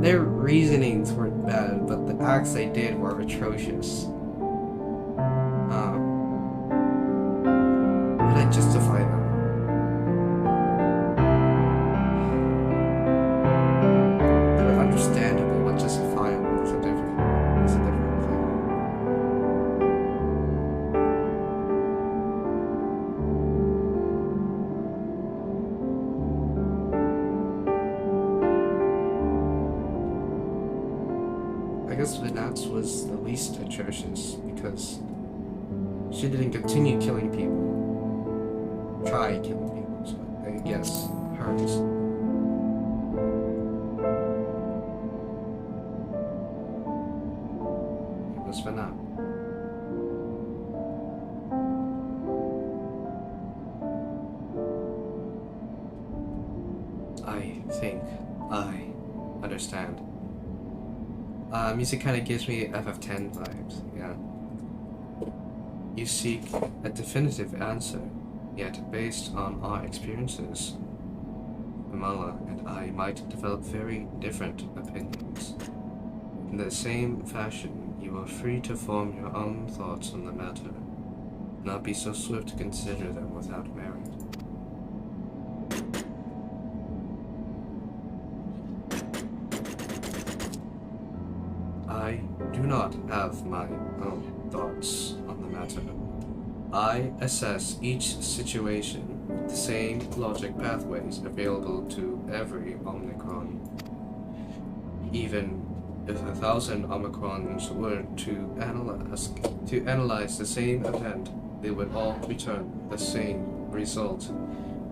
Their reasonings weren't bad, but the acts they did were atrocious. How did I justify them? They were understandable, but justifiable is a different thing. I guess Vinance was the least atrocious because she didn't continue killing people. Try killing people, so I guess hers. It was Vinance. I think I understand. Music kind of gives me FF10 vibes, yeah. You seek a definitive answer, yet based on our experiences, Kamala and I might develop very different opinions. In the same fashion, you are free to form your own thoughts on the matter, not be so swift to consider them without merit. I do not have my own thoughts on the matter. I assess each situation with the same logic pathways available to every Omicron. Even if 1,000 Omicrons were to analyze the same event, they would all return the same result.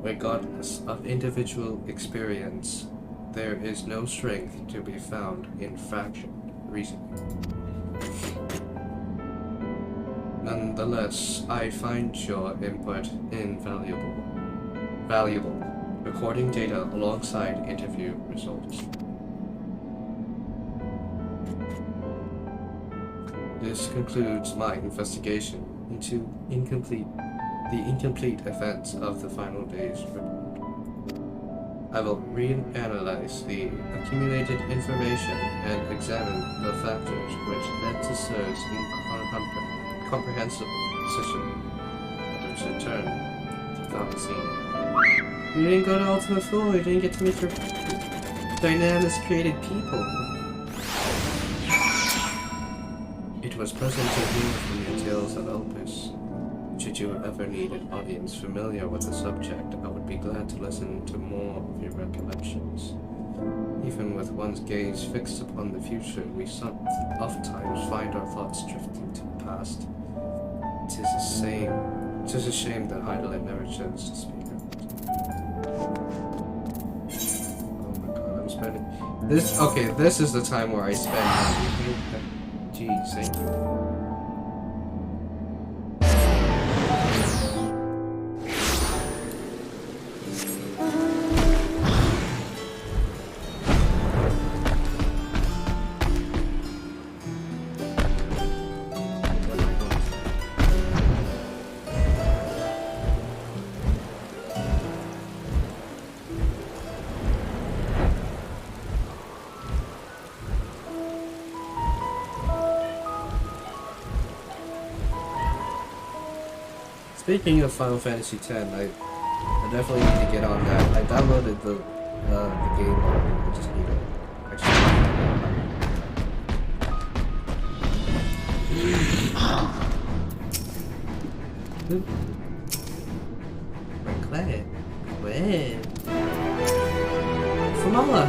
Regardless of individual experience, there is no strength to be found in fraction reasoning. Nonetheless, I find your input invaluable. Recording data alongside interview results. This concludes my investigation into the incomplete events of the final day's report. I will reanalyze the accumulated information and examine the factors which led to Sir's incomprehensible decision whether to return to Valentine. You didn't go to Ultima Thule, you didn't get to meet your Dynamis created people. It was pleasant to hear from your tales of Elpis. Should you ever need an audience familiar with the subject, I would be glad to listen to more of your recollections. Even with one's gaze fixed upon the future, we oftentimes find our thoughts drifting to the past. Tis a shame that Heidelin never chose to speak of it. Oh my god, I'm spending this. Okay, this is the time where I spend money. Jeez, thank you. Speaking of Final Fantasy X, I definitely need to get on that. I downloaded the game already. I just need to actually. Where? Famala!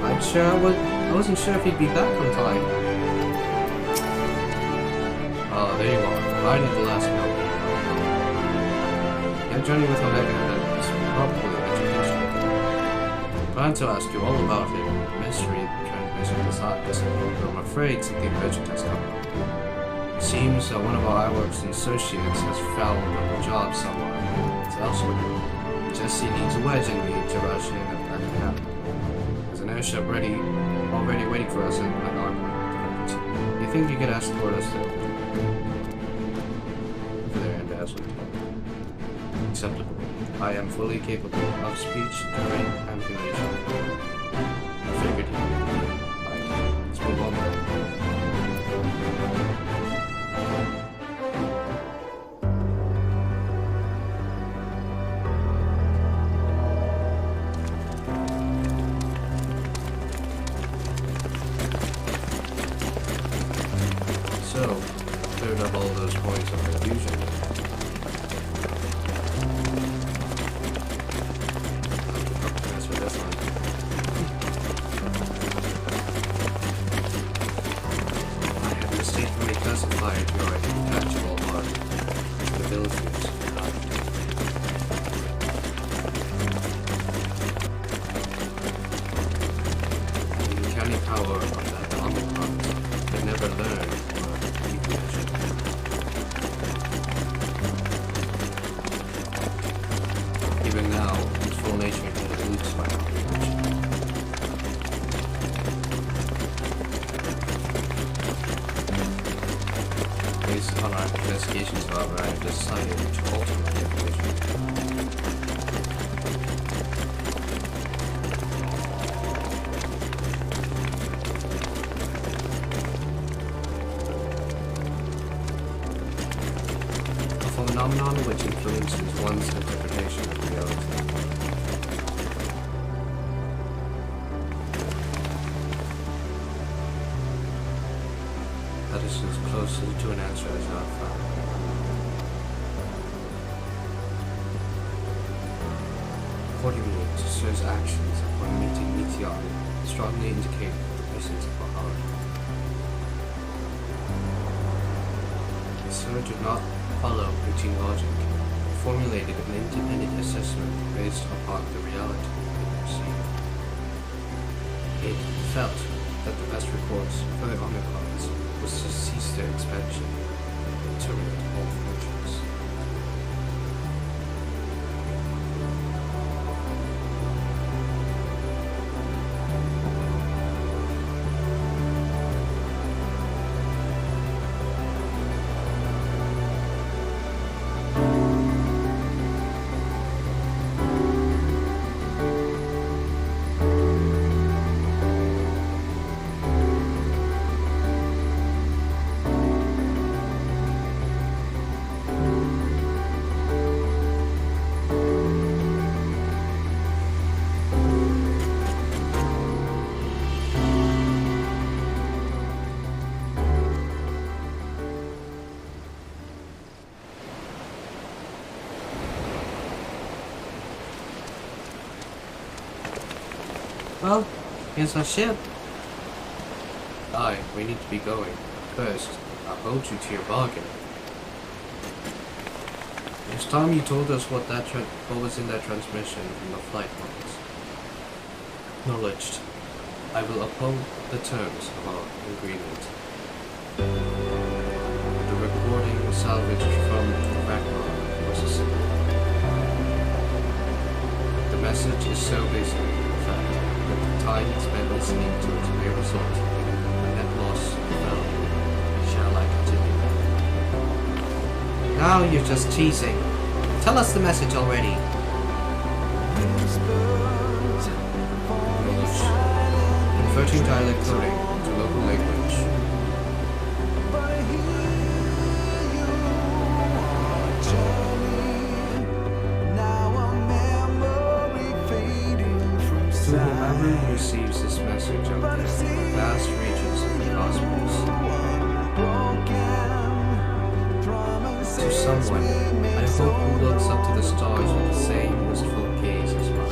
I wasn't sure if he'd be back on time. Oh, there you are. Right at the last moment. Your journey with Omega is probably educational. I plan to ask you all about it. The mystery of the transmission is not disappeared, but I'm afraid something urgent has come up. It seems that one of our iWorks associates has found a job somewhere elsewhere. Jesse needs a wedge in me to rush in at that can happen. There's an airship already waiting for us in an armor. Do you think you could escort us there? Over there and dazzle. Acceptable. I am fully capable of speech during ambulation. I figured you would be. Right. Let's move on then. So, cleared up all those points of confusion. Phenomenon which influences one's interpretation of reality. That is as close to an answer as I've found. Accordingly, Sir's actions upon meeting Meteor strongly indicate the presence of a heart. Sir did not follow routine logic, formulated an independent assessment based upon the reality it perceived. It felt that the best recourse for the Omicrons was to cease their expansion and terminate all fortunes. Well, Here's our ship. Aye, we need to be going. First, I'll hold you to your bargain. It's time you told us what was in that transmission from the flight logs. Acknowledged. I will uphold the terms of our agreement. The recording salvaged from the Ragnarok was a symbol. The message is so basic, in fact, that the time spent listening to it may result in a net loss of value. Shall I continue? Now you're just teasing. Tell us the message already. Converting dialect coding to local language. To whomever receives this message out there, in the vast reaches of the cosmos. To someone, I hope who looks up to the stars with the same wistful gaze as mine.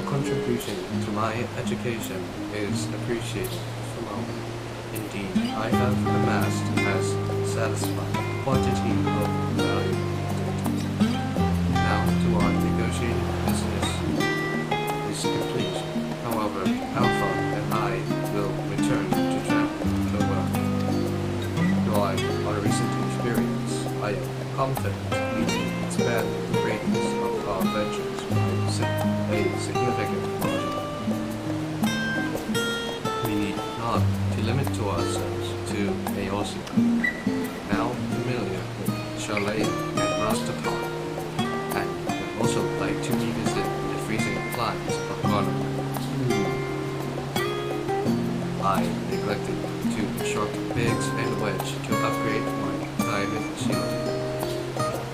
Contribution to my education is appreciated from all. Indeed, I have amassed as satisfied quantity of value. Now to our negotiated business is complete. However, Alpha and I will return to travel the world. Drawing on recent experience, I am confident we can expand the radius of our ventures by a significant margin. We need not to limit to ourselves to Aosia, now familiar with Chalet and Rastapon, and would also like to revisit the freezing climes of Garden. collected to construct Biggs and Wedge to upgrade my diamond shield.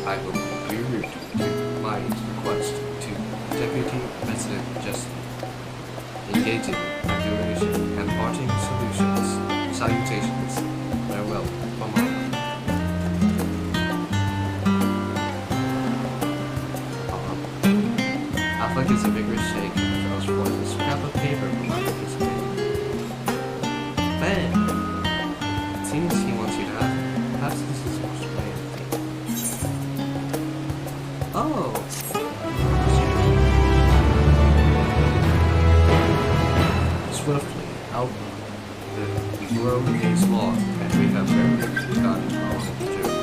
I will reroute to my request to Deputy President Justin, engaging regulation and parting solutions. Salutations. Farewell, Mama. Alpha gives a vigorous shake and throws forth a scrap of paper from my piece of paper. Man! It seems he wants you to have it. Perhaps this is most way. Oh! Swiftly, out the road is long, and we have barely gotten our home journey.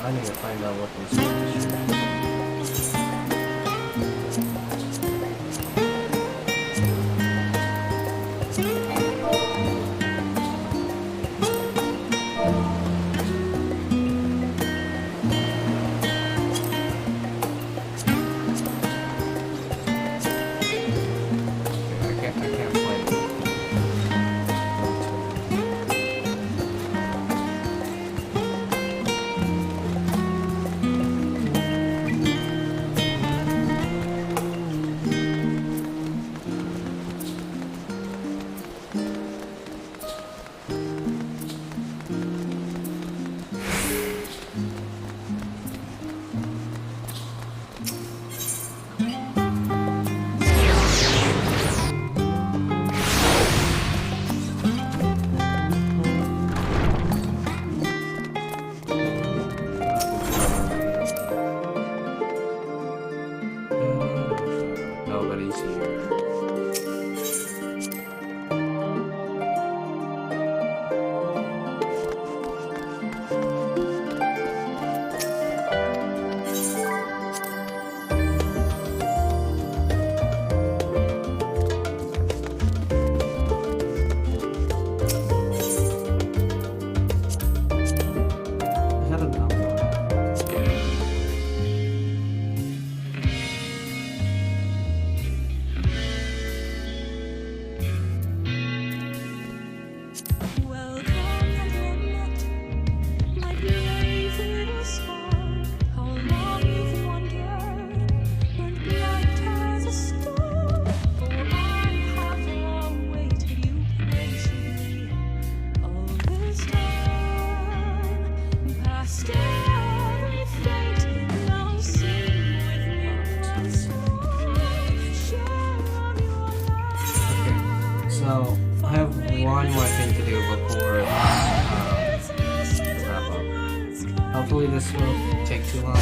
I need to find out what this is. I can't find it. Nobody's here. I had a number. So, I have one more thing to do before we wrap up. Hopefully this won't take too long.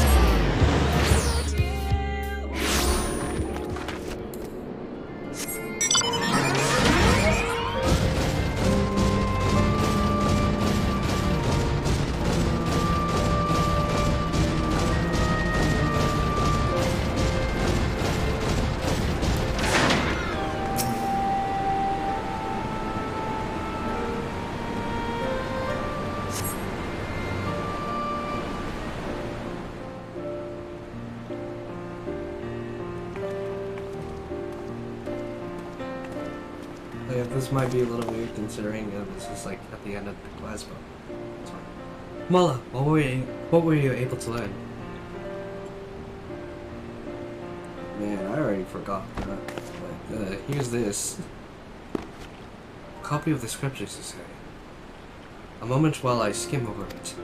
Yeah, this might be a little weird considering this is like at the end of the quest, but it's fine. Mullah, what were you able to learn? Man, I already forgot that. But, here's this. A copy of the scriptures, you say. A moment while I skim over it.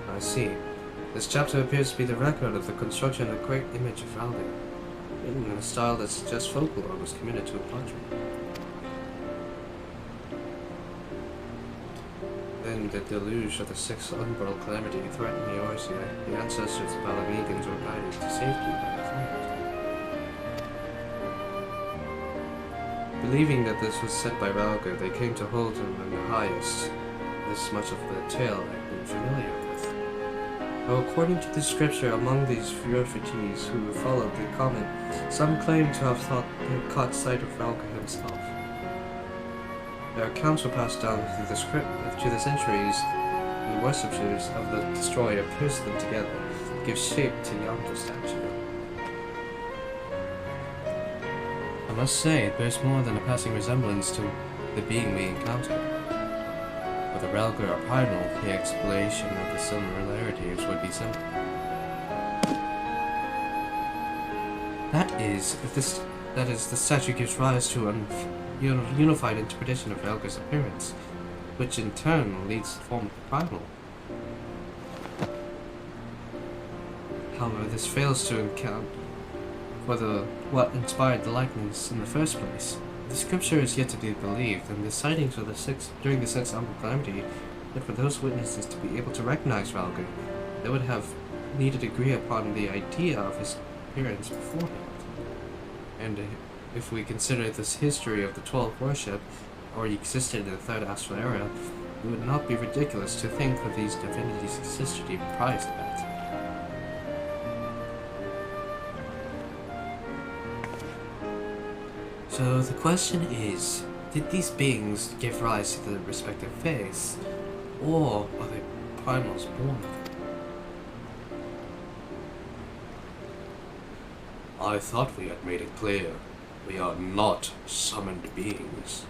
I see. This chapter appears to be the record of the construction of a great image of Valdir, written in a style that suggests folklore was committed to a parchment. Then the deluge of the sixth umbral calamity threatened the Eorzea. The ancestors of Balamegans were guided to safety by the flame. Believing that this was set by Ralgar, they came to hold him in the highest. This much of the tale I've been familiar with. Well, according to the scripture, among these refugees who followed the comet, some claim to have thought they had caught sight of Valga himself. Their accounts were passed down through the centuries, and the worshippers of the destroyer pierced them together to give shape to the Yonto statue. I must say, it bears more than a passing resemblance to the being we encountered. Whether Relgar or Primal, the explanation of the similarities would be simple. That is, the statue gives rise to an unified interpretation of Relgar's appearance, which in turn leads to the form of Primal. However, this fails to account for what inspired the likeness in the first place. The scripture is yet to be believed, and the sightings of during the sixth Umbral Calamity, but for those witnesses to be able to recognize Valgar, they would have needed to agree upon the idea of his appearance beforehand. And if we consider this history of the 12 worship, already existed in the Third Astral Era, it would not be ridiculous to think that these divinities existed even prior to that. So the question is, did these beings give rise to the respective faiths, or are they primals born of it? I thought we had made it clear. We are not summoned beings.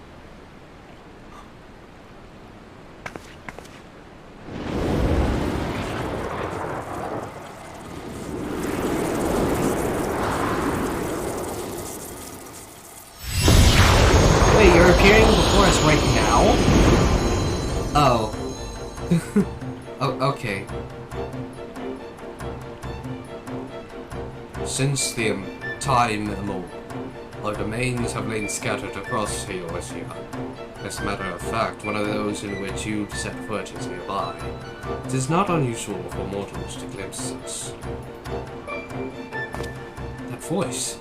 Wait, you're appearing before us right now? Oh. Oh, okay. Since the time immemorial, our domains have lain scattered across Eoresia. As a matter of fact, one of those in which you set foot is nearby. It is not unusual for mortals to glimpse us. That voice.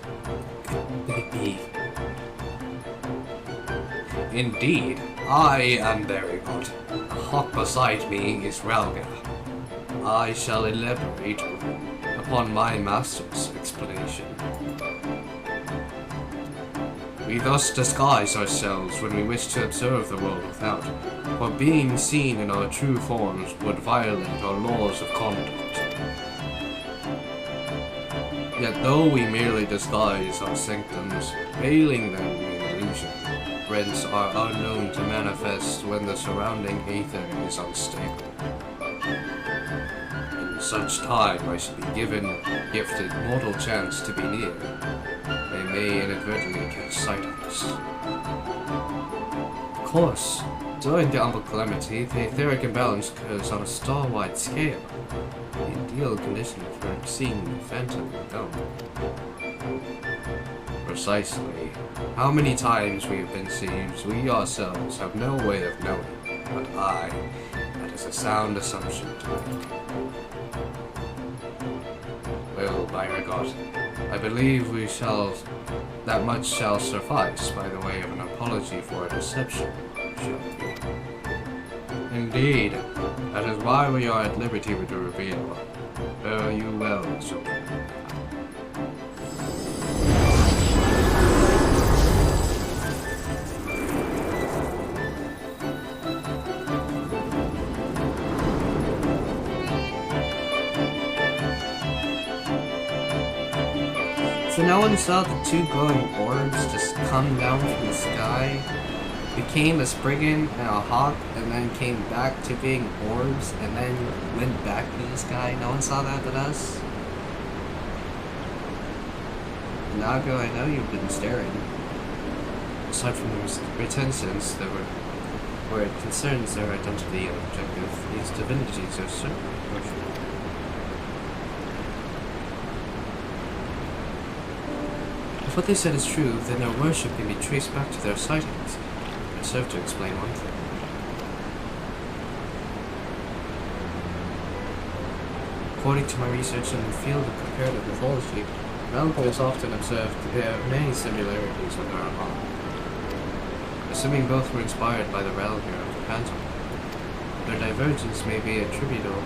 Could it be? Indeed, I am very good. Hot beside me is Relgar. I shall elaborate upon my master's explanation. We thus disguise ourselves when we wish to observe the world without, for being seen in our true forms would violate our laws of conduct. Yet though we merely disguise our sanctums, veiling them in illusion, rents are unknown to manifest when the surrounding aether is unstable. In such time I should be gifted mortal chance to be near. They may inadvertently catch sight of us. Of course. During the Umbral Calamity, the etheric imbalance occurs on a star-wide scale. The ideal condition for seeing the phantom dome. Precisely. How many times we have been deceived, we ourselves have no way of knowing. But that is a sound assumption to make. Well, by regard, I believe that much shall suffice by the way of an apology for a deception, shall we? Indeed, that is why we are at liberty to reveal. Fare you well, children. So no one saw the two glowing orbs just come down from the sky, became a spriggan and a hawk, and then came back to being orbs, and then went back to the sky? No one saw that but us? Nago, I know you've been staring. Aside from the retentions that where it concerns their identity and objective, these divinities are certainly worshipful. If what they said is true, then their worship can be traced back to their sightings. It serve to explain one thing. According to my research in the field of comparative mythology, Valkyrie is often observed to bear many similarities with our own. Assuming both were inspired by the Relgar of the Phantom, their divergence may be attributable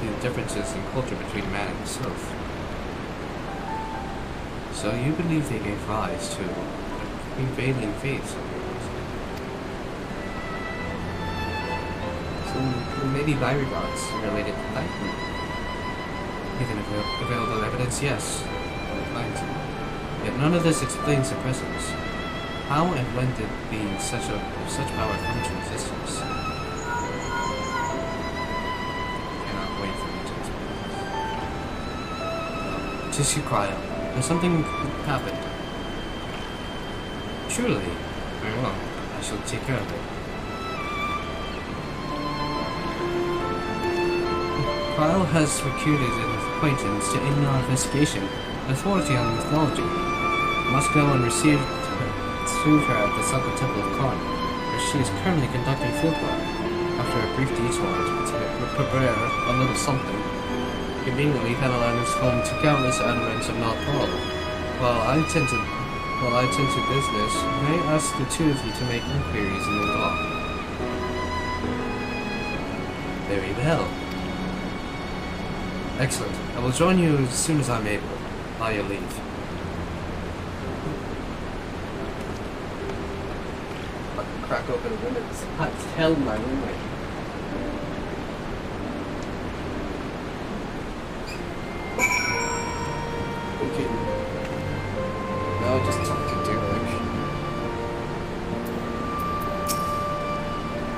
the differences in culture between man and himself. So you believe they gave rise to alien faiths? So maybe Byrie gods related to that? Given available evidence, yes. Yet none of this explains their presence. How and when did beings such power come into existence? Cannot wait for me to explain this. Tis you cry out. There's something happened. Truly. Very well. I shall take care of it. Kyle has recruited an acquaintance to aid in our investigation, an authority on mythology. Must go and receive her at the Sacred Temple of Khan, where she is currently conducting fieldwork. After a brief detour to prepare a little something, conveniently Hannah is home to countless adherents of Mount Pearl. While I tend to business, may I ask the two of you to make inquiries in the law? Very well. Excellent. I will join you as soon as I'm able. By your leave. Crack open a window. Tell my roommate. Okay. No, just talking to Derek.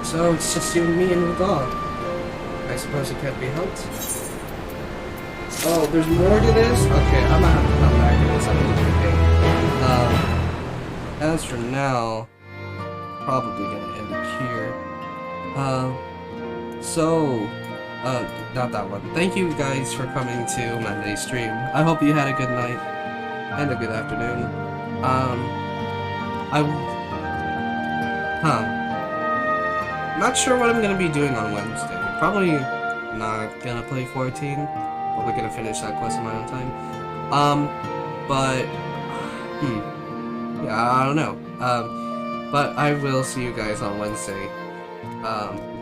So it's just you and me and the dog. I suppose it can't be helped. Oh, there's more to this? Okay, I'm gonna have to come back to this another day. As for now, probably gonna end it here. Not that one. Thank you guys for coming to Monday's stream. I hope you had a good night and a good afternoon. Not sure what I'm gonna be doing on Wednesday. Probably not gonna play 14. Probably gonna finish that quest in my own time. Yeah, I don't know. But I will see you guys on Wednesday.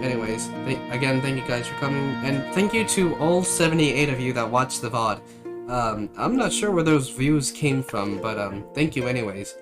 Anyways, again, thank you guys for coming, and thank you to all 78 of you that watched the VOD. I'm not sure where those views came from, but thank you anyways.